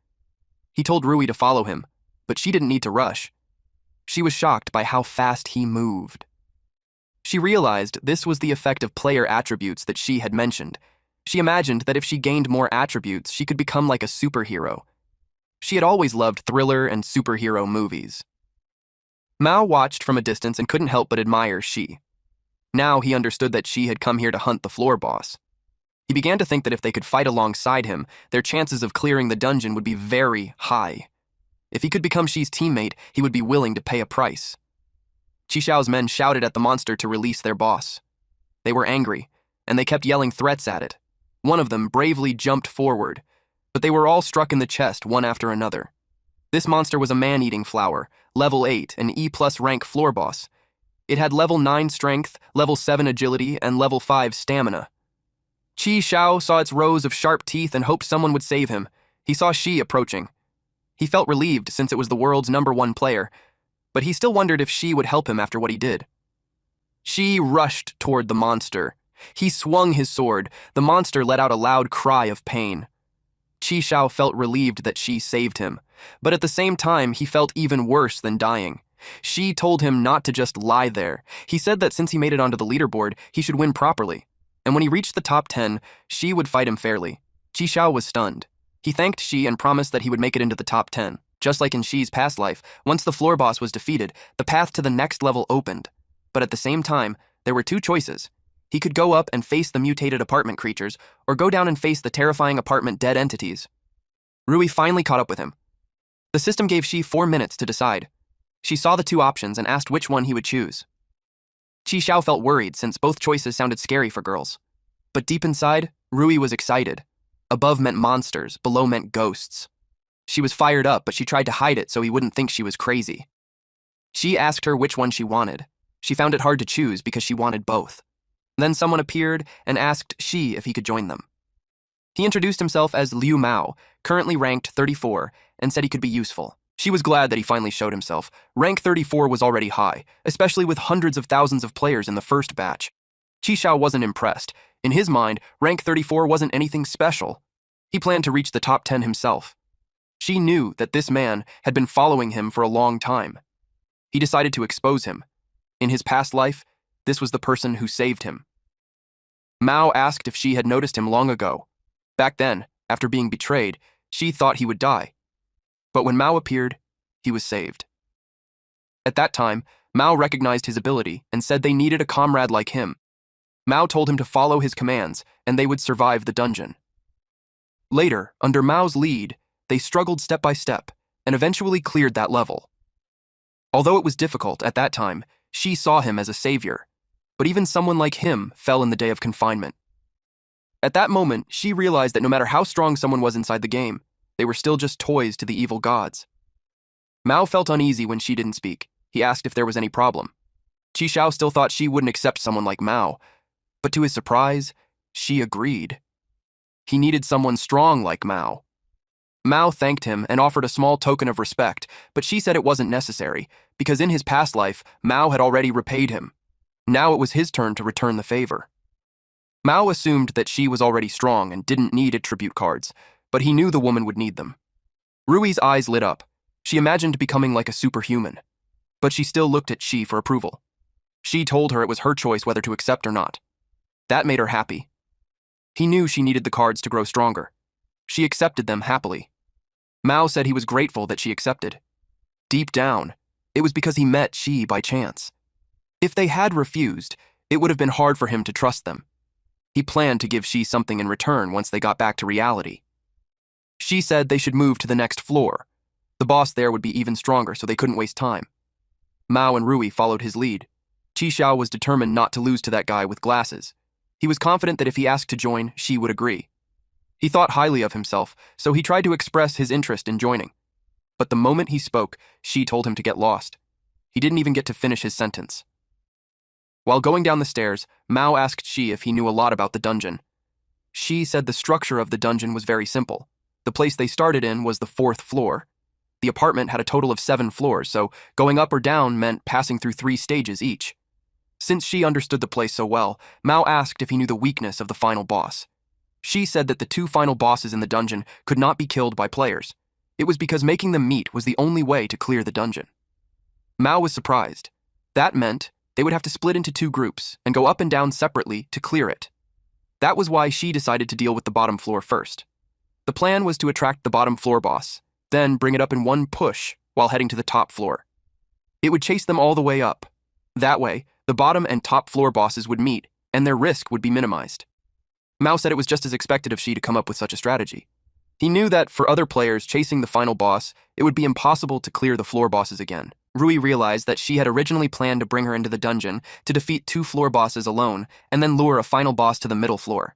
He told Rui to follow him, but she didn't need to rush. She was shocked by how fast he moved. She realized this was the effect of player attributes that she had mentioned. She imagined that if she gained more attributes, she could become like a superhero. She had always loved thriller and superhero movies. Mao watched from a distance and couldn't help but admire Shi. Now he understood that Shi had come here to hunt the floor boss. He began to think that if they could fight alongside him, their chances of clearing the dungeon would be very high. If he could become Shi's teammate, he would be willing to pay a price. Qi Shao's men shouted at the monster to release their boss. They were angry, and they kept yelling threats at it. One of them bravely jumped forward, but they were all struck in the chest one after another. This monster was a man-eating flower, level 8, an E+ rank floor boss. It had level 9 strength, level 7 agility, and level 5 stamina. Qi Shao saw its rows of sharp teeth and hoped someone would save him. He saw Shi approaching. He felt relieved since it was the world's #1 player, but he still wondered if Shi would help him after what he did. Shi rushed toward the monster. He swung his sword. The monster let out a loud cry of pain. Qi Shao felt relieved that Shi saved him, but at the same time he felt even worse than dying. Shi told him not to just lie there. He said that since he made it onto the leaderboard, he should win properly. And when he reached the top 10, Shi would fight him fairly. Qi Shao was stunned. He thanked Shi and promised that he would make it into the top 10. Just like in Shi's past life, once the floor boss was defeated, the path to the next level opened. But at the same time, there were two choices. He could go up and face the mutated apartment creatures, or go down and face the terrifying apartment dead entities. Rui finally caught up with him. The system gave Shi 4 minutes to decide. She saw the two options and asked which one he would choose. Qi Xiao felt worried since both choices sounded scary for girls. But deep inside, Rui was excited. Above meant monsters, below meant ghosts. She was fired up, but she tried to hide it so he wouldn't think she was crazy. She asked her which one she wanted. She found it hard to choose because she wanted both. Then someone appeared and asked Shi if he could join them. He introduced himself as Liu Mao, currently ranked 34, and said he could be useful. She was glad that he finally showed himself. Rank 34 was already high, especially with hundreds of thousands of players in the first batch. Qi Xiao wasn't impressed. In his mind, rank 34 wasn't anything special. He planned to reach the top 10 himself. She knew that this man had been following him for a long time. He decided to expose him. In his past life, this was the person who saved him. Mao asked if she had noticed him long ago. Back then, after being betrayed, she thought he would die. But when Mao appeared, he was saved. At that time, Mao recognized his ability and said they needed a comrade like him. Mao told him to follow his commands, and they would survive the dungeon. Later, under Mao's lead, they struggled step by step and eventually cleared that level. Although it was difficult at that time, she saw him as a savior. But even someone like him fell in the day of confinement. At that moment, she realized that no matter how strong someone was inside the game, they were still just toys to the evil gods. Mao felt uneasy when she didn't speak. He asked if there was any problem. Qi Xiao still thought she wouldn't accept someone like Mao, but to his surprise, she agreed. He needed someone strong like Mao. Mao thanked him and offered a small token of respect, but she said it wasn't necessary, because in his past life, Mao had already repaid him. Now it was his turn to return the favor. Mao assumed that she was already strong and didn't need attribute cards, but he knew the woman would need them. Rui's eyes lit up. She imagined becoming like a superhuman, but she still looked at Shi for approval. She told her it was her choice whether to accept or not. That made her happy. He knew she needed the cards to grow stronger. She accepted them happily. Mao said he was grateful that she accepted. Deep down, it was because he met Shi by chance. If they had refused, it would have been hard for him to trust them. He planned to give Shi something in return once they got back to reality. Shi said they should move to the next floor. The boss there would be even stronger, so they couldn't waste time. Mao and Rui followed his lead. Qi Xiao was determined not to lose to that guy with glasses. He was confident that if he asked to join, Shi would agree. He thought highly of himself, so he tried to express his interest in joining. But the moment he spoke, Shi told him to get lost. He didn't even get to finish his sentence. While going down the stairs, Mao asked Shi if he knew a lot about the dungeon. Shi said the structure of the dungeon was very simple. The place they started in was the 4th floor. The apartment had a total of 7 floors, so going up or down meant passing through 3 stages each. Since Shi understood the place so well, Mao asked if he knew the weakness of the final boss. Shi said that the 2 final bosses in the dungeon could not be killed by players. It was because making them meet was the only way to clear the dungeon. Mao was surprised. That meant they would have to split into 2 groups and go up and down separately to clear it. That was why Shi decided to deal with the bottom floor first. The plan was to attract the bottom floor boss, then bring it up in one push while heading to the top floor. It would chase them all the way up. That way, the bottom and top floor bosses would meet, and their risk would be minimized. Mao said it was just as expected of Shi to come up with such a strategy. He knew that for other players chasing the final boss, it would be impossible to clear the floor bosses again. Rui realized that Shi had originally planned to bring her into the dungeon to defeat 2 floor bosses alone and then lure a final boss to the middle floor.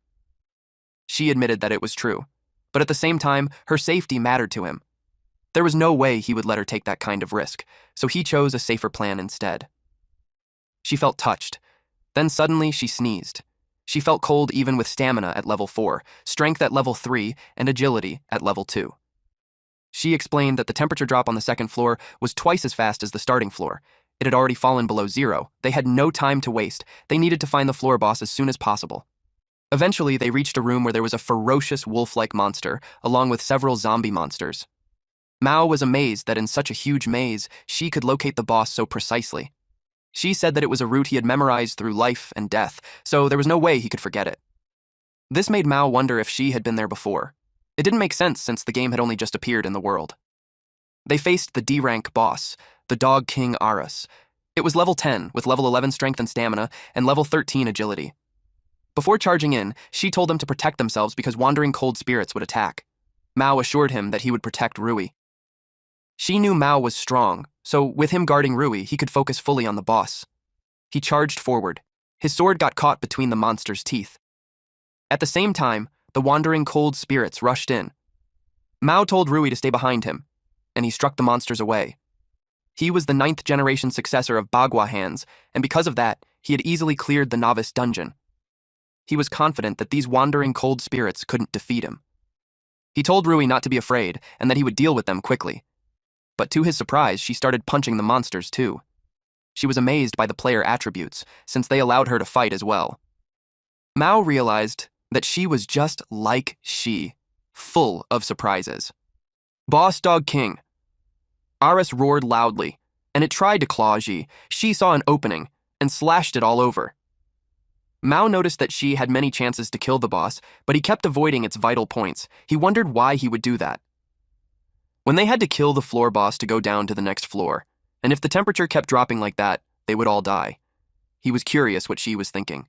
She admitted that it was true, but at the same time, her safety mattered to him. There was no way he would let her take that kind of risk, so he chose a safer plan instead. She felt touched. Then suddenly she sneezed. She felt cold even with stamina at level 4, strength at level 3, and agility at level 2. She explained that the temperature drop on the 2nd floor was twice as fast as the starting floor. It had already fallen below 0. They had no time to waste. They needed to find the floor boss as soon as possible. Eventually, they reached a room where there was a ferocious wolf-like monster, along with several zombie monsters. Mao was amazed that in such a huge maze, Shi could locate the boss so precisely. She said that it was a route he had memorized through life and death, so there was no way he could forget it. This made Mao wonder if Shi had been there before. It didn't make sense since the game had only just appeared in the world. They faced the D-rank boss, the Dog King Aras. It was level 10, with level 11 strength and stamina, and level 13 agility. Before charging in, she told them to protect themselves because wandering cold spirits would attack. Mao assured him that he would protect Rui. She knew Mao was strong, so with him guarding Rui, he could focus fully on the boss. He charged forward. His sword got caught between the monster's teeth. At the same time, the wandering cold spirits rushed in. Mao told Rui to stay behind him, and he struck the monsters away. He was the 9th generation successor of Bagua Hands, and because of that, he had easily cleared the novice dungeon. He was confident that these wandering cold spirits couldn't defeat him. He told Rui not to be afraid and that he would deal with them quickly. But to his surprise, she started punching the monsters too. She was amazed by the player attributes, since they allowed her to fight as well. Mao realized that she was just like she, full of surprises. Boss Dog King. Aras roared loudly, and it tried to claw Ji. She saw an opening and slashed it all over. Mao noticed that she had many chances to kill the boss, but he kept avoiding its vital points. He wondered why he would do that. When they had to kill the floor boss to go down to the next floor, and if the temperature kept dropping like that, they would all die. He was curious what she was thinking.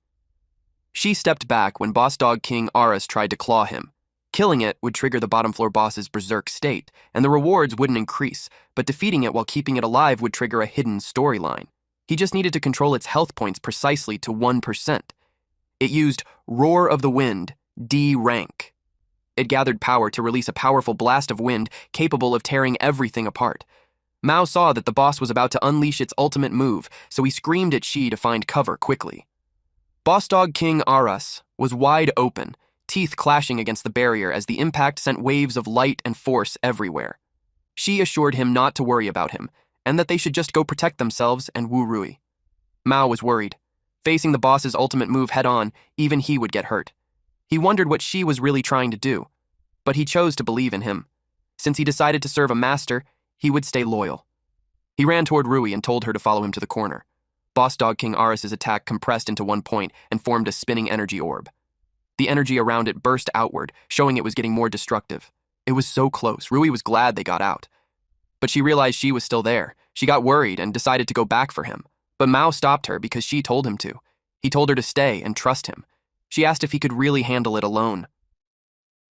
She stepped back when Boss Dog King Aras tried to claw him. Killing it would trigger the bottom floor boss's berserk state, and the rewards wouldn't increase, but defeating it while keeping it alive would trigger a hidden storyline. He just needed to control its health points precisely to 1%. It used Roar of the Wind, D rank. It gathered power to release a powerful blast of wind capable of tearing everything apart. Mao saw that the boss was about to unleash its ultimate move, so he screamed at Shi to find cover quickly. Boss Dog King Aras was wide open, teeth clashing against the barrier as the impact sent waves of light and force everywhere. Shi assured him not to worry about him, and that they should just go protect themselves and woo Rui. Mao was worried. Facing the boss's ultimate move head-on, even he would get hurt. He wondered what Shi was really trying to do, but he chose to believe in him. Since he decided to serve a master, he would stay loyal. He ran toward Rui and told her to follow him to the corner. Boss Dog King Aras's attack compressed into one point and formed a spinning energy orb. The energy around it burst outward, showing it was getting more destructive. It was so close. Rui was glad they got out. But she realized Shi was still there. She got worried and decided to go back for him. But Mao stopped her because Shi told him to. He told her to stay and trust him. She asked if he could really handle it alone.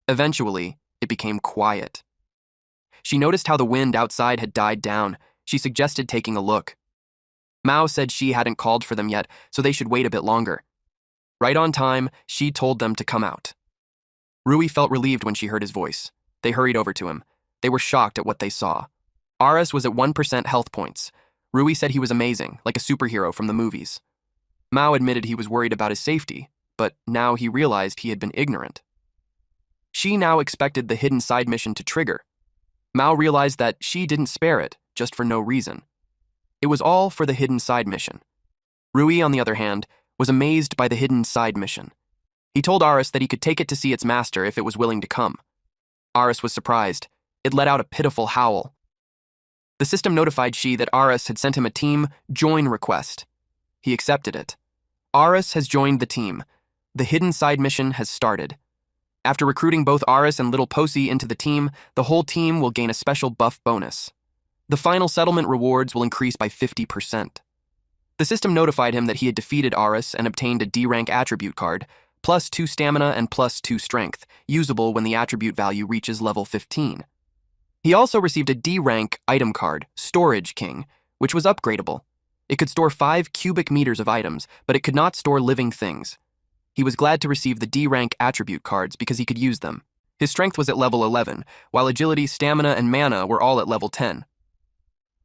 Eventually, it became quiet. She noticed how the wind outside had died down. She suggested taking a look. Mao said Shi hadn't called for them yet, so they should wait a bit longer. Right on time, Shi told them to come out. Rui felt relieved when she heard his voice. They hurried over to him. They were shocked at what they saw. Aras was at 1% health points. Rui said he was amazing, like a superhero from the movies. Mao admitted he was worried about his safety, but now he realized he had been ignorant. Shi now expected the hidden side mission to trigger. Mao realized that Shi didn't spare it, just for no reason. It was all for the hidden side mission. Rui, on the other hand, was amazed by the hidden side mission. He told Aras that he could take it to see its master if it was willing to come. Aras was surprised. It let out a pitiful howl. The system notified Shi that Aras had sent him a team join request. He accepted it. Aras has joined the team. The hidden side mission has started. After recruiting both Aras and Little Posey into the team, the whole team will gain a special buff bonus. The final settlement rewards will increase by 50%. The system notified him that he had defeated Aras and obtained a D-rank attribute card, plus 2 stamina and plus 2 strength, usable when the attribute value reaches level 15. He also received a D-rank item card, Storage King, which was upgradable. It could store 5 cubic meters of items, but it could not store living things. He was glad to receive the D-rank attribute cards because he could use them. His strength was at level 11, while agility, stamina, and mana were all at level 10.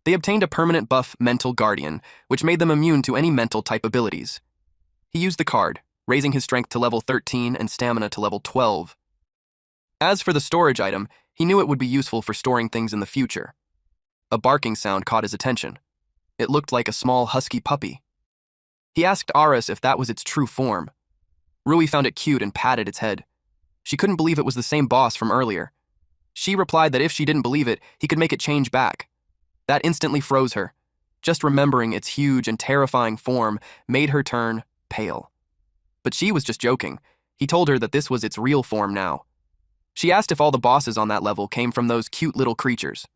They obtained a permanent buff Mental Guardian, which made them immune to any mental type abilities. He used the card, raising his strength to level 13 and stamina to level 12. As for the storage item, he knew it would be useful for storing things in the future. A barking sound caught his attention. It looked like a small husky puppy. He asked Aras if that was its true form. Rui found it cute and patted its head. She couldn't believe it was the same boss from earlier. She replied that if she didn't believe it, he could make it change back. That instantly froze her. Just remembering its huge and terrifying form made her turn pale. But she was just joking. He told her that this was its real form now. She asked if all the bosses on that level came from those cute little creatures.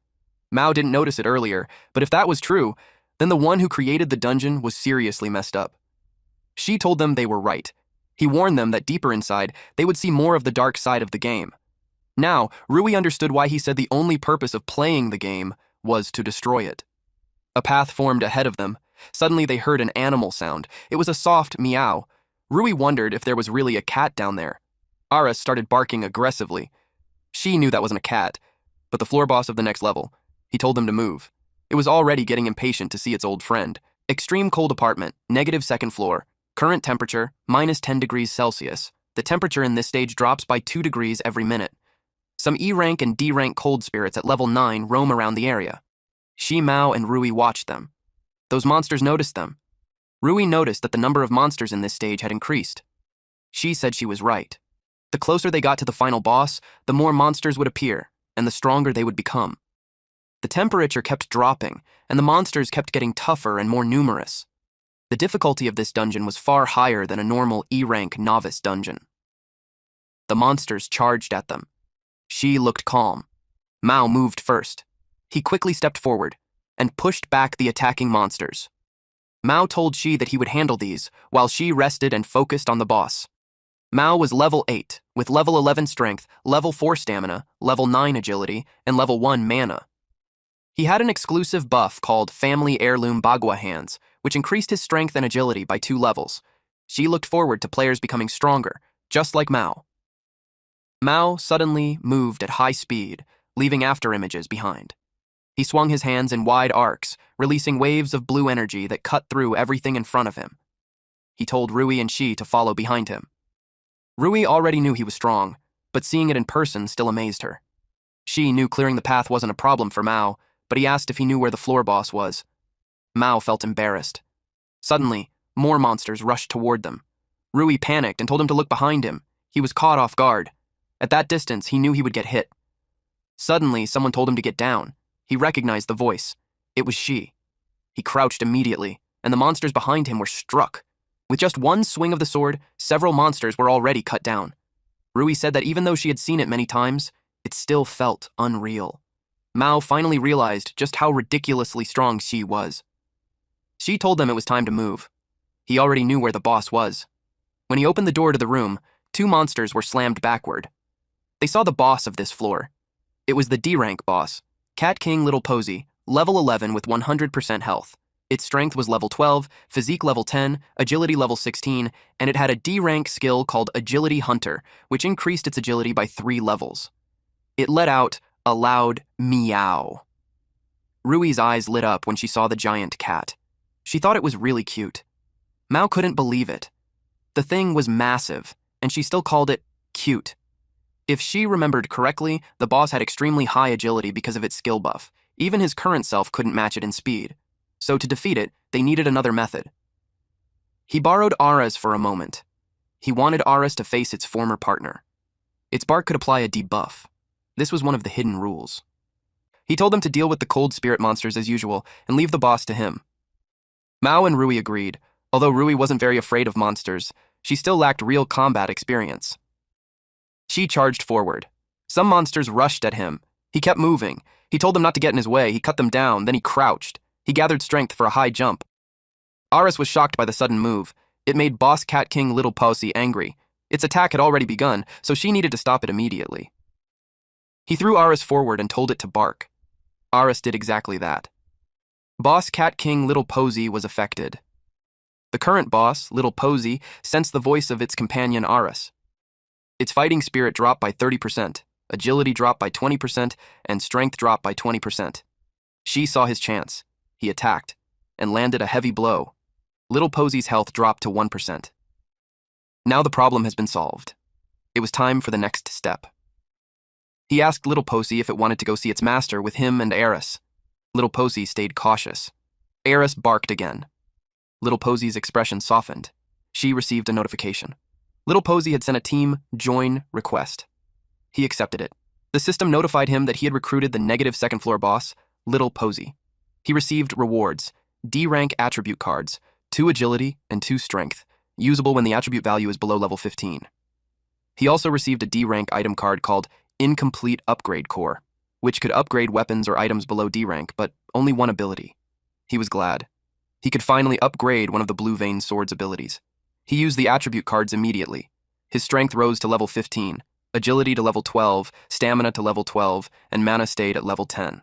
Mao didn't notice it earlier, but if that was true, then the one who created the dungeon was seriously messed up. She told them they were right. He warned them that deeper inside, they would see more of the dark side of the game. Now, Rui understood why he said the only purpose of playing the game was to destroy it. A path formed ahead of them. Suddenly they heard an animal sound. It was a soft meow. Rui wondered if there was really a cat down there. Aras started barking aggressively. She knew that wasn't a cat, but the floor boss of the next level. He told them to move. It was already getting impatient to see its old friend. Extreme cold apartment, -2nd floor. Current temperature, -10 degrees Celsius. The temperature in this stage drops by 2 degrees every minute. Some E-rank and D-rank cold spirits at level 9 roam around the area. Shi Mao and Rui watched them. Those monsters noticed them. Rui noticed that the number of monsters in this stage had increased. She said she was right. The closer they got to the final boss, the more monsters would appear, and the stronger they would become. The temperature kept dropping, and the monsters kept getting tougher and more numerous. The difficulty of this dungeon was far higher than a normal E-rank novice dungeon. The monsters charged at them. She looked calm. Mao moved first. He quickly stepped forward and pushed back the attacking monsters. Mao told Shi that he would handle these, while Shi rested and focused on the boss. Mao was level 8, with level 11 strength, level 4 stamina, level 9 agility, and level 1 mana. He had an exclusive buff called Family Heirloom Bagua Hands, which increased his strength and agility by 2 levels. She looked forward to players becoming stronger, just like Mao. Mao suddenly moved at high speed, leaving afterimages behind. He swung his hands in wide arcs, releasing waves of blue energy that cut through everything in front of him. He told Rui and Shi to follow behind him. Rui already knew he was strong, but seeing it in person still amazed her. Shi knew clearing the path wasn't a problem for Mao, but he asked if he knew where the floor boss was. Mao felt embarrassed. Suddenly, more monsters rushed toward them. Rui panicked and told him to look behind him. He was caught off guard. At that distance, he knew he would get hit. Suddenly, someone told him to get down. He recognized the voice. It was Shi. He crouched immediately, and the monsters behind him were struck. With just one swing of the sword, several monsters were already cut down. Rui said that even though she had seen it many times, it still felt unreal. Mao finally realized just how ridiculously strong Shi was. Shi told them it was time to move. He already knew where the boss was. When he opened the door to the room, 2 monsters were slammed backward. They saw the boss of this floor. It was the D-rank boss, Cat King Little Posy, level 11 with 100% health. Its strength was level 12, physique level 10, agility level 16, and it had a D-rank skill called Agility Hunter, which increased its agility by 3 levels. It let out a loud meow. Rui's eyes lit up when she saw the giant cat. She thought it was really cute. Mao couldn't believe it. The thing was massive, and she still called it cute. If she remembered correctly, the boss had extremely high agility because of its skill buff. Even his current self couldn't match it in speed. So to defeat it, they needed another method. He borrowed Aras for a moment. He wanted Aras to face its former partner. Its bark could apply a debuff. This was one of the hidden rules. He told them to deal with the cold spirit monsters as usual and leave the boss to him. Mao and Rui agreed. Although Rui wasn't very afraid of monsters, she still lacked real combat experience. She charged forward. Some monsters rushed at him. He kept moving. He told them not to get in his way. He cut them down, then he crouched. He gathered strength for a high jump. Aras was shocked by the sudden move. It made Boss Cat King Little Posy angry. Its attack had already begun, so she needed to stop it immediately. He threw Aras forward and told it to bark. Aras did exactly that. Boss Cat King Little Posy was affected. The current boss, Little Posy, sensed the voice of its companion Aras. Its fighting spirit dropped by 30%, agility dropped by 20%, and strength dropped by 20%. She saw his chance. He attacked, and landed a heavy blow. Little Posy's health dropped to 1%. Now the problem has been solved. It was time for the next step. He asked Little Posy if it wanted to go see its master with him and Aras. Little Posy stayed cautious. Aras barked again. Little Posy's expression softened. She received a notification. Little Posy had sent a team join request. He accepted it. The system notified him that he had recruited the -2nd floor boss, Little Posy. He received rewards, D-rank attribute cards, 2 agility and 2 strength, usable when the attribute value is below level 15. He also received a D-rank item card called incomplete upgrade core, which could upgrade weapons or items below D rank, but only one ability. He was glad. He could finally upgrade one of the Blue Vein Sword's abilities. He used the attribute cards immediately. His strength rose to level 15, agility to level 12, stamina to level 12, and mana stayed at level 10.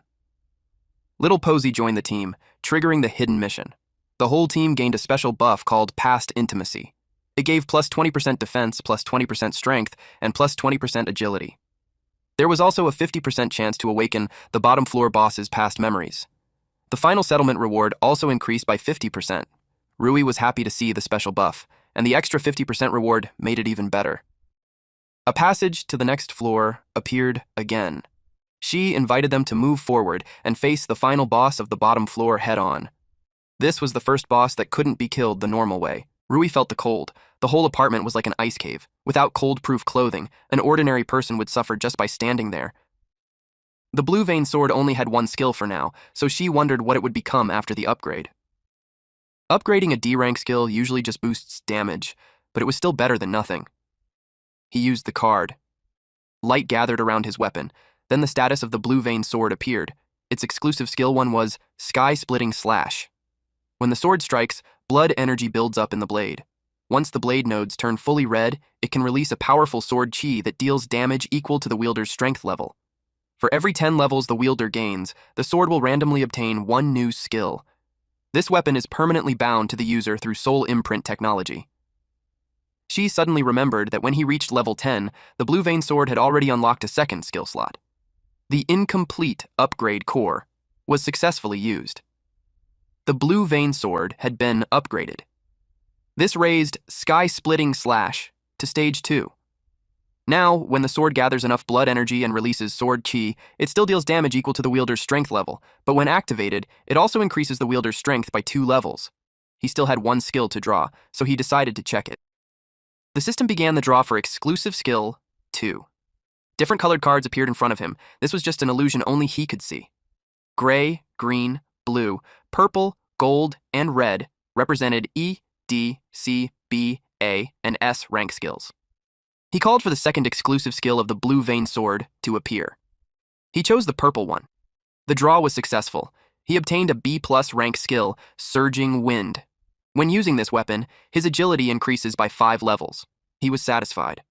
Little Posy joined the team, triggering the hidden mission. The whole team gained a special buff called Past Intimacy. It gave plus 20% defense, plus 20% strength, and plus 20% agility. There was also a 50% chance to awaken the bottom floor boss's past memories. The final settlement reward also increased by 50%. Rui was happy to see the special buff, and the extra 50% reward made it even better. A passage to the next floor appeared again. She invited them to move forward and face the final boss of the bottom floor head-on. This was the first boss that couldn't be killed the normal way. Rui felt the cold. The whole apartment was like an ice cave. Without cold-proof clothing, an ordinary person would suffer just by standing there. The Blue Vein Sword only had one skill for now, so she wondered what it would become after the upgrade. Upgrading a D-rank skill usually just boosts damage, but it was still better than nothing. He used the card. Light gathered around his weapon. Then the status of the Blue Vein Sword appeared. Its exclusive skill one was Sky-Splitting Slash. When the sword strikes, blood energy builds up in the blade. Once the blade nodes turn fully red, it can release a powerful sword chi that deals damage equal to the wielder's strength level. For every 10 levels the wielder gains, the sword will randomly obtain one new skill. This weapon is permanently bound to the user through soul imprint technology. She suddenly remembered that when he reached level 10, the Blue Vein Sword had already unlocked a second skill slot. The incomplete upgrade core was successfully used. The Blue Vein Sword had been upgraded. This raised Sky-Splitting Slash to stage 2. Now, when the sword gathers enough blood energy and releases sword chi, it still deals damage equal to the wielder's strength level, but when activated, it also increases the wielder's strength by 2 levels. He still had one skill to draw, so he decided to check it. The system began the draw for exclusive skill 2. Different colored cards appeared in front of him. This was just an illusion only he could see. Gray, green, blue, purple, gold, and red represented E, D, C, B, A, and S rank skills. He called for the second exclusive skill of the Blue Vein Sword to appear. He chose the purple one. The draw was successful. He obtained a B+ rank skill, Surging Wind. When using this weapon, his agility increases by 5 levels. He was satisfied.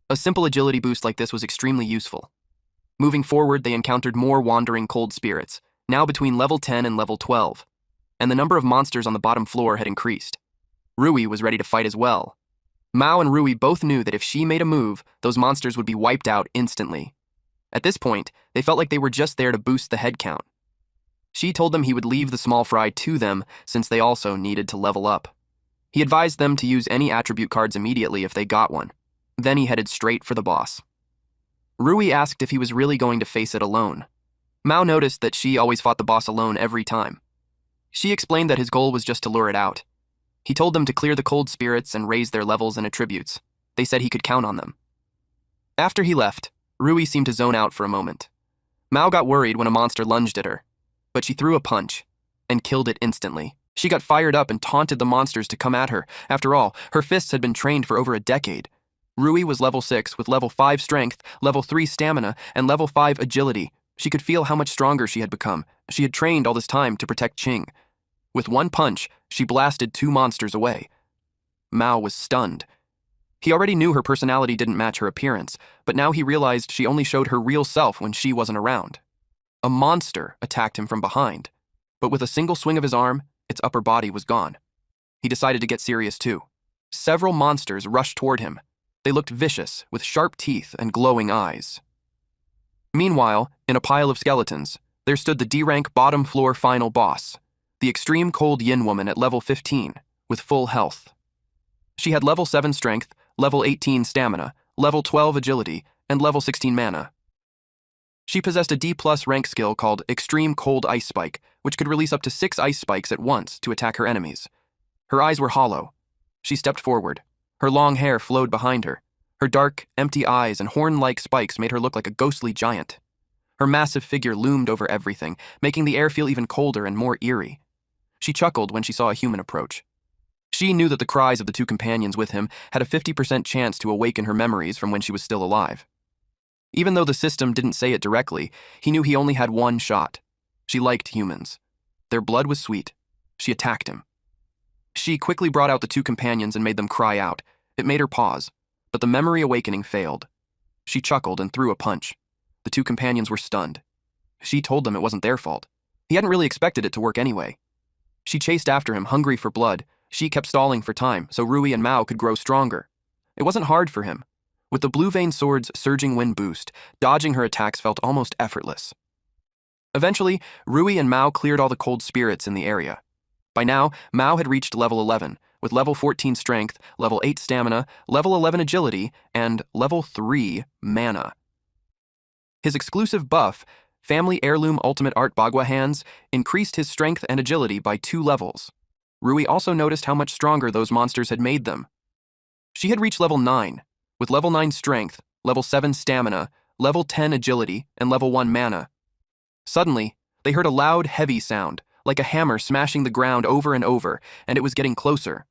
A simple agility boost like this was extremely useful. Moving forward, they encountered more wandering cold spirits, now between level 10 and level 12, and the number of monsters on the bottom floor had increased. Rui was ready to fight as well. Mao and Rui both knew that if she made a move, those monsters would be wiped out instantly. At this point, they felt like they were just there to boost the head count. She told them he would leave the small fry to them since they also needed to level up. He advised them to use any attribute cards immediately if they got one. Then he headed straight for the boss. Rui asked if he was really going to face it alone. Mao noticed that she always fought the boss alone every time. She explained that his goal was just to lure it out. He told them to clear the cold spirits and raise their levels and attributes. They said he could count on them. After he left, Rui seemed to zone out for a moment. Mao got worried when a monster lunged at her, but she threw a punch and killed it instantly. She got fired up and taunted the monsters to come at her. After all, her fists had been trained for over a decade. Rui was level 6 with level 5 strength, level 3 stamina, and level 5 agility. She could feel how much stronger she had become. She had trained all this time to protect Qing. With one punch, she blasted 2 monsters away. Mao was stunned. He already knew her personality didn't match her appearance, but now he realized she only showed her real self when she wasn't around. A monster attacked him from behind, but with a single swing of his arm, its upper body was gone. He decided to get serious too. Several monsters rushed toward him. They looked vicious, with sharp teeth and glowing eyes. Meanwhile, in a pile of skeletons, there stood the D-rank bottom floor final boss, the extreme cold yin woman at level 15, with full health. She had level 7 strength, level 18 stamina, level 12 agility, and level 16 mana. She possessed a D+ rank skill called Extreme Cold Ice Spike, which could release up to 6 ice spikes at once to attack her enemies. Her eyes were hollow. She stepped forward. Her long hair flowed behind her. Her dark, empty eyes and horn-like spikes made her look like a ghostly giant. Her massive figure loomed over everything, making the air feel even colder and more eerie. She chuckled when she saw a human approach. She knew that the cries of the 2 companions with him had a 50% chance to awaken her memories from when she was still alive. Even though the system didn't say it directly, he knew he only had one shot. She liked humans. Their blood was sweet. She attacked him. She quickly brought out the two companions and made them cry out. It made her pause, but the memory awakening failed. She chuckled and threw a punch. The two companions were stunned. She told them it wasn't their fault. He hadn't really expected it to work anyway. She chased after him, hungry for blood. She kept stalling for time so Rui and Mao could grow stronger. It wasn't hard for him. With the blue vein sword's surging wind boost, dodging her attacks felt almost effortless. Eventually, Rui and Mao cleared all the cold spirits in the area. By now, Mao had reached level 11, with level 14 strength, level 8 stamina, level 11 agility, and level 3 mana. His exclusive buff, Family Heirloom Ultimate Art Bagua Hands, increased his strength and agility by 2 levels. Rui also noticed how much stronger those monsters had made them. She had reached level 9, with level 9 strength, level 7 stamina, level 10 agility, and level 1 mana. Suddenly, they heard a loud, heavy sound, like a hammer smashing the ground over and over, and it was getting closer.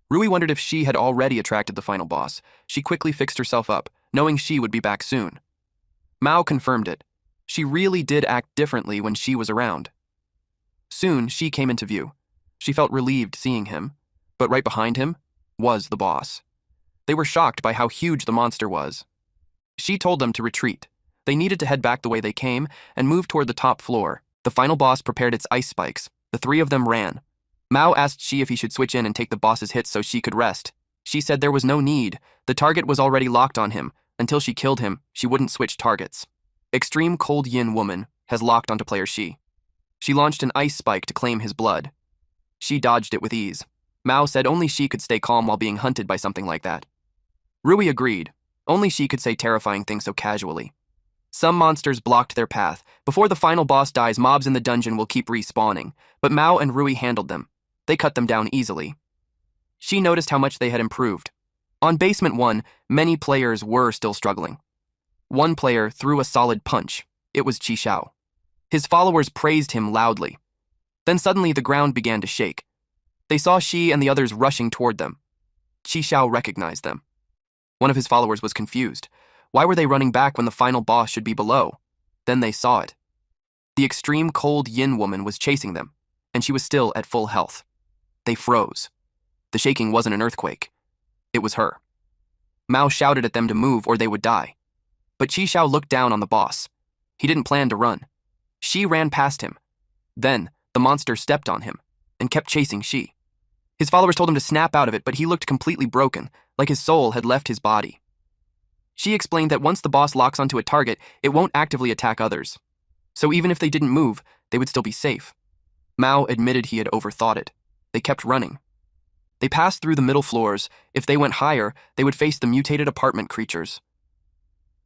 Rui wondered if she had already attracted the final boss. She quickly fixed herself up, knowing she would be back soon. Mao confirmed it. She really did act differently when she was around. Soon, she came into view. She felt relieved seeing him, but right behind him was the boss. They were shocked by how huge the monster was. She told them to retreat. They needed to head back the way they came and move toward the top floor. The final boss prepared its ice spikes. The 3 of them ran. Mao asked She if he should switch in and take the boss's hits so she could rest. She said there was no need. The target was already locked on him. Until she killed him, she wouldn't switch targets. Extreme Cold Yin Woman has locked onto player She. She launched an ice spike to claim his blood. She dodged it with ease. Mao said only she could stay calm while being hunted by something like that. Rui agreed. Only she could say terrifying things so casually. Some monsters blocked their path. Before the final boss dies, mobs in the dungeon will keep respawning, but Mao and Rui handled them. They cut them down easily. She noticed how much they had improved. On Basement 1, many players were still struggling. One player threw a solid punch. It was Qi Xiao. His followers praised him loudly. Then suddenly the ground began to shake. They saw She and the others rushing toward them. Qi Xiao recognized them. One of his followers was confused. Why were they running back when the final boss should be below? Then they saw it. The extreme cold yin woman was chasing them, and she was still at full health. They froze. The shaking wasn't an earthquake. It was her. Mao shouted at them to move or they would die. But Qi Xiao looked down on the boss. He didn't plan to run. She ran past him. Then, the monster stepped on him and kept chasing She. His followers told him to snap out of it, but he looked completely broken, like his soul had left his body. She explained that once the boss locks onto a target, it won't actively attack others. So even if they didn't move, they would still be safe. Mao admitted he had overthought it. They kept running. They passed through the middle floors. If they went higher, they would face the mutated apartment creatures.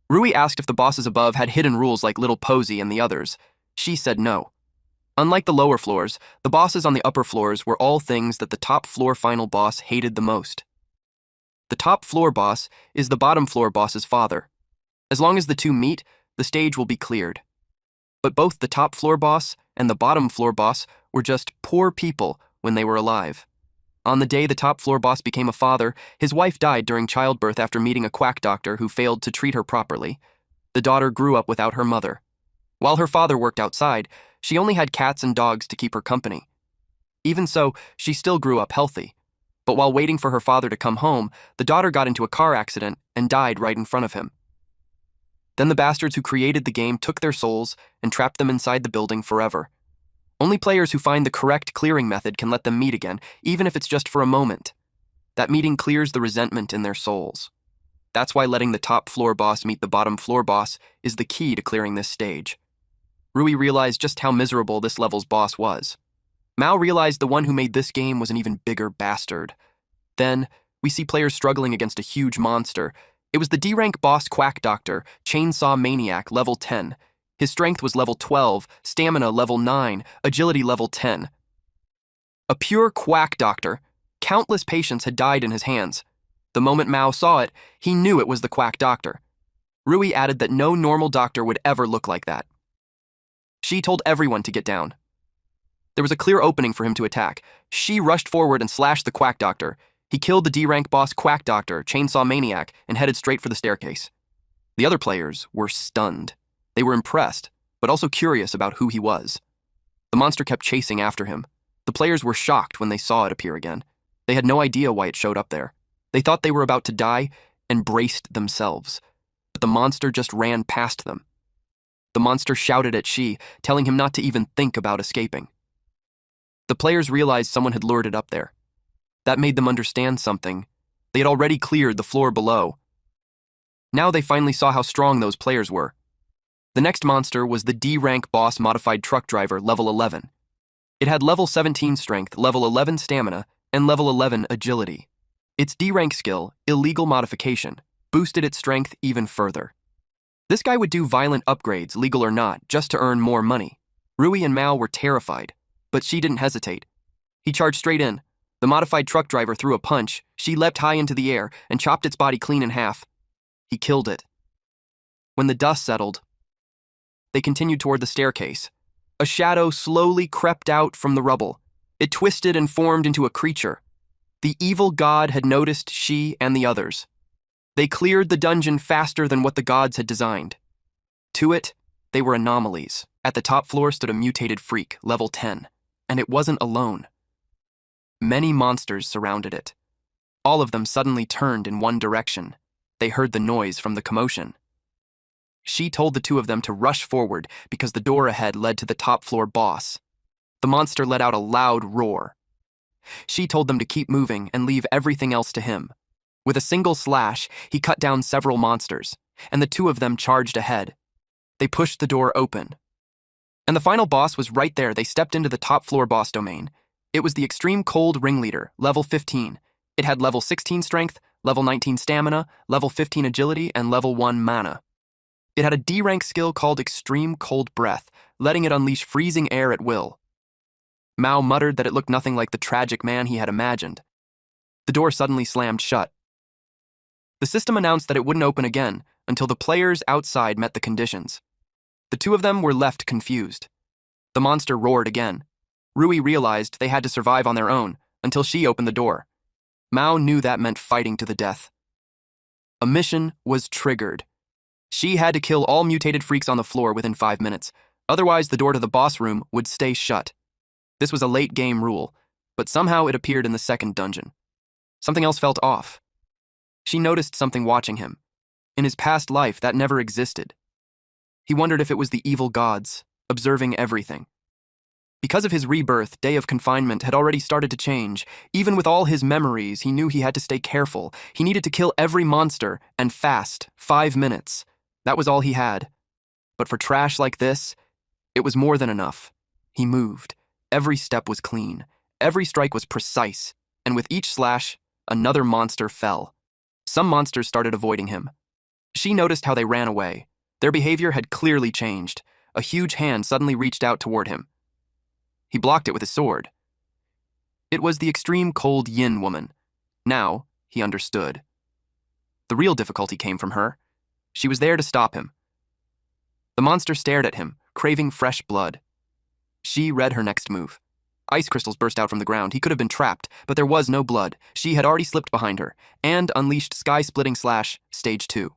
Rui asked if the bosses above had hidden rules like Little Posy and the others. She said no. Unlike the lower floors, the bosses on the upper floors were all things that the top floor final boss hated the most. The top floor boss is the bottom floor boss's father. As long as the two meet, the stage will be cleared. But both the top floor boss and the bottom floor boss were just poor people when they were alive. On the day the top floor boss became a father, his wife died during childbirth after meeting a quack doctor who failed to treat her properly. The daughter grew up without her mother. While her father worked outside, she only had cats and dogs to keep her company. Even so, she still grew up healthy. But while waiting for her father to come home, the daughter got into a car accident and died right in front of him. Then the bastards who created the game took their souls and trapped them inside the building forever. Only players who find the correct clearing method can let them meet again, even if it's just for a moment. That meeting clears the resentment in their souls. That's why letting the top floor boss meet the bottom floor boss is the key to clearing this stage. Rui realized just how miserable this level's boss was. Mao realized the one who made this game was an even bigger bastard. Then, we see players struggling against a huge monster. It was the D-rank boss Quack Doctor, Chainsaw Maniac, level 10. His strength was level 12, stamina level 9, agility level 10. A pure Quack Doctor. Countless patients had died in his hands. The moment Mao saw it, he knew it was the Quack Doctor. Rui added that no normal doctor would ever look like that. She told everyone to get down. There was a clear opening for him to attack. She rushed forward and slashed the Quack Doctor. He killed the D-rank boss Quack Doctor, Chainsaw Maniac, and headed straight for the staircase. The other players were stunned. They were impressed, but also curious about who he was. The monster kept chasing after him. The players were shocked when they saw it appear again. They had no idea why it showed up there. They thought they were about to die and braced themselves. But the monster just ran past them. The monster shouted at Shi, telling him not to even think about escaping. The players realized someone had lured it up there. That made them understand something. They had already cleared the floor below. Now they finally saw how strong those players were. The next monster was the D-rank boss modified truck driver, level 11. It had level 17 strength, level 11 stamina, and level 11 agility. Its D-rank skill, illegal modification, boosted its strength even further. This guy would do violent upgrades, legal or not, just to earn more money. Rui and Mao were terrified, but Shi didn't hesitate. He charged straight in. The modified truck driver threw a punch. She leapt high into the air and chopped its body clean in half. He killed it. When the dust settled, they continued toward the staircase. A shadow slowly crept out from the rubble. It twisted and formed into a creature. The evil god had noticed Shi and the others. They cleared the dungeon faster than what the gods had designed. To it, they were anomalies. At the top floor stood a mutated freak, level 10, and it wasn't alone. Many monsters surrounded it. All of them suddenly turned in one direction. They heard the noise from the commotion. She told the two of them to rush forward because the door ahead led to the top floor boss. The monster let out a loud roar. She told them to keep moving and leave everything else to him. With a single slash, he cut down several monsters, and the two of them charged ahead. They pushed the door open. And the final boss was right there. They stepped into the top floor boss domain. It was the Extreme Cold Ringleader, level 15. It had level 16 strength, level 19 stamina, level 15 agility, and level 1 mana. It had a D-rank skill called Extreme Cold Breath, letting it unleash freezing air at will. Mao muttered that it looked nothing like the tragic man he had imagined. The door suddenly slammed shut. The system announced that it wouldn't open again until the players outside met the conditions. The two of them were left confused. The monster roared again. Rui realized they had to survive on their own until she opened the door. Mao knew that meant fighting to the death. A mission was triggered. She had to kill all mutated freaks on the floor within 5 minutes. Otherwise, the door to the boss room would stay shut. This was a late-game rule, but somehow it appeared in the second dungeon. Something else felt off. She noticed something watching him. In his past life, that never existed. He wondered if it was the evil gods, observing everything. Because of his rebirth, Day of Confinement had already started to change. Even with all his memories, he knew he had to stay careful. He needed to kill every monster, and fast, 5 minutes. That was all he had. But for trash like this, it was more than enough. He moved. Every step was clean. Every strike was precise. And with each slash, another monster fell. Some monsters started avoiding him. She noticed how they ran away. Their behavior had clearly changed. A huge hand suddenly reached out toward him. He blocked it with his sword. It was the Extreme Cold Yin woman. Now, he understood. The real difficulty came from her. She was there to stop him. The monster stared at him, craving fresh blood. She read her next move. Ice crystals burst out from the ground. He could have been trapped, but there was no blood. She had already slipped behind her, and unleashed Sky-Splitting Slash, Stage 2.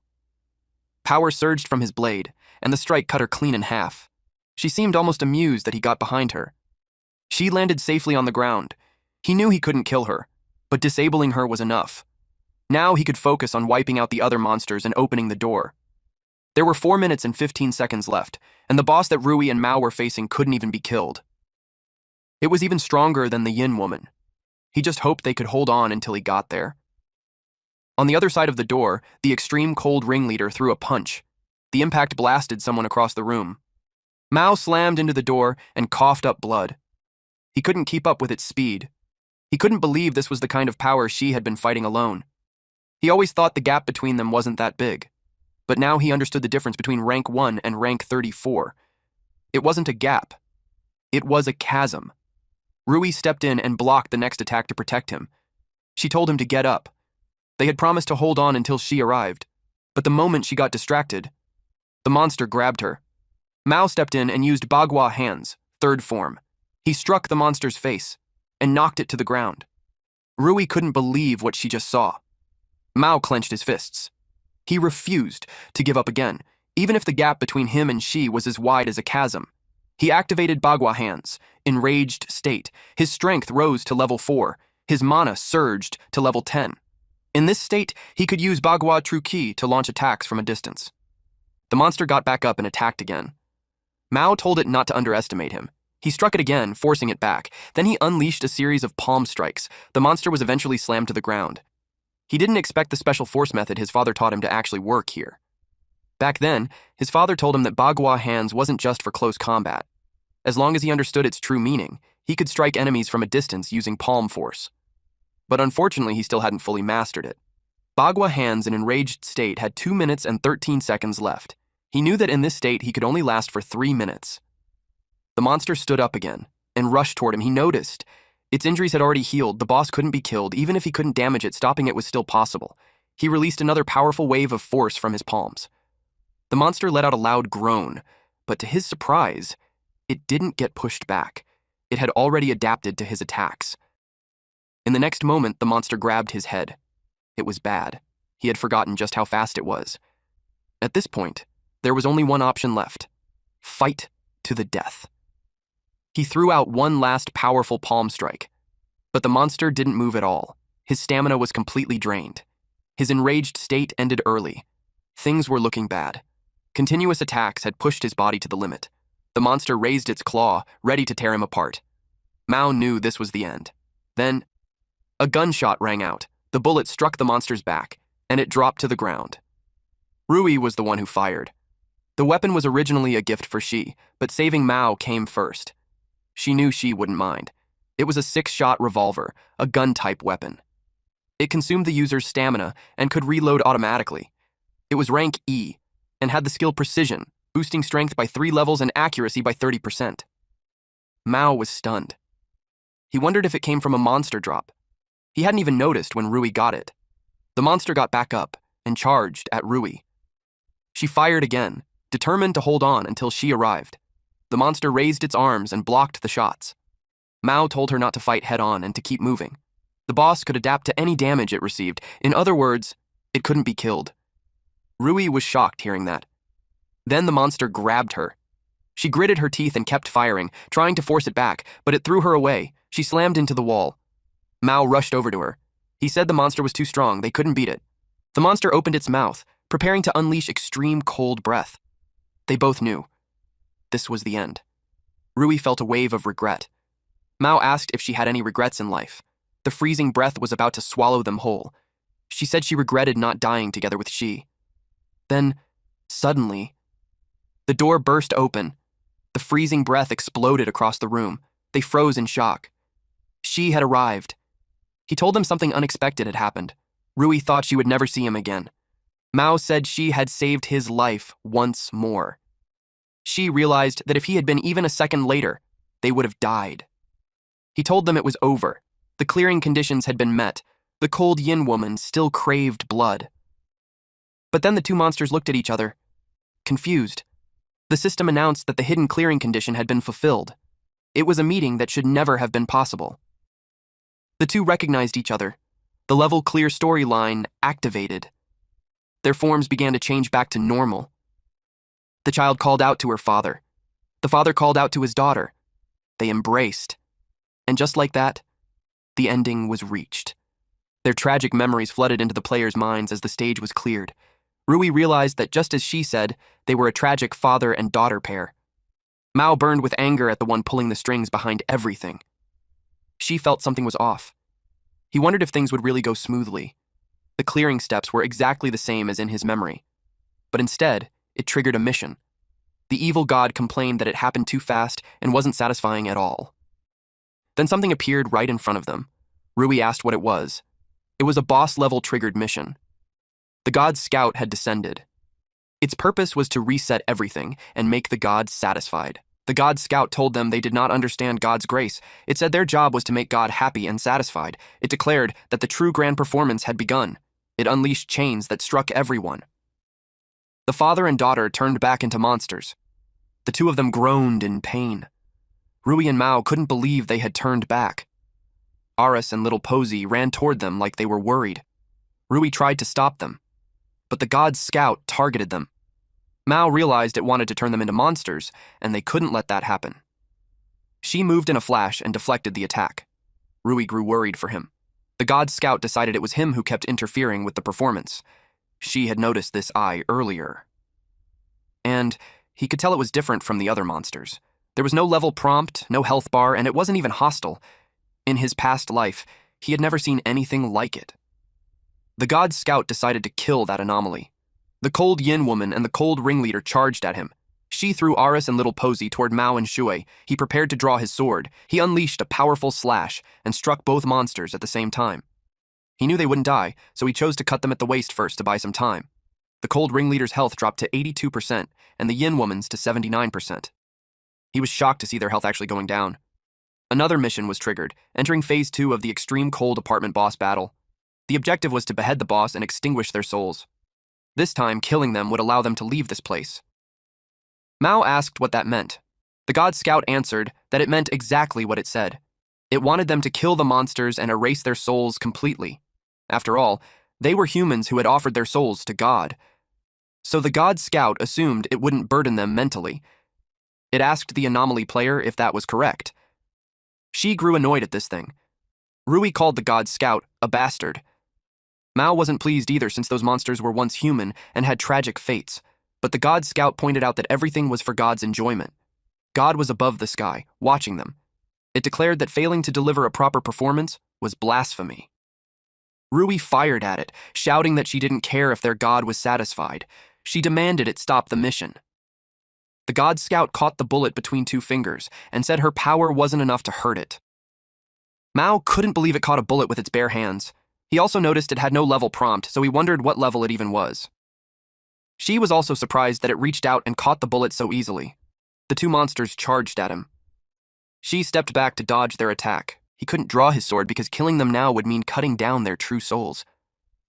Power surged from his blade, and the strike cut her clean in half. She seemed almost amused that he got behind her. She landed safely on the ground. He knew he couldn't kill her, but disabling her was enough. Now he could focus on wiping out the other monsters and opening the door. There were 4 minutes and 15 seconds left, and the boss that Rui and Mao were facing couldn't even be killed. It was even stronger than the Yin woman. He just hoped they could hold on until he got there. On the other side of the door, the Extreme Cold Ringleader threw a punch. The impact blasted someone across the room. Mao slammed into the door and coughed up blood. He couldn't keep up with its speed. He couldn't believe this was the kind of power she had been fighting alone. He always thought the gap between them wasn't that big. But now he understood the difference between rank 1 and rank 34. It wasn't a gap. It was a chasm. Rui stepped in and blocked the next attack to protect him. She told him to get up. They had promised to hold on until she arrived. But the moment she got distracted, the monster grabbed her. Mao stepped in and used Bagua Hands, third form. He struck the monster's face and knocked it to the ground. Rui couldn't believe what she just saw. Mao clenched his fists. He refused to give up again, even if the gap between him and she was as wide as a chasm. He activated Bagua hands. Enraged state. His strength rose to level 4. His mana surged to level 10. In this state, he could use Bagua True Ki to launch attacks from a distance. The monster got back up and attacked again. Mao told it not to underestimate him. He struck it again, forcing it back. Then he unleashed a series of palm strikes. The monster was eventually slammed to the ground. He didn't expect the special force method his father taught him to actually work here. Back then, his father told him that Bagua hands wasn't just for close combat. As long as he understood its true meaning, he could strike enemies from a distance using palm force. But unfortunately, he still hadn't fully mastered it. Bagua hands in enraged state had 2 minutes and 13 seconds left. He knew that in this state, he could only last for 3 minutes. The monster stood up again and rushed toward him. He noticed its injuries had already healed. The boss couldn't be killed. Even if he couldn't damage it, stopping it was still possible. He released another powerful wave of force from his palms. The monster let out a loud groan, but to his surprise, it didn't get pushed back. It had already adapted to his attacks. In the next moment, the monster grabbed his head. It was bad. He had forgotten just how fast it was. At this point, there was only one option left: fight to the death. He threw out one last powerful palm strike, but the monster didn't move at all. His stamina was completely drained. His enraged state ended early. Things were looking bad. Continuous attacks had pushed his body to the limit. The monster raised its claw, ready to tear him apart. Mao knew this was the end. Then, a gunshot rang out. The bullet struck the monster's back, and it dropped to the ground. Rui was the one who fired. The weapon was originally a gift for Shi, but saving Mao came first. She knew Shi wouldn't mind. It was a 6-shot revolver, a gun-type weapon. It consumed the user's stamina and could reload automatically. It was rank E, and had the skill Precision, boosting strength by 3 levels and accuracy by 30%. Mao was stunned. He wondered if it came from a monster drop. He hadn't even noticed when Rui got it. The monster got back up and charged at Rui. She fired again, determined to hold on until she arrived. The monster raised its arms and blocked the shots. Mao told her not to fight head-on and to keep moving. The boss could adapt to any damage it received. In other words, it couldn't be killed. Rui was shocked hearing that. Then the monster grabbed her. She gritted her teeth and kept firing, trying to force it back, but it threw her away. She slammed into the wall. Mao rushed over to her. He said the monster was too strong, they couldn't beat it. The monster opened its mouth, preparing to unleash extreme cold breath. They both knew. This was the end. Rui felt a wave of regret. Mao asked if she had any regrets in life. The freezing breath was about to swallow them whole. She said she regretted not dying together with Shi. Then, suddenly, the door burst open. The freezing breath exploded across the room. They froze in shock. Shi had arrived. He told them something unexpected had happened. Rui thought she would never see him again. Mao said Shi had saved his life once more. Shi realized that if he had been even a second later, they would have died. He told them it was over. The clearing conditions had been met. The cold yin woman still craved blood. But then the two monsters looked at each other, confused. The system announced that the hidden clearing condition had been fulfilled. It was a meeting that should never have been possible. The two recognized each other. The level clear storyline activated. Their forms began to change back to normal. The child called out to her father. The father called out to his daughter. They embraced. And just like that, the ending was reached. Their tragic memories flooded into the players' minds as the stage was cleared. Rui realized that just as she said, they were a tragic father and daughter pair. Mao burned with anger at the one pulling the strings behind everything. She felt something was off. He wondered if things would really go smoothly. The clearing steps were exactly the same as in his memory. But instead, it triggered a mission. The evil god complained that it happened too fast and wasn't satisfying at all. Then something appeared right in front of them. Rui asked what it was. It was a boss-level triggered mission. The god's scout had descended. Its purpose was to reset everything and make the gods satisfied. The god's scout told them they did not understand God's grace. It said their job was to make God happy and satisfied. It declared that the true grand performance had begun. It unleashed chains that struck everyone. The father and daughter turned back into monsters. The two of them groaned in pain. Rui and Mao couldn't believe they had turned back. Aris and little Posy ran toward them like they were worried. Rui tried to stop them, but the god's scout targeted them. Mao realized it wanted to turn them into monsters, and they couldn't let that happen. She moved in a flash and deflected the attack. Rui grew worried for him. The god's scout decided it was him who kept interfering with the performance. She had noticed this eye earlier. And he could tell it was different from the other monsters. There was no level prompt, no health bar, and it wasn't even hostile. In his past life, he had never seen anything like it. The god's scout decided to kill that anomaly. The cold yin woman and the cold ringleader charged at him. She threw Aris and little Posy toward Mao and Shui. He prepared to draw his sword. He unleashed a powerful slash and struck both monsters at the same time. He knew they wouldn't die, so he chose to cut them at the waist first to buy some time. The cold ringleader's health dropped to 82%, and the yin woman's to 79%. He was shocked to see their health actually going down. Another mission was triggered, entering Phase 2 of the extreme cold apartment boss battle. The objective was to behead the boss and extinguish their souls. This time, killing them would allow them to leave this place. Mao asked what that meant. The god scout answered that it meant exactly what it said. It wanted them to kill the monsters and erase their souls completely. After all, they were humans who had offered their souls to God. So the god scout assumed it wouldn't burden them mentally. It asked the anomaly player if that was correct. She grew annoyed at this thing. Rui called the god scout a bastard. Mao wasn't pleased either, since those monsters were once human and had tragic fates, but the god scout pointed out that everything was for God's enjoyment. God was above the sky, watching them. It declared that failing to deliver a proper performance was blasphemy. Rui fired at it, shouting that she didn't care if their god was satisfied. She demanded it stop the mission. The god scout caught the bullet between two fingers and said her power wasn't enough to hurt it. Mao couldn't believe it caught a bullet with its bare hands. He also noticed it had no level prompt, so he wondered what level it even was. She was also surprised that it reached out and caught the bullet so easily. The two monsters charged at him. She stepped back to dodge their attack. He couldn't draw his sword because killing them now would mean cutting down their true souls.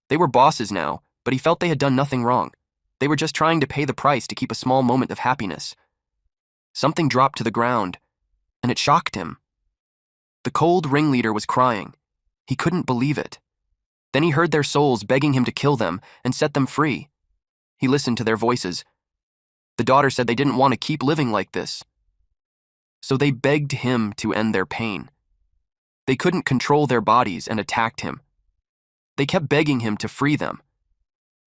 They were bosses now, but he felt they had done nothing wrong. They were just trying to pay the price to keep a small moment of happiness. Something dropped to the ground, and it shocked him. The cold ringleader was crying. He couldn't believe it. Then he heard their souls begging him to kill them and set them free. He listened to their voices. The daughter said they didn't want to keep living like this. So they begged him to end their pain. They couldn't control their bodies and attacked him. They kept begging him to free them.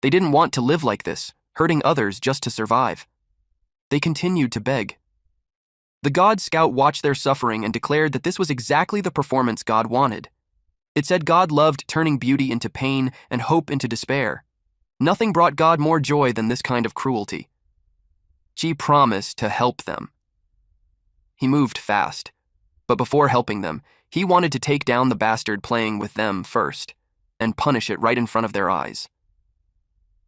They didn't want to live like this, hurting others just to survive. They continued to beg. The god scout watched their suffering and declared that this was exactly the performance God wanted. It said God loved turning beauty into pain and hope into despair. Nothing brought God more joy than this kind of cruelty. She promised to help them. He moved fast, but before helping them, he wanted to take down the bastard playing with them first and punish it right in front of their eyes.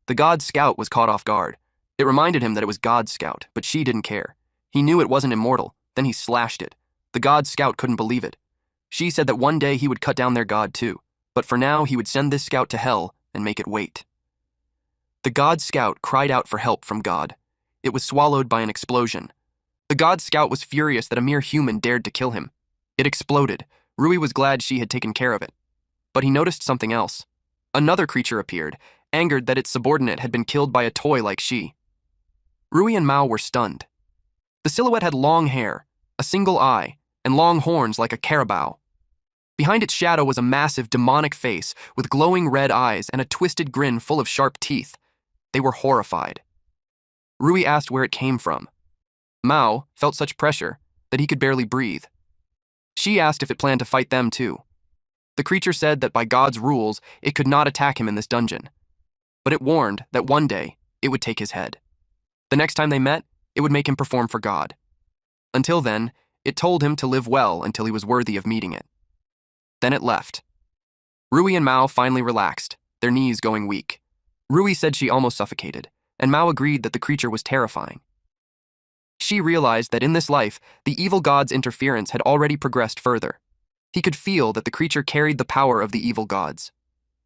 The god scout was caught off guard. It reminded him that it was God Scout, but she didn't care. He knew it wasn't immortal, then he slashed it. The god scout couldn't believe it. She said that one day he would cut down their god too, but for now he would send this scout to hell and make it wait. The god scout cried out for help from God. It was swallowed by an explosion. The god scout was furious that a mere human dared to kill him. It exploded. Rui was glad she had taken care of it. But he noticed something else. Another creature appeared, angered that its subordinate had been killed by a toy like she. Rui and Mao were stunned. The silhouette had long hair, a single eye, and long horns like a carabao. Behind its shadow was a massive demonic face with glowing red eyes and a twisted grin full of sharp teeth. They were horrified. Rui asked where it came from. Mao felt such pressure that he could barely breathe. She asked if it planned to fight them too. The creature said that by God's rules, it could not attack him in this dungeon. But it warned that one day, it would take his head. The next time they met, it would make him perform for God. Until then, it told him to live well until he was worthy of meeting it. Then it left. Rui and Mao finally relaxed, their knees going weak. Rui said she almost suffocated, and Mao agreed that the creature was terrifying. She realized that in this life, the evil god's interference had already progressed further. He could feel that the creature carried the power of the evil gods.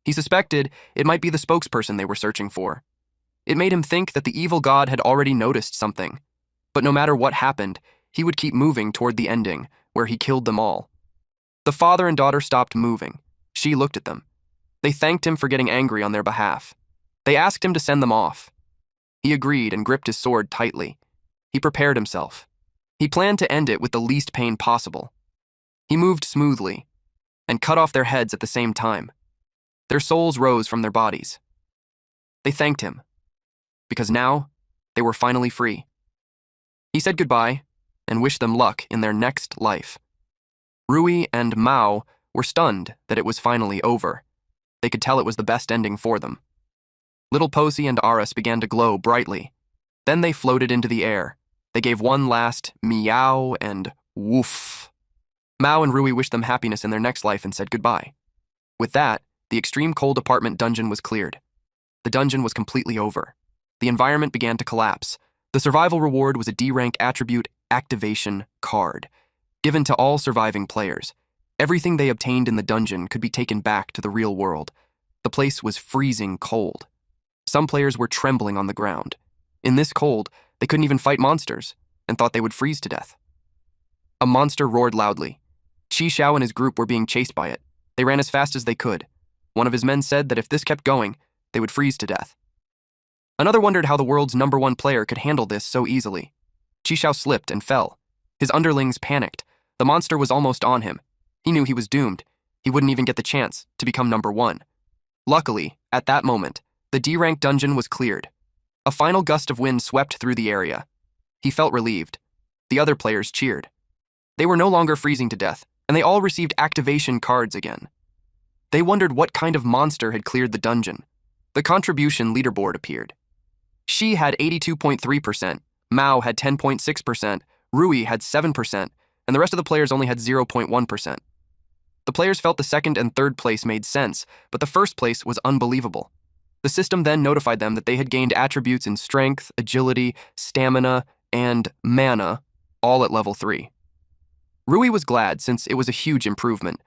He suspected it might be the spokesperson they were searching for. It made him think that the evil god had already noticed something. But no matter what happened, he would keep moving toward the ending, where he killed them all. The father and daughter stopped moving. She looked at them. They thanked him for getting angry on their behalf. They asked him to send them off. He agreed and gripped his sword tightly. He prepared himself. He planned to end it with the least pain possible. He moved smoothly and cut off their heads at the same time. Their souls rose from their bodies. They thanked him, because now they were finally free. He said goodbye and wished them luck in their next life. Rui and Mao were stunned that it was finally over. They could tell it was the best ending for them. Little Posey and Aris began to glow brightly. Then they floated into the air. They gave one last meow and woof. Mao and Rui wished them happiness in their next life and said goodbye. With that, the extreme cold apartment dungeon was cleared. The dungeon was completely over. The environment began to collapse. The survival reward was a D-rank attribute activation card, given to all surviving players. Everything they obtained in the dungeon could be taken back to the real world. The place was freezing cold. Some players were trembling on the ground. In this cold, they couldn't even fight monsters and thought they would freeze to death. A monster roared loudly. Chi Xiao and his group were being chased by it. They ran as fast as they could. One of his men said that if this kept going, they would freeze to death. Another wondered how the world's #1 player could handle this so easily. Chi Xiao slipped and fell. His underlings panicked. The monster was almost on him. He knew he was doomed. He wouldn't even get the chance to become #1. Luckily, at that moment, the D-rank dungeon was cleared. A final gust of wind swept through the area. He felt relieved. The other players cheered. They were no longer freezing to death, and they all received activation cards again. They wondered what kind of monster had cleared the dungeon. The contribution leaderboard appeared. Shi had 82.3%, Mao had 10.6%, Rui had 7%, and the rest of the players only had 0.1%. The players felt the second and third place made sense, but the first place was unbelievable. The system then notified them that they had gained attributes in strength, agility, stamina, and mana, all at level 3. Rui was glad since it was a huge improvement.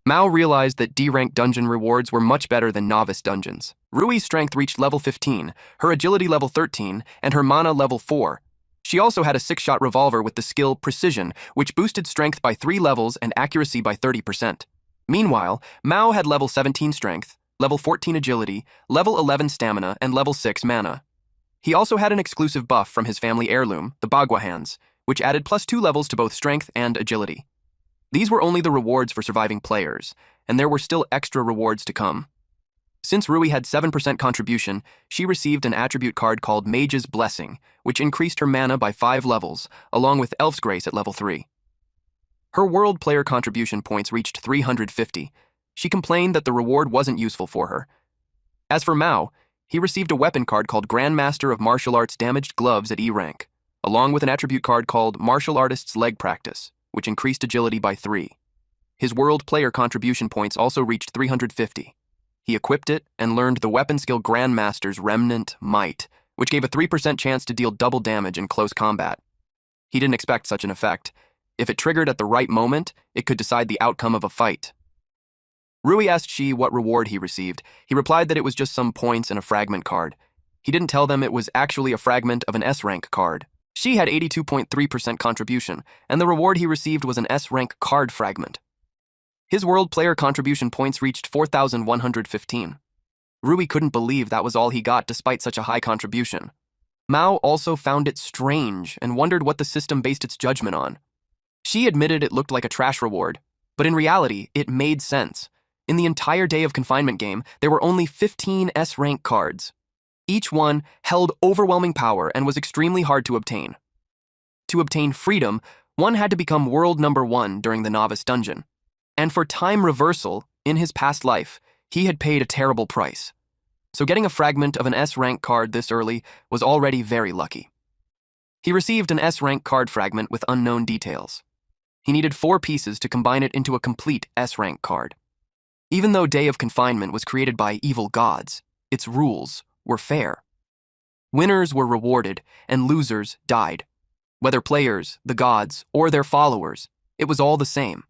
Mao realized that D-rank dungeon rewards were much better than novice dungeons. Rui's strength reached level 15, her agility level 13, and her mana level 4. She also had a 6-shot revolver with the skill Precision, which boosted strength by 3 levels and accuracy by 30%. Meanwhile, Mao had level 17 strength, level 14 agility, level 11 stamina, and level 6 mana. He also had an exclusive buff from his family heirloom, the Bagua hands, which added +2 levels to both strength and agility. These were only the rewards for surviving players, and there were still extra rewards to come. Since Rui had 7% contribution, she received an attribute card called Mage's Blessing, which increased her mana by 5 levels, along with Elf's Grace at level 3. Her world player contribution points reached 350. She complained that the reward wasn't useful for her. As for Mao, he received a weapon card called Grandmaster of Martial Arts Damaged Gloves at E rank, along with an attribute card called Martial Artist's Leg Practice, which increased agility by 3. His world player contribution points also reached 350. He equipped it and learned the weapon skill Grandmaster's Remnant Might, which gave a 3% chance to deal double damage in close combat. He didn't expect such an effect. If it triggered at the right moment, it could decide the outcome of a fight. Rui asked Shi what reward he received. He replied that it was just some points and a fragment card. He didn't tell them it was actually a fragment of an S-rank card. Shi had 82.3% contribution, and the reward he received was an S-rank card fragment. His world player contribution points reached 4,115. Rui couldn't believe that was all he got despite such a high contribution. Mao also found it strange and wondered what the system based its judgment on. She admitted it looked like a trash reward, but in reality, it made sense. In the entire Day of Confinement game, there were only 15 S-rank cards. Each one held overwhelming power and was extremely hard to obtain. To obtain freedom, one had to become world #1 during the novice dungeon. And for time reversal, in his past life, he had paid a terrible price. So getting a fragment of an S-rank card this early was already very lucky. He received an S-rank card fragment with unknown details. He needed 4 pieces to combine it into a complete S-rank card. Even though Day of Confinement was created by evil gods, its rules were fair. Winners were rewarded, and losers died. Whether players, the gods, or their followers, it was all the same.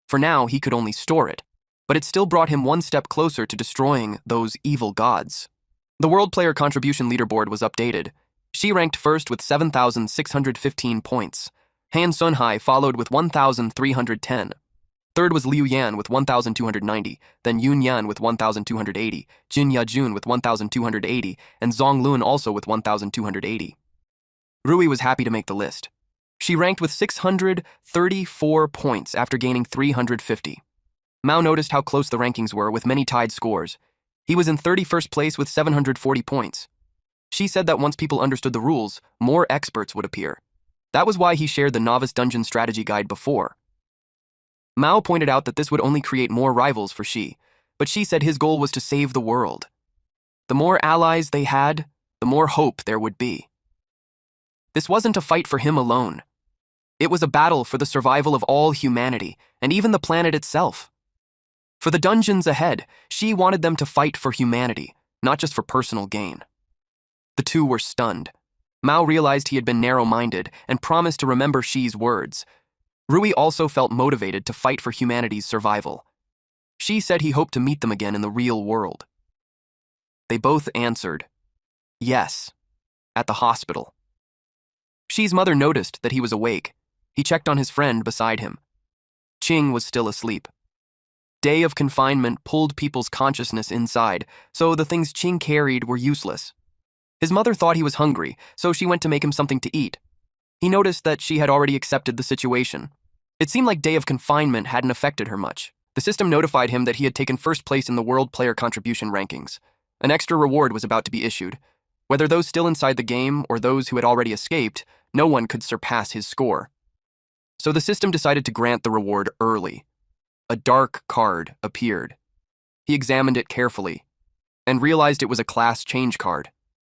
For now, he could only store it, but it still brought him one step closer to destroying those evil gods. The world player contribution leaderboard was updated. She ranked first with 7,615 points. Han Sunhai followed with 1,310. Third was Liu Yan with 1,290, then Yun Yan with 1,280, Jin Yajun with 1,280, and Zhong Lun also with 1,280. Rui was happy to make the list. She ranked with 634 points after gaining 350. Mao noticed how close the rankings were, with many tied scores. He was in 31st place with 740 points. She said that once people understood the rules, more experts would appear. That was why he shared the Novice Dungeon Strategy Guide before. Mao pointed out that this would only create more rivals for Xi, but Xi said his goal was to save the world. The more allies they had, the more hope there would be. This wasn't a fight for him alone. It was a battle for the survival of all humanity, and even the planet itself. For the dungeons ahead, Xi wanted them to fight for humanity, not just for personal gain. The two were stunned. Mao realized he had been narrow-minded and promised to remember Xi's words. Rui also felt motivated to fight for humanity's survival. Xi said he hoped to meet them again in the real world. They both answered, yes, at the hospital. Xi's mother noticed that he was awake. He checked on his friend beside him. Qing was still asleep. Day of confinement pulled people's consciousness inside, so the things Qing carried were useless. His mother thought he was hungry, so she went to make him something to eat. He noticed that she had already accepted the situation. It seemed like Day of confinement hadn't affected her much. The system notified him that he had taken first place in the World Player Contribution rankings. An extra reward was about to be issued. Whether those still inside the game or those who had already escaped, no one could surpass his score. So the system decided to grant the reward early. A dark card appeared. He examined it carefully and realized it was a class change card,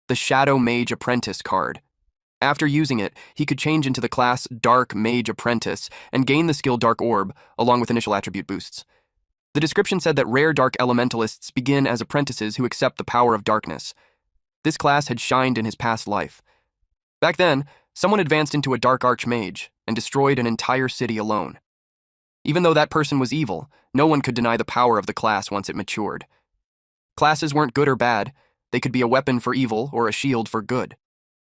the Shadow Mage Apprentice card. After using it, he could change into the class Dark Mage Apprentice and gain the skill Dark Orb, along with initial attribute boosts. The description said that rare Dark Elementalists begin as apprentices who accept the power of darkness. This class had shined in his past life. Back then, someone advanced into a Dark Archmage and destroyed an entire city alone. Even though that person was evil, no one could deny the power of the class once it matured. Classes weren't good or bad. They could be a weapon for evil or a shield for good.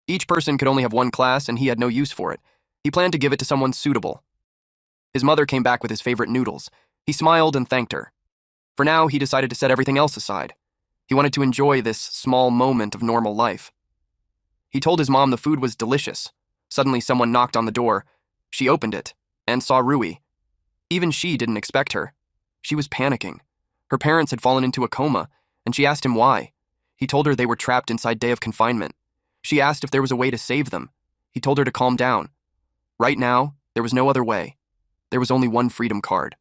Each person could only have one class, and he had no use for it. He planned to give it to someone suitable. His mother came back with his favorite noodles. He smiled and thanked her. For now, he decided to set everything else aside. He wanted to enjoy this small moment of normal life. He told his mom the food was delicious. Suddenly, someone knocked on the door. She opened it and saw Rui. Even she didn't expect her. She was panicking. Her parents had fallen into a coma, and she asked him why. He told her they were trapped inside Day of confinement. She asked if there was a way to save them. He told her to calm down. Right now, there was no other way. There was only one freedom card.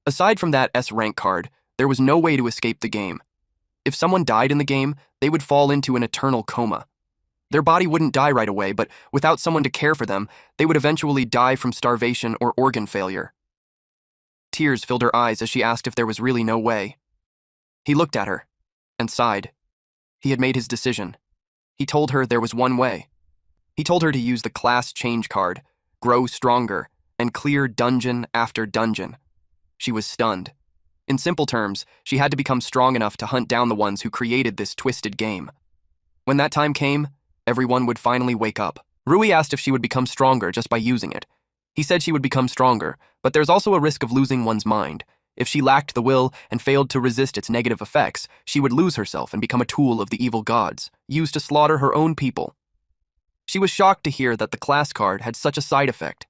Aside from that S-rank card, there was no way to escape the game. If someone died in the game, they would fall into an eternal coma. Their body wouldn't die right away, but without someone to care for them, they would eventually die from starvation or organ failure. Tears filled her eyes as she asked if there was really no way. He looked at her and sighed. He had made his decision. He told her there was one way. He told her to use the class change card, grow stronger, and clear dungeon after dungeon. She was stunned. In simple terms, she had to become strong enough to hunt down the ones who created this twisted game. When that time came, everyone would finally wake up. Rui asked if she would become stronger just by using it. He said she would become stronger, but there's also a risk of losing one's mind. If she lacked the will and failed to resist its negative effects, she would lose herself and become a tool of the evil gods, used to slaughter her own people. She was shocked to hear that the class card had such a side effect.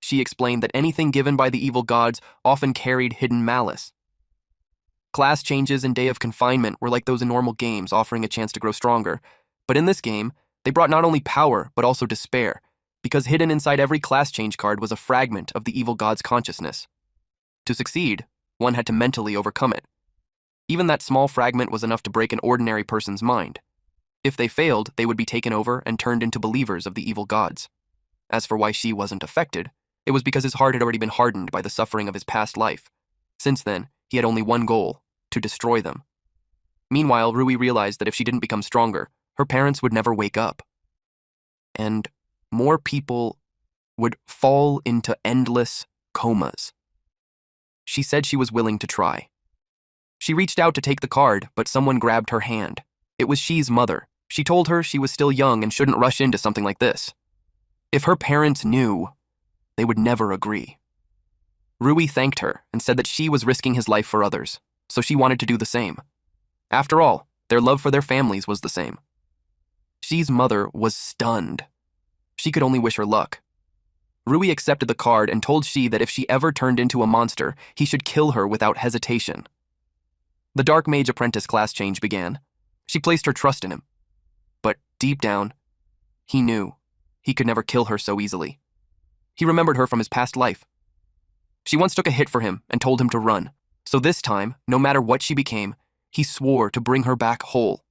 She explained that anything given by the evil gods often carried hidden malice. Class changes in Day of confinement were like those in normal games, offering a chance to grow stronger. But in this game, they brought not only power, but also despair, because hidden inside every class change card was a fragment of the evil god's consciousness. To succeed, one had to mentally overcome it. Even that small fragment was enough to break an ordinary person's mind. If they failed, they would be taken over and turned into believers of the evil gods. As for why Xi wasn't affected, it was because his heart had already been hardened by the suffering of his past life. Since then, he had only one goal: to destroy them. Meanwhile, Rui realized that if she didn't become stronger, her parents would never wake up. And more people would fall into endless comas. She said she was willing to try. She reached out to take the card, but someone grabbed her hand. It was Xi's mother. She told her she was still young and shouldn't rush into something like this. If her parents knew, they would never agree. Rui thanked her and said that she was risking his life for others, so she wanted to do the same. After all, their love for their families was the same. Xi's mother was stunned. She could only wish her luck. Rui accepted the card and told Xi that if she ever turned into a monster, he should kill her without hesitation. The Dark Mage Apprentice class change began. She placed her trust in him. But deep down, he knew he could never kill her so easily. He remembered her from his past life. She once took a hit for him and told him to run. So this time, no matter what she became, he swore to bring her back whole.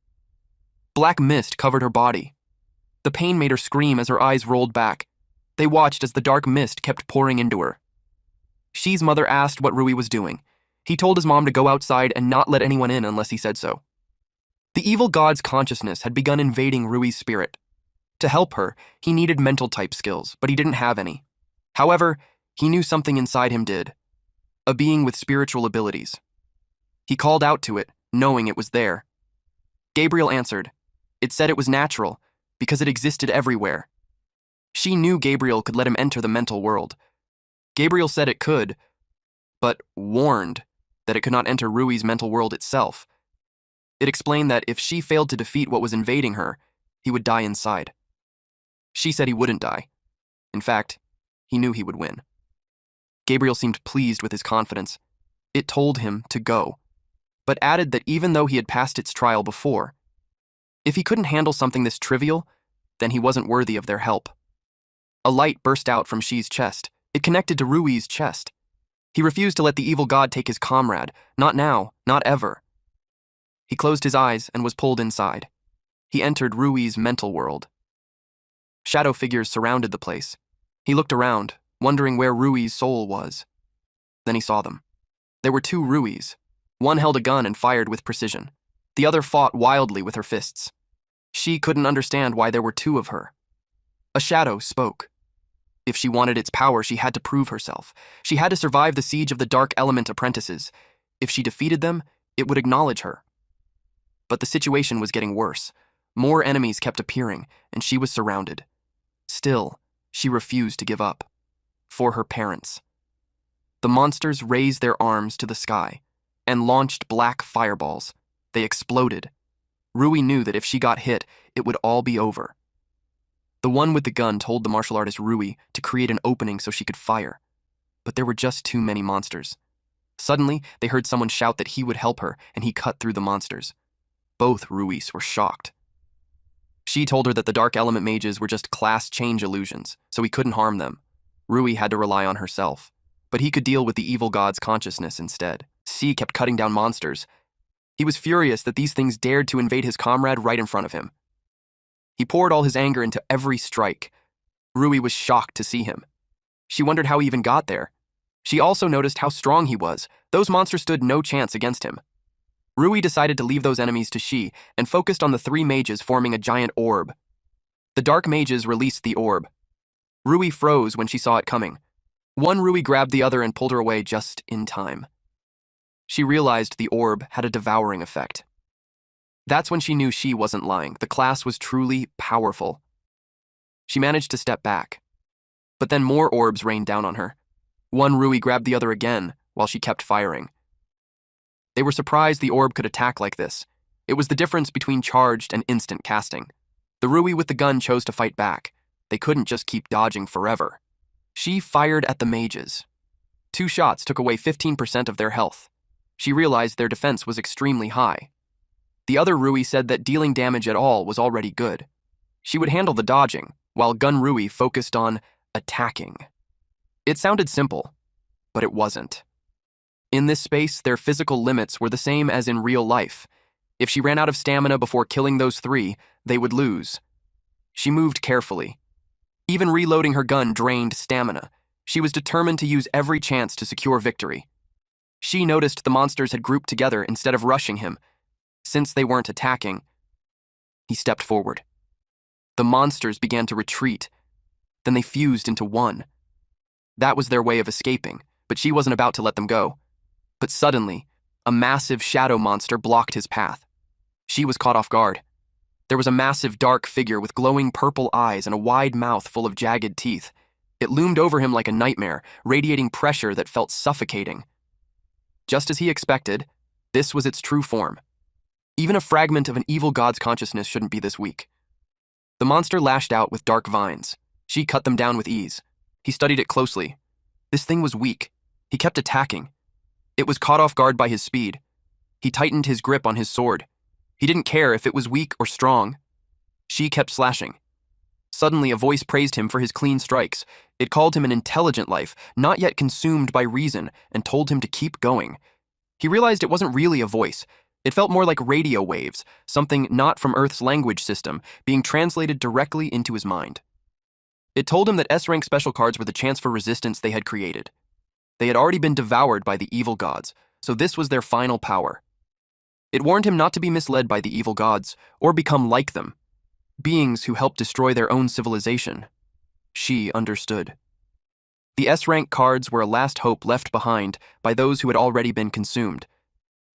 Black mist covered her body. The pain made her scream as her eyes rolled back. They watched as the dark mist kept pouring into her. Xi's mother asked what Rui was doing. He told his mom to go outside and not let anyone in unless he said so. The evil god's consciousness had begun invading Rui's spirit. To help her, he needed mental type skills, but he didn't have any. However, he knew something inside him did. A being with spiritual abilities. He called out to it, knowing it was there. Gabriel answered. It said it was natural, because it existed everywhere. She knew Gabriel could let him enter the mental world. Gabriel said it could, but warned that it could not enter Rui's mental world itself. It explained that if she failed to defeat what was invading her, he would die inside. She said he wouldn't die. In fact, he knew he would win. Gabriel seemed pleased with his confidence. It told him to go, but added that even though he had passed its trial before, if he couldn't handle something this trivial, then he wasn't worthy of their help. A light burst out from Xi's chest. It connected to Rui's chest. He refused to let the evil god take his comrade. Not now, not ever. He closed his eyes and was pulled inside. He entered Rui's mental world. Shadow figures surrounded the place. He looked around, wondering where Rui's soul was. Then he saw them. There were two Ruis. One held a gun and fired with precision. The other fought wildly with her fists. She couldn't understand why there were two of her. A shadow spoke. If she wanted its power, she had to prove herself. She had to survive the siege of the Dark Element apprentices. If she defeated them, it would acknowledge her. But the situation was getting worse. More enemies kept appearing, and she was surrounded. Still, she refused to give up. For her parents. The monsters raised their arms to the sky and launched black fireballs. They exploded. Rui knew that if she got hit, it would all be over. The one with the gun told the martial artist Rui to create an opening so she could fire. But there were just too many monsters. Suddenly, they heard someone shout that he would help her, and he cut through the monsters. Both Ruis were shocked. She told her that the Dark Element mages were just class change illusions, so he couldn't harm them. Rui had to rely on herself, but he could deal with the evil god's consciousness instead. Xi kept cutting down monsters. He was furious that these things dared to invade his comrade right in front of him. He poured all his anger into every strike. Rui was shocked to see him. She wondered how he even got there. She also noticed how strong he was. Those monsters stood no chance against him. Rui decided to leave those enemies to Xi and focused on the three mages forming a giant orb. The dark mages released the orb. Rui froze when she saw it coming. One Rui grabbed the other and pulled her away just in time. She realized the orb had a devouring effect. That's when she knew Xi wasn't lying. The class was truly powerful. She managed to step back. But then more orbs rained down on her. One Rui grabbed the other again while she kept firing. They were surprised the orb could attack like this. It was the difference between charged and instant casting. The Rui with the gun chose to fight back. They couldn't just keep dodging forever. She fired at the mages. 2 shots took away 15% of their health. She realized their defense was extremely high. The other Rui said that dealing damage at all was already good. She would handle the dodging, while Gun Rui focused on attacking. It sounded simple, but it wasn't. In this space, their physical limits were the same as in real life. If she ran out of stamina before killing those 3, they would lose. She moved carefully. Even reloading her gun drained stamina. She was determined to use every chance to secure victory. She noticed the monsters had grouped together instead of rushing him. Since they weren't attacking, he stepped forward. The monsters began to retreat. Then they fused into one. That was their way of escaping, but she wasn't about to let them go. But suddenly, a massive shadow monster blocked his path. She was caught off guard. There was a massive dark figure with glowing purple eyes and a wide mouth full of jagged teeth. It loomed over him like a nightmare, radiating pressure that felt suffocating. Just as he expected, this was its true form. Even a fragment of an evil god's consciousness shouldn't be this weak. The monster lashed out with dark vines. She cut them down with ease. He studied it closely. This thing was weak. He kept attacking. It was caught off guard by his speed. He tightened his grip on his sword. He didn't care if it was weak or strong. She kept slashing. Suddenly, a voice praised him for his clean strikes. It called him an intelligent life, not yet consumed by reason, and told him to keep going. He realized it wasn't really a voice. It felt more like radio waves, something not from Earth's language system, being translated directly into his mind. It told him that S-rank special cards were the chance for resistance they had created. They had already been devoured by the evil gods, so this was their final power. It warned him not to be misled by the evil gods, or become like them, beings who helped destroy their own civilization. She understood. The S-rank cards were a last hope left behind by those who had already been consumed.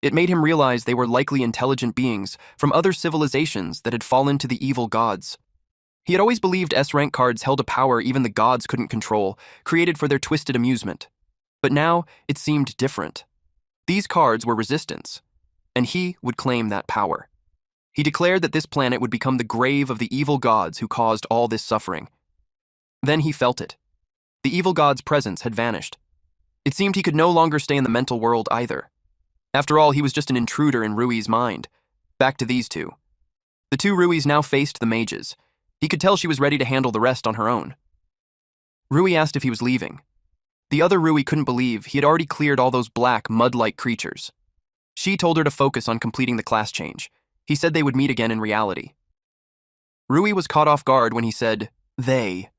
It made him realize they were likely intelligent beings from other civilizations that had fallen to the evil gods. He had always believed S-rank cards held a power even the gods couldn't control, created for their twisted amusement. But now, it seemed different. These cards were resistance, and he would claim that power. He declared that this planet would become the grave of the evil gods who caused all this suffering. Then he felt it. The evil god's presence had vanished. It seemed he could no longer stay in the mental world either. After all, he was just an intruder in Rui's mind. Back to these two. The two Ruis now faced the mages. He could tell she was ready to handle the rest on her own. Rui asked if he was leaving. The other Rui couldn't believe he had already cleared all those black, mud-like creatures. She told her to focus on completing the class change. He said they would meet again in reality. Rui was caught off guard when he said, "they."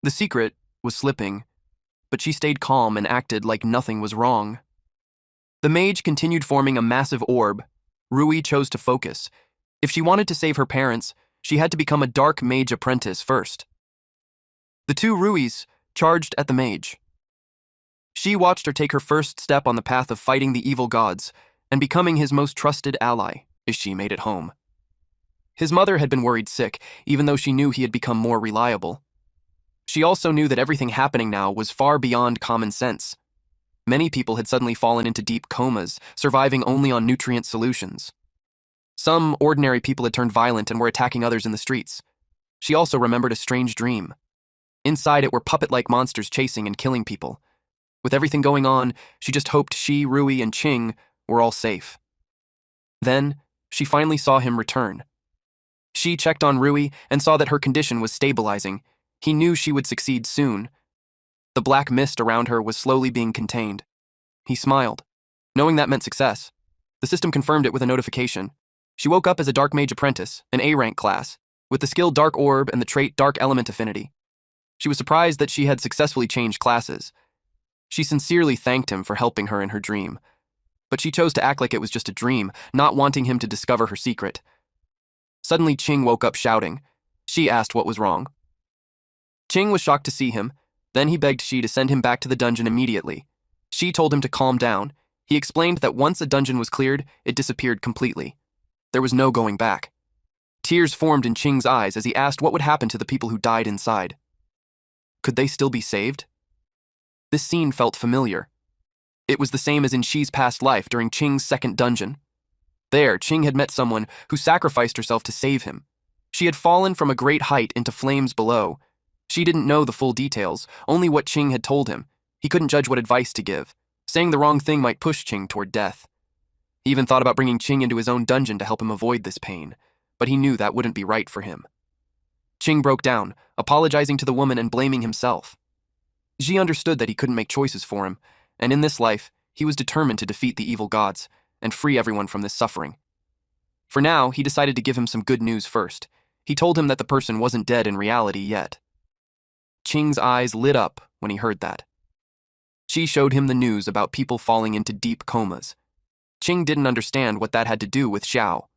The secret was slipping, but she stayed calm and acted like nothing was wrong. The mage continued forming a massive orb. Rui chose to focus. If she wanted to save her parents, she had to become a dark mage apprentice first. The two Ruis charged at the mage. She watched her take her first step on the path of fighting the evil gods and becoming his most trusted ally as she made it home. His mother had been worried sick, even though she knew he had become more reliable. She also knew that everything happening now was far beyond common sense. Many people had suddenly fallen into deep comas, surviving only on nutrient solutions. Some ordinary people had turned violent and were attacking others in the streets. She also remembered a strange dream. Inside it were puppet-like monsters chasing and killing people. With everything going on, she just hoped she, Rui, and Qing were all safe. Then, she finally saw him return. She checked on Rui and saw that her condition was stabilizing. He knew she would succeed soon. The black mist around her was slowly being contained. He smiled, knowing that meant success. The system confirmed it with a notification. She woke up as a Dark Mage Apprentice, an A-rank class, with the skill Dark Orb and the trait Dark Element Affinity. She was surprised that she had successfully changed classes. She sincerely thanked him for helping her in her dream, but she chose to act like it was just a dream, not wanting him to discover her secret. Suddenly, Qing woke up shouting. She asked what was wrong. Qing was shocked to see him. Then he begged She to send him back to the dungeon immediately. She told him to calm down. He explained that once a dungeon was cleared, it disappeared completely. There was no going back. Tears formed in Qing's eyes as he asked what would happen to the people who died inside. Could they still be saved? This scene felt familiar. It was the same as in Shi's past life during Qing's second dungeon. There, Qing had met someone who sacrificed herself to save him. She had fallen from a great height into flames below. She didn't know the full details, only what Qing had told him. He couldn't judge what advice to give. Saying the wrong thing might push Qing toward death. He even thought about bringing Qing into his own dungeon to help him avoid this pain, but he knew that wouldn't be right for him. Qing broke down, apologizing to the woman and blaming himself. Ji understood that he couldn't make choices for him, and in this life, he was determined to defeat the evil gods and free everyone from this suffering. For now, he decided to give him some good news first. He told him that the person wasn't dead in reality yet. Qing's eyes lit up when he heard that. She showed him the news about people falling into deep comas. Qing didn't understand what that had to do with Xiao.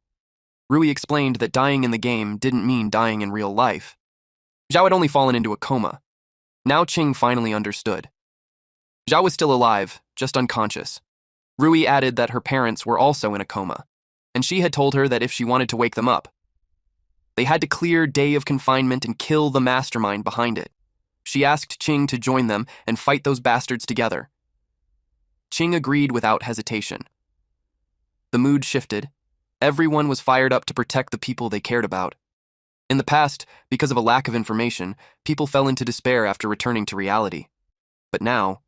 Rui explained that dying in the game didn't mean dying in real life. Xiao had only fallen into a coma. Now Qing finally understood. Xiao was still alive, just unconscious. Rui added that her parents were also in a coma, and she had told her that if she wanted to wake them up, they had to clear Day of Confinement and kill the mastermind behind it. She asked Qing to join them and fight those bastards together. Qing agreed without hesitation. The mood shifted. Everyone was fired up to protect the people they cared about. In the past, because of a lack of information, people fell into despair after returning to reality. But now,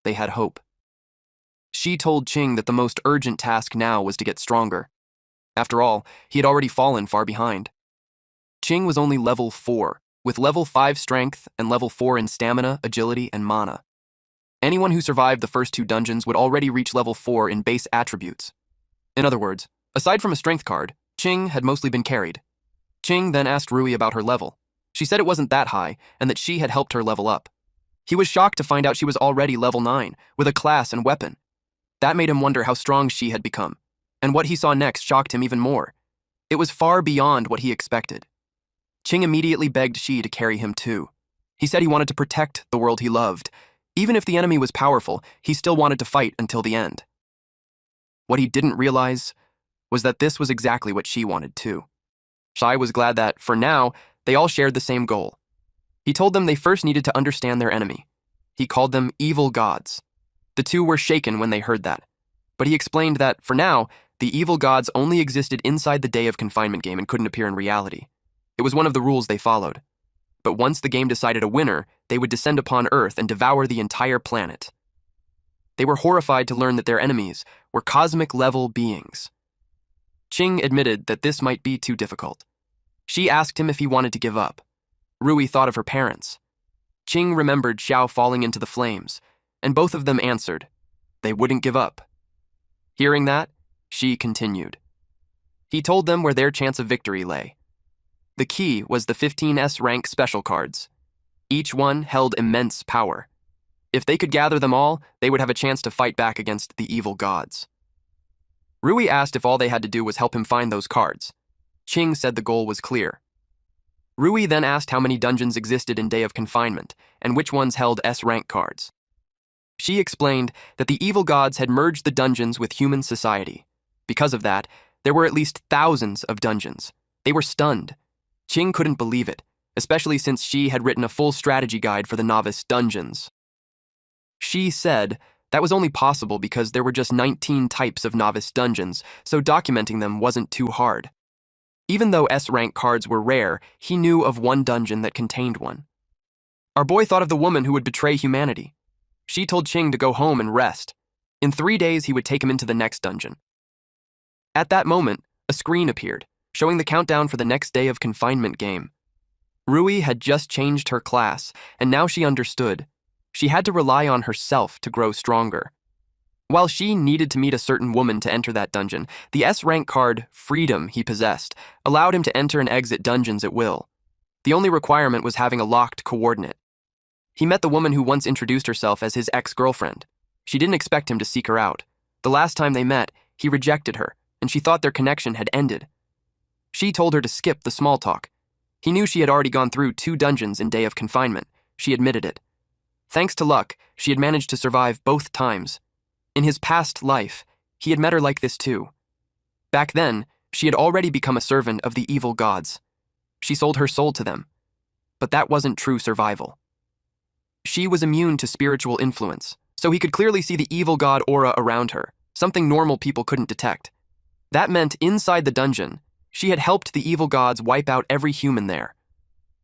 they had hope. She told Qing that the most urgent task now was to get stronger. After all, he had already fallen far behind. Qing was only level 4, with level 5 strength and level 4 in stamina, agility, and mana. Anyone who survived the first 2 dungeons would already reach level 4 in base attributes. In other words, aside from a strength card, Qing had mostly been carried. Qing then asked Rui about her level. She said it wasn't that high, and that she had helped her level up. He was shocked to find out she was already level 9, with a class and weapon. That made him wonder how strong she had become, and what he saw next shocked him even more. It was far beyond what he expected. Qing immediately begged Shi to carry him too. He said he wanted to protect the world he loved. Even if the enemy was powerful, he still wanted to fight until the end. What he didn't realize was that this was exactly what Shi wanted too. Shi was glad that, for now, they all shared the same goal. He told them they first needed to understand their enemy. He called them evil gods. The two were shaken when they heard that. But he explained that, for now, the evil gods only existed inside the Day of Confinement game and couldn't appear in reality. It was one of the rules they followed. But once the game decided a winner, they would descend upon Earth and devour the entire planet. They were horrified to learn that their enemies were cosmic-level beings. Qing admitted that this might be too difficult. She asked him if he wanted to give up. Rui thought of her parents. Qing remembered Xiao falling into the flames, and both of them answered. They wouldn't give up. Hearing that, Shi continued. He told them where their chance of victory lay. The key was the 15S rank special cards. Each one held immense power. If they could gather them all, they would have a chance to fight back against the evil gods. Rui asked if all they had to do was help him find those cards. Qing said the goal was clear. Rui then asked how many dungeons existed in Day of Confinement, and which ones held S-rank cards. She explained that the evil gods had merged the dungeons with human society. Because of that, there were at least thousands of dungeons. They were stunned. Qing couldn't believe it, especially since she had written a full strategy guide for the novice dungeons. She said that was only possible because there were just 19 types of novice dungeons, so documenting them wasn't too hard. Even though S-rank cards were rare, he knew of one dungeon that contained one. Our boy thought of the woman who would betray humanity. She told Qing to go home and rest. In 3 days, he would take him into the next dungeon. At that moment, a screen appeared, showing the countdown for the next Day of Confinement game. Rui had just changed her class, and now she understood. She had to rely on herself to grow stronger. While she needed to meet a certain woman to enter that dungeon, the S-rank card, Freedom, he possessed, allowed him to enter and exit dungeons at will. The only requirement was having a locked coordinate. He met the woman who once introduced herself as his ex-girlfriend. She didn't expect him to seek her out. The last time they met, he rejected her, and she thought their connection had ended. She told her to skip the small talk. He knew she had already gone through 2 dungeons in Day of Confinement. She admitted it. Thanks to luck, she had managed to survive both times. In his past life, he had met her like this too. Back then, she had already become a servant of the evil gods. She sold her soul to them. But that wasn't true survival. She was immune to spiritual influence, so he could clearly see the evil god aura around her, something normal people couldn't detect. That meant inside the dungeon, she had helped the evil gods wipe out every human there.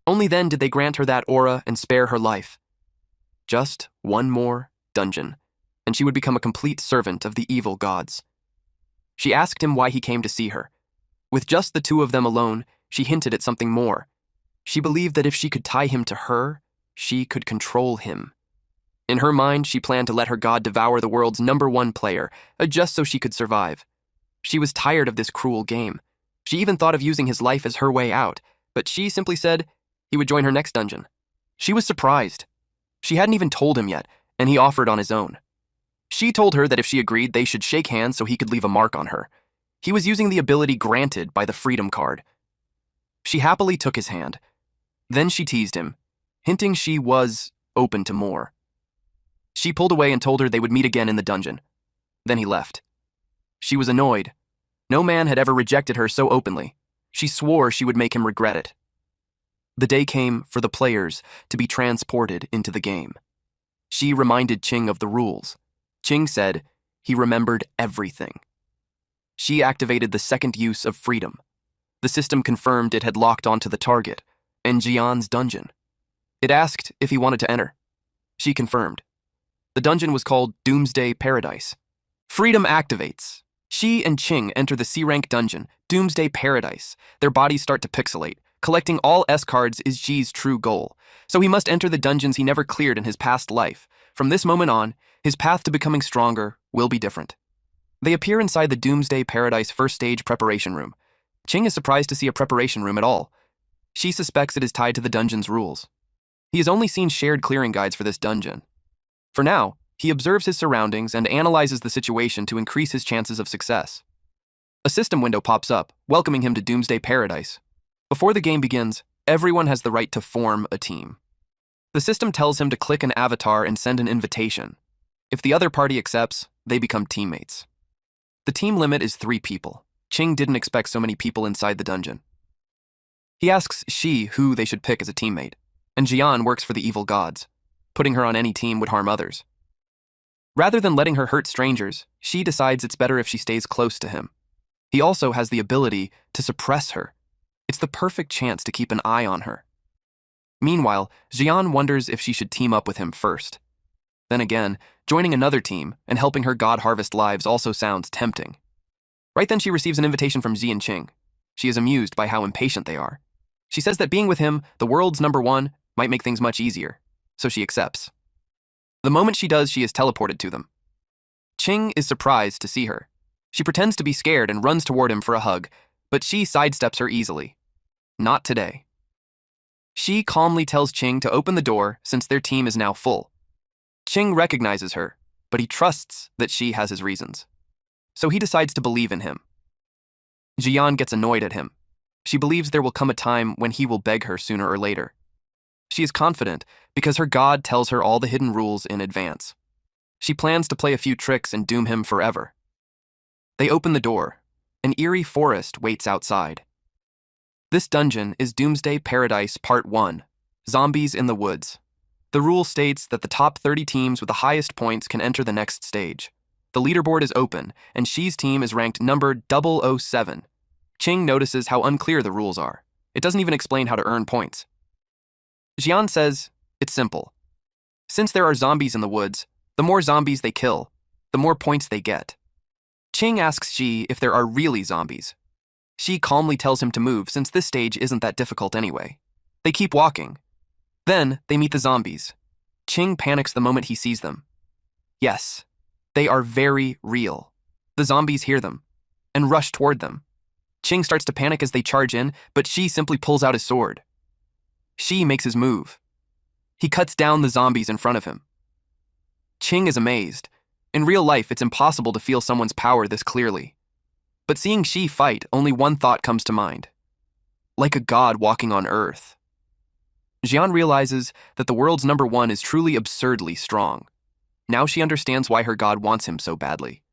Only then did they grant her that aura and spare her life. Just one more dungeon, and she would become a complete servant of the evil gods. She asked him why he came to see her. With just the 2 of them alone, she hinted at something more. She believed that if she could tie him to her, she could control him. In her mind, she planned to let her god devour the world's #1 player, just so she could survive. She was tired of this cruel game. She even thought of using his life as her way out, but she simply said he would join her next dungeon. She was surprised. She hadn't even told him yet, and he offered on his own. She told her that if she agreed, they should shake hands so he could leave a mark on her. He was using the ability granted by the Freedom card. She happily took his hand. Then she teased him, hinting she was open to more. She pulled away and told her they would meet again in the dungeon. Then he left. She was annoyed. No man had ever rejected her so openly. She swore she would make him regret it. The day came for the players to be transported into the game. She reminded Ching of the rules. Ching said he remembered everything. She activated the second use of freedom. The system confirmed it had locked onto the target, Jian's dungeon. It asked if he wanted to enter. She confirmed. The dungeon was called Doomsday Paradise. Freedom activates. She and Ching enter the C-rank dungeon, Doomsday Paradise. Their bodies start to pixelate. Collecting all S cards is Ji's true goal, so he must enter the dungeons he never cleared in his past life. From this moment on, his path to becoming stronger will be different. They appear inside the Doomsday Paradise first stage preparation room. Ching is surprised to see a preparation room at all. She suspects it is tied to the dungeon's rules. He has only seen shared clearing guides for this dungeon. For now, he observes his surroundings and analyzes the situation to increase his chances of success. A system window pops up, welcoming him to Doomsday Paradise. Before the game begins, everyone has the right to form a team. The system tells him to click an avatar and send an invitation. If the other party accepts, they become teammates. The team limit is 3 people. Ching didn't expect so many people inside the dungeon. He asks Shi who they should pick as a teammate, and Jian works for the evil gods. Putting her on any team would harm others. Rather than letting her hurt strangers, Shi decides it's better if she stays close to him. He also has the ability to suppress her. It's the perfect chance to keep an eye on her. Meanwhile, Jian wonders if she should team up with him first. Then again, joining another team and helping her god harvest lives also sounds tempting. Right then she receives an invitation from Xi and Ching. She is amused by how impatient they are. She says that being with him, the world's #1, might make things much easier, so she accepts. The moment she does, she is teleported to them. Ching is surprised to see her. She pretends to be scared and runs toward him for a hug, but Shi sidesteps her easily. Not today. Shi calmly tells Ching to open the door since their team is now full. Ching recognizes her, but he trusts that Shi has his reasons. So he decides to believe in him. Jian gets annoyed at him. She believes there will come a time when he will beg her sooner or later. She is confident because her god tells her all the hidden rules in advance. She plans to play a few tricks and doom him forever. They open the door. An eerie forest waits outside. This dungeon is Doomsday Paradise Part 1, Zombies in the Woods. The rule states that the top 30 teams with the highest points can enter the next stage. The leaderboard is open, and Shi's team is ranked number 007. Ching notices how unclear the rules are. It doesn't even explain how to earn points. Jian says, it's simple. Since there are zombies in the woods, the more zombies they kill, the more points they get. Ching asks Shi if there are really zombies. Shi calmly tells him to move since this stage isn't that difficult anyway. They keep walking. Then they meet the zombies. Ching panics the moment he sees them. Yes, they are very real. The zombies hear them and rush toward them. Ching starts to panic as they charge in, but Shi simply pulls out his sword. Shi makes his move. He cuts down the zombies in front of him. Ching is amazed. In real life, it's impossible to feel someone's power this clearly. But seeing Shi fight, only one thought comes to mind. Like a god walking on earth. Jian realizes that the world's #1 is truly absurdly strong. Now she understands why her god wants him so badly.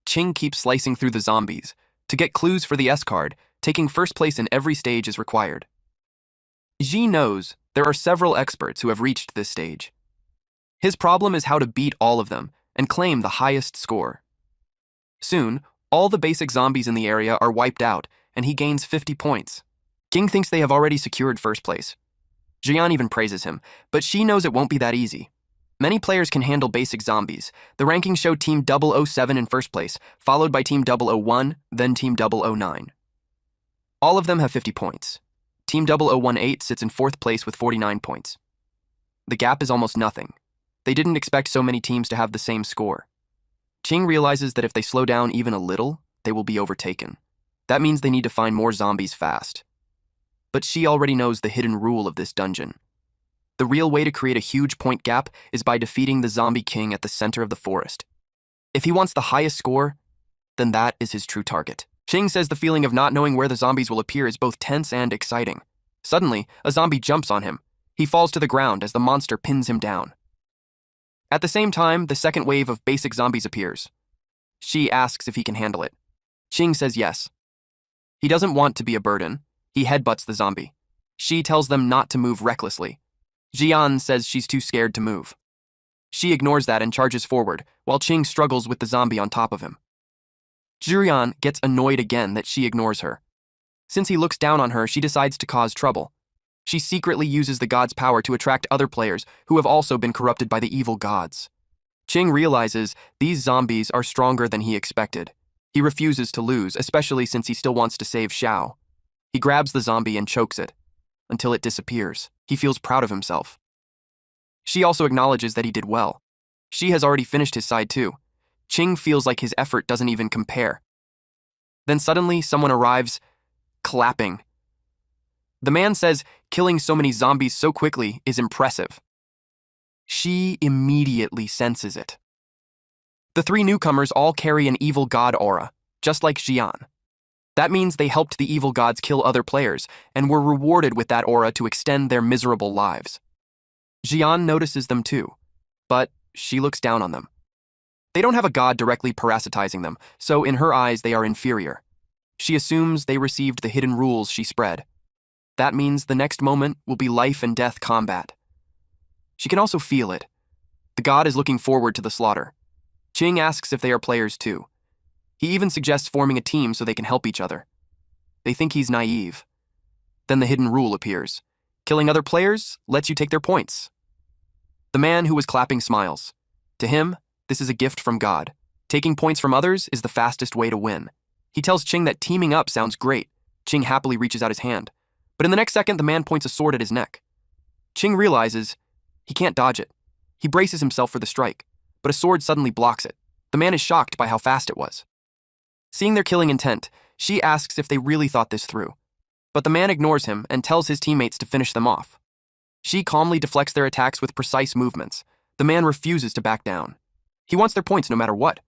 Ching keeps slicing through the zombies. To get clues for the S card, taking first place in every stage is required. Xi knows there are several experts who have reached this stage. His problem is how to beat all of them and claim the highest score. Soon, all the basic zombies in the area are wiped out, and he gains 50 points. King thinks they have already secured first place. Jian even praises him, but Shi knows it won't be that easy. Many players can handle basic zombies. The rankings show Team 007 in first place, followed by Team 001, then Team 009. All of them have 50 points. Team 0018 sits in 4th place with 49 points. The gap is almost nothing. They didn't expect so many teams to have the same score. Ching realizes that if they slow down even a little, they will be overtaken. That means they need to find more zombies fast. But Shi already knows the hidden rule of this dungeon. The real way to create a huge point gap is by defeating the zombie king at the center of the forest. If he wants the highest score, then that is his true target. Ching says the feeling of not knowing where the zombies will appear is both tense and exciting. Suddenly, a zombie jumps on him. He falls to the ground as the monster pins him down. At the same time, the second wave of basic zombies appears. Shi asks if he can handle it. Ching says yes. He doesn't want to be a burden. He headbutts the zombie. She tells them not to move recklessly. Jian says she's too scared to move. She ignores that and charges forward, while Qing struggles with the zombie on top of him. Zhurian gets annoyed again that she ignores her. Since he looks down on her, she decides to cause trouble. She secretly uses the god's power to attract other players who have also been corrupted by the evil gods. Qing realizes these zombies are stronger than he expected. He refuses to lose, especially since he still wants to save Xiao. He grabs the zombie and chokes it, until it disappears. He feels proud of himself. She also acknowledges that he did well. She has already finished his side too. Qing feels like his effort doesn't even compare. Then suddenly, someone arrives, clapping. The man says killing so many zombies so quickly is impressive. She immediately senses it. The three newcomers all carry an evil god aura, just like Xian. That means they helped the evil gods kill other players and were rewarded with that aura to extend their miserable lives. Xian notices them too, but she looks down on them. They don't have a god directly parasitizing them, so in her eyes they are inferior. She assumes they received the hidden rules she spread. That means the next moment will be life and death combat. She can also feel it. The god is looking forward to the slaughter. Qing asks if they are players too. He even suggests forming a team so they can help each other. They think he's naive. Then the hidden rule appears. Killing other players lets you take their points. The man who was clapping smiles. To him, this is a gift from God. Taking points from others is the fastest way to win. He tells Qing that teaming up sounds great. Qing happily reaches out his hand. But in the next second, the man points a sword at his neck. Qing realizes he can't dodge it. He braces himself for the strike, but a sword suddenly blocks it. The man is shocked by how fast it was. Seeing their killing intent, she asks if they really thought this through. But the man ignores him and tells his teammates to finish them off. She calmly deflects their attacks with precise movements. The man refuses to back down. He wants their points no matter what.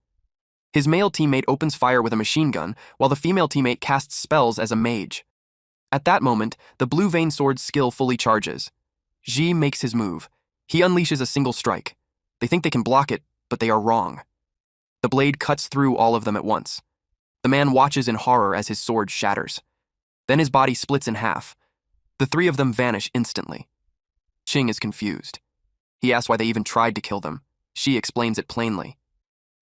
His male teammate opens fire with a machine gun, while the female teammate casts spells as a mage. At that moment, the blue vein sword's skill fully charges. Ji makes his move. He unleashes a single strike. They think they can block it, but they are wrong. The blade cuts through all of them at once. The man watches in horror as his sword shatters. Then his body splits in half. The three of them vanish instantly. Qing is confused. He asks why they even tried to kill them. She explains it plainly.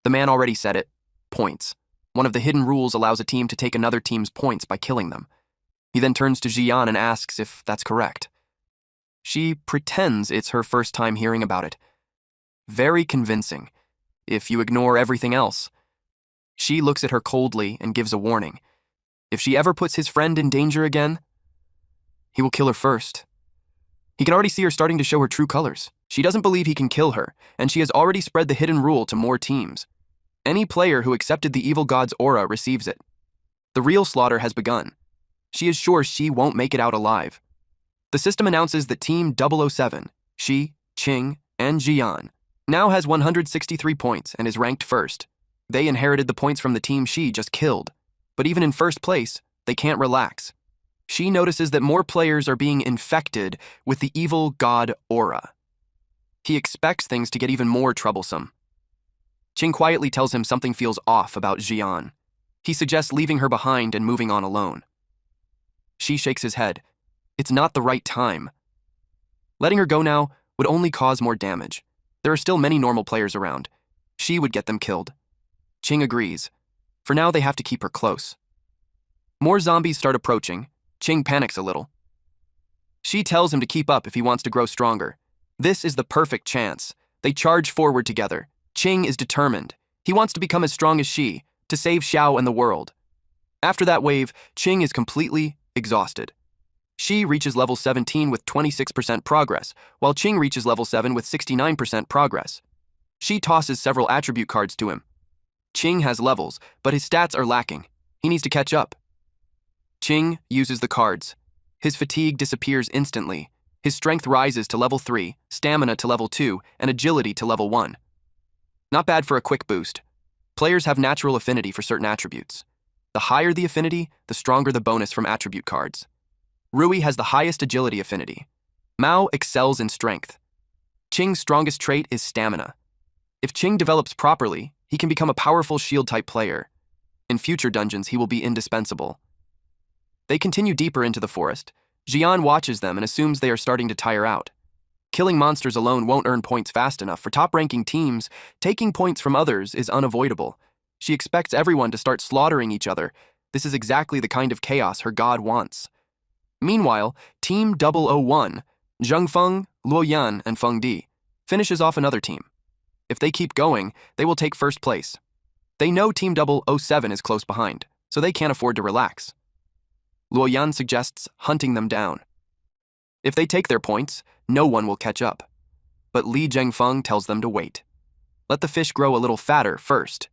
The man already said it. Points. One of the hidden rules allows a team to take another team's points by killing them. He then turns to Jian and asks if that's correct. She pretends it's her first time hearing about it. Very convincing, if you ignore everything else. She looks at her coldly and gives a warning. If she ever puts his friend in danger again, he will kill her first. He can already see her starting to show her true colors. She doesn't believe he can kill her, and she has already spread the hidden rule to more teams. Any player who accepted the evil god's aura receives it. The real slaughter has begun. She is sure she won't make it out alive. The system announces that Team 007, she, Qing, and Jian, now has 163 points and is ranked first. They inherited the points from the team she just killed. But even in first place, they can't relax. She notices that more players are being infected with the evil god aura. He expects things to get even more troublesome. Qing quietly tells him something feels off about Jian. He suggests leaving her behind and moving on alone. She shakes his head. It's not the right time. Letting her go now would only cause more damage. There are still many normal players around. She would get them killed. Qing agrees. For now, they have to keep her close. More zombies start approaching. Qing panics a little. She tells him to keep up if he wants to grow stronger. This is the perfect chance. They charge forward together. Qing is determined. He wants to become as strong as she, to save Xiao and the world. After that wave, Qing is completely exhausted. She reaches level 17 with 26% progress, while Qing reaches level 7 with 69% progress. She tosses several attribute cards to him. Qing has levels, but his stats are lacking. He needs to catch up. Qing uses the cards. His fatigue disappears instantly. His strength rises to level 3, stamina to level 2, and agility to level 1. Not bad for a quick boost. Players have natural affinity for certain attributes. The higher the affinity, the stronger the bonus from attribute cards. Rui has the highest agility affinity. Mao excels in strength. Qing's strongest trait is stamina. If Qing develops properly, he can become a powerful shield-type player. In future dungeons, he will be indispensable. They continue deeper into the forest. Jian watches them and assumes they are starting to tire out. Killing monsters alone won't earn points fast enough. For top-ranking teams, taking points from others is unavoidable. She expects everyone to start slaughtering each other. This is exactly the kind of chaos her god wants. Meanwhile, Team 001, Zheng Feng, Luo Yan, and Feng Di, finishes off another team. If they keep going, they will take first place. They know Team 007 is close behind, so they can't afford to relax. Luo Yan suggests hunting them down. If they take their points, no one will catch up. But Li Zhengfeng tells them to wait. Let the fish grow a little fatter first.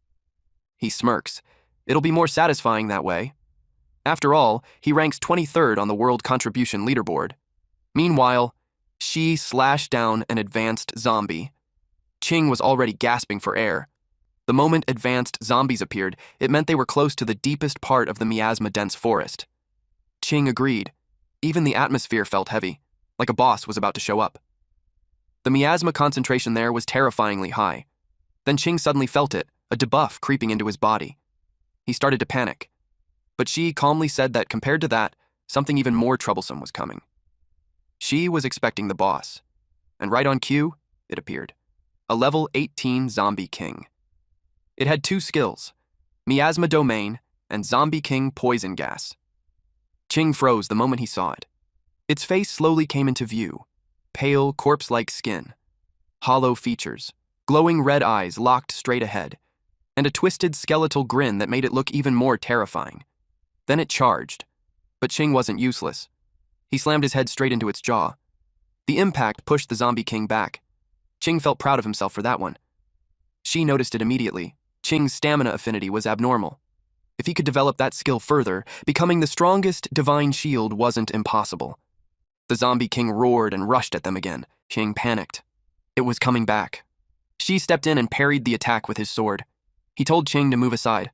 He smirks. It'll be more satisfying that way. After all, he ranks 23rd on the World Contribution Leaderboard. Meanwhile, Shi slashed down an advanced zombie. Qing was already gasping for air. The moment advanced zombies appeared, it meant they were close to the deepest part of the miasma-dense forest. Qing agreed. Even the atmosphere felt heavy, like a boss was about to show up. The miasma concentration there was terrifyingly high. Then Qing suddenly felt it, a debuff creeping into his body. He started to panic. But Shi calmly said that compared to that, something even more troublesome was coming. Shi was expecting the boss. And right on cue, it appeared. A level 18 Zombie King. It had two skills, Miasma Domain and Zombie King Poison Gas. Qing froze the moment he saw it. Its face slowly came into view. Pale, corpse-like skin, hollow features, glowing red eyes locked straight ahead, and a twisted skeletal grin that made it look even more terrifying. Then it charged. But Qing wasn't useless. He slammed his head straight into its jaw. The impact pushed the Zombie King back. Qing felt proud of himself for that one. She noticed it immediately. Qing's stamina affinity was abnormal. If he could develop that skill further, becoming the strongest divine shield wasn't impossible. The Zombie King roared and rushed at them again. Qing panicked. It was coming back. Shi stepped in and parried the attack with his sword. He told Qing to move aside.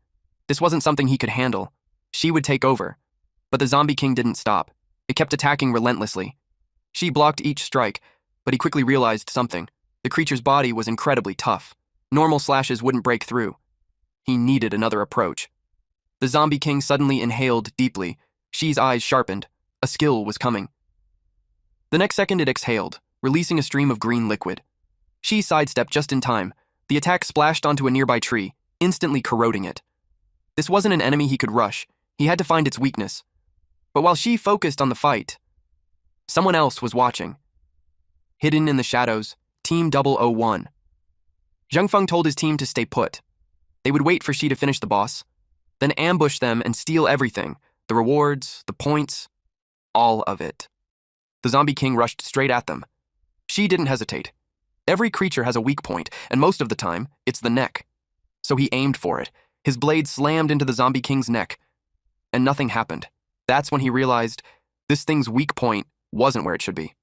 This wasn't something he could handle. Shi would take over. But the Zombie King didn't stop. It kept attacking relentlessly. Shi blocked each strike, but he quickly realized something. The creature's body was incredibly tough. Normal slashes wouldn't break through. He needed another approach. The Zombie King suddenly inhaled deeply. Shi's eyes sharpened. A skill was coming. The next second it exhaled, releasing a stream of green liquid. Shi sidestepped just in time. The attack splashed onto a nearby tree, instantly corroding it. This wasn't an enemy he could rush. He had to find its weakness. But while Shi focused on the fight, someone else was watching. Hidden in the shadows, Team 001. Zheng Feng told his team to stay put. They would wait for Shi to finish the boss, then ambush them and steal everything, the rewards, the points, all of it. The Zombie King rushed straight at them. Shi didn't hesitate. Every creature has a weak point, and most of the time, it's the neck. So he aimed for it. His blade slammed into the Zombie King's neck, and nothing happened. That's when he realized this thing's weak point wasn't where it should be.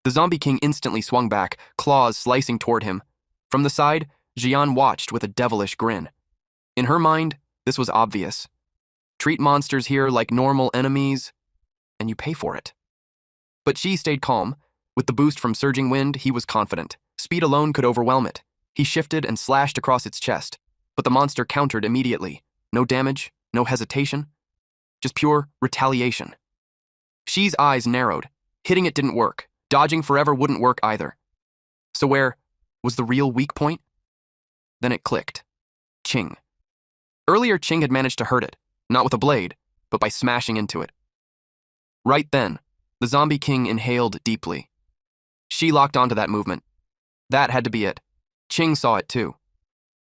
The Zombie King instantly swung back, claws slicing toward him. From the side, Jian watched with a devilish grin. In her mind, this was obvious. Treat monsters here like normal enemies, and you pay for it. But Shi stayed calm. With the boost from surging wind, he was confident. Speed alone could overwhelm it. He shifted and slashed across its chest, but the monster countered immediately. No damage, no hesitation, just pure retaliation. Shi's eyes narrowed. Hitting it didn't work. Dodging forever wouldn't work either. So where was the real weak point? Then it clicked. Qing. Earlier, Qing had managed to hurt it, not with a blade, but by smashing into it. Right then, the Zombie King inhaled deeply. Shi locked onto that movement. That had to be it. Qing saw it too.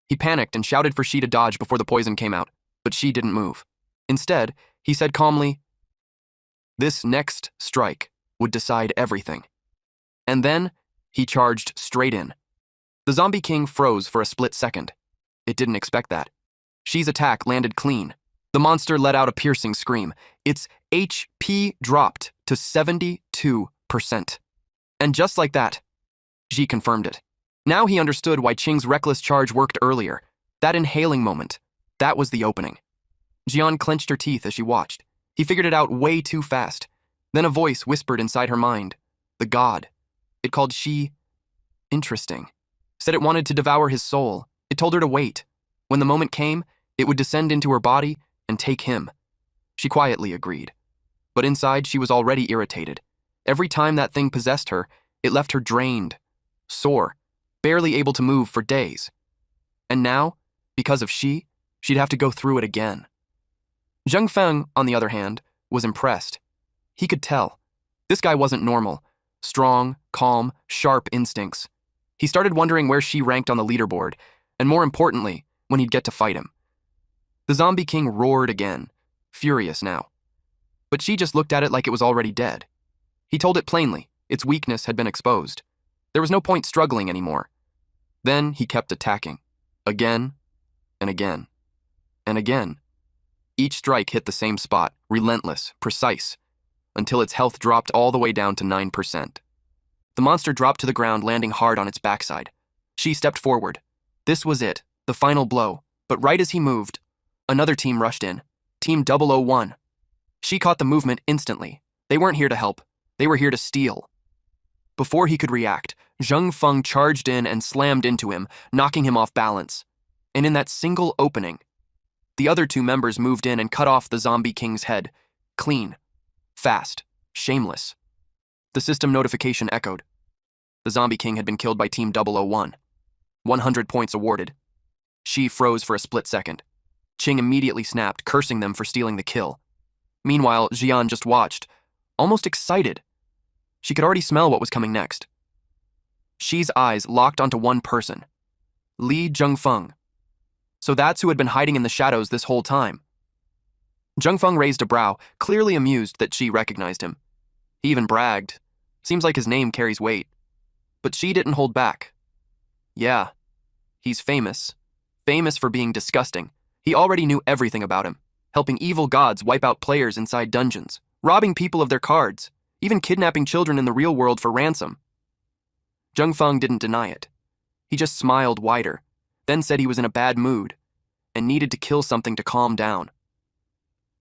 He panicked and shouted for Shi to dodge before the poison came out, but Shi didn't move. Instead, he said calmly, this next strike would decide everything. And then, he charged straight in. The Zombie King froze for a split second. It didn't expect that. Shi's attack landed clean. The monster let out a piercing scream. Its HP dropped to 72%. And just like that, Shi confirmed it. Now he understood why Qing's reckless charge worked earlier. That inhaling moment, that was the opening. Jian clenched her teeth as she watched. He figured it out way too fast. Then a voice whispered inside her mind. The god. It called Shi interesting. Said it wanted to devour his soul. It told her to wait. When the moment came, it would descend into her body and take him. She quietly agreed. but inside she was already irritated. Every time that thing possessed her, it left her drained, sore, barely able to move for days. And now, because of she'd have to go through it again. Zheng Feng, on the other hand, was impressed. He could tell. This guy wasn't normal. Strong, calm, sharp instincts. He started wondering where she ranked on the leaderboard, and more importantly, when he'd get to fight him. The zombie king roared again, furious now. But she just looked at it like it was already dead. He told it plainly, its weakness had been exposed. There was no point struggling anymore. Then he kept attacking. Again, and again, and again. Each strike hit the same spot, relentless, precise, until its health dropped all the way down to 9%. The monster dropped to the ground, landing hard on its backside. She stepped forward. This was it, the final blow. But right as he moved, another team rushed in. Team 001. She caught the movement instantly. They weren't here to help. They were here to steal. Before he could react, Zheng Feng charged in and slammed into him, knocking him off balance. And in that single opening, the other two members moved in and cut off the zombie king's head. Clean, fast, shameless. The system notification echoed. The zombie king had been killed by Team 001. 100 points awarded. She froze for a split second. Qing immediately snapped, cursing them for stealing the kill. Meanwhile, Jian just watched, almost excited. She could already smell what was coming next. Xi's eyes locked onto one person, Li Zhengfeng. So that's who had been hiding in the shadows this whole time. Zhengfeng raised a brow, clearly amused that Xi recognized him. He even bragged. Seems like his name carries weight. But Xi didn't hold back. Yeah, he's famous. Famous for being disgusting. He already knew everything about him, helping evil gods wipe out players inside dungeons, robbing people of their cards, even kidnapping children in the real world for ransom. Zhengfeng didn't deny it. He just smiled wider, then said he was in a bad mood and needed to kill something to calm down.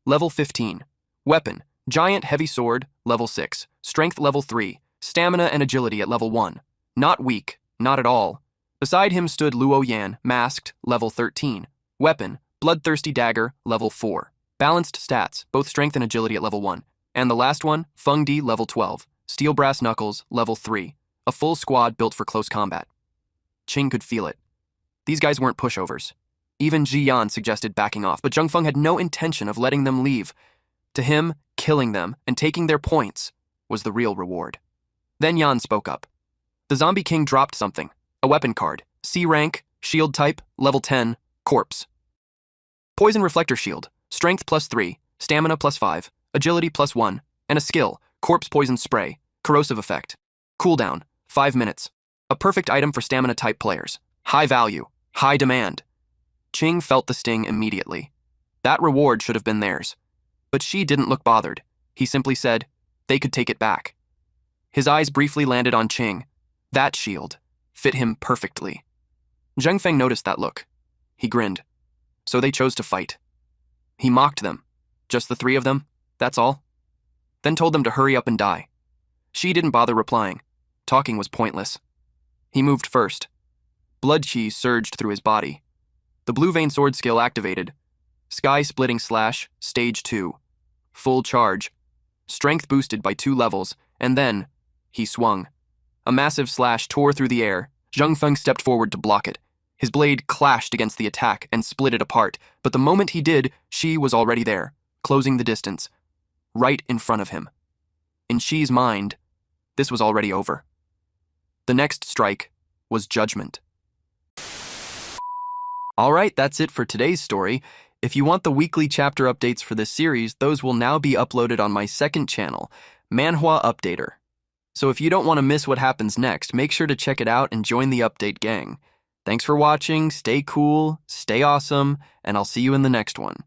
Level 15. Weapon, giant heavy sword, level 6. Strength level 3. Stamina and agility at level 1. Not weak, not at all. Beside him stood Luo Yan, masked, level 13. Weapon, bloodthirsty dagger, level 4. Balanced stats, both strength and agility at level 1. And the last one, Feng Di, level 12. Steel brass knuckles, level 3. A full squad built for close combat. Qing could feel it. These guys weren't pushovers. Even Ji Yan suggested backing off, but Zheng Feng had no intention of letting them leave. To him, killing them and taking their points was the real reward. Then Yan spoke up. The zombie king dropped something. A weapon card. C rank, shield type, level 10, corpse. Poison reflector shield. Strength +3, stamina +5, agility +1, and a skill, corpse poison spray, corrosive effect. Cooldown, 5 minutes. A perfect item for stamina type players. High value, high demand. Qing felt the sting immediately. That reward should have been theirs. But Xi didn't look bothered. He simply said they could take it back. His eyes briefly landed on Qing. That shield fit him perfectly. Zheng Feng noticed that look. He grinned. So they chose to fight. He mocked them. Just the three of them, that's all. Then told them to hurry up and die. Xi didn't bother replying. Talking was pointless. He moved first. Blood chi surged through his body. The blue vein sword skill activated. Sky-splitting slash, stage 2. Full charge. Strength boosted by 2 levels, and then he swung. A massive slash tore through the air. Zheng Feng stepped forward to block it. His blade clashed against the attack and split it apart, but the moment he did, Xi was already there, closing the distance, right in front of him. In Xi's mind, this was already over. The next strike was judgment. All right, that's it for today's story. If you want the weekly chapter updates for this series, those will now be uploaded on my second channel, Manhwa Updater. So if you don't want to miss what happens next, make sure to check it out and join the update gang. Thanks for watching, stay cool, stay awesome, and I'll see you in the next one.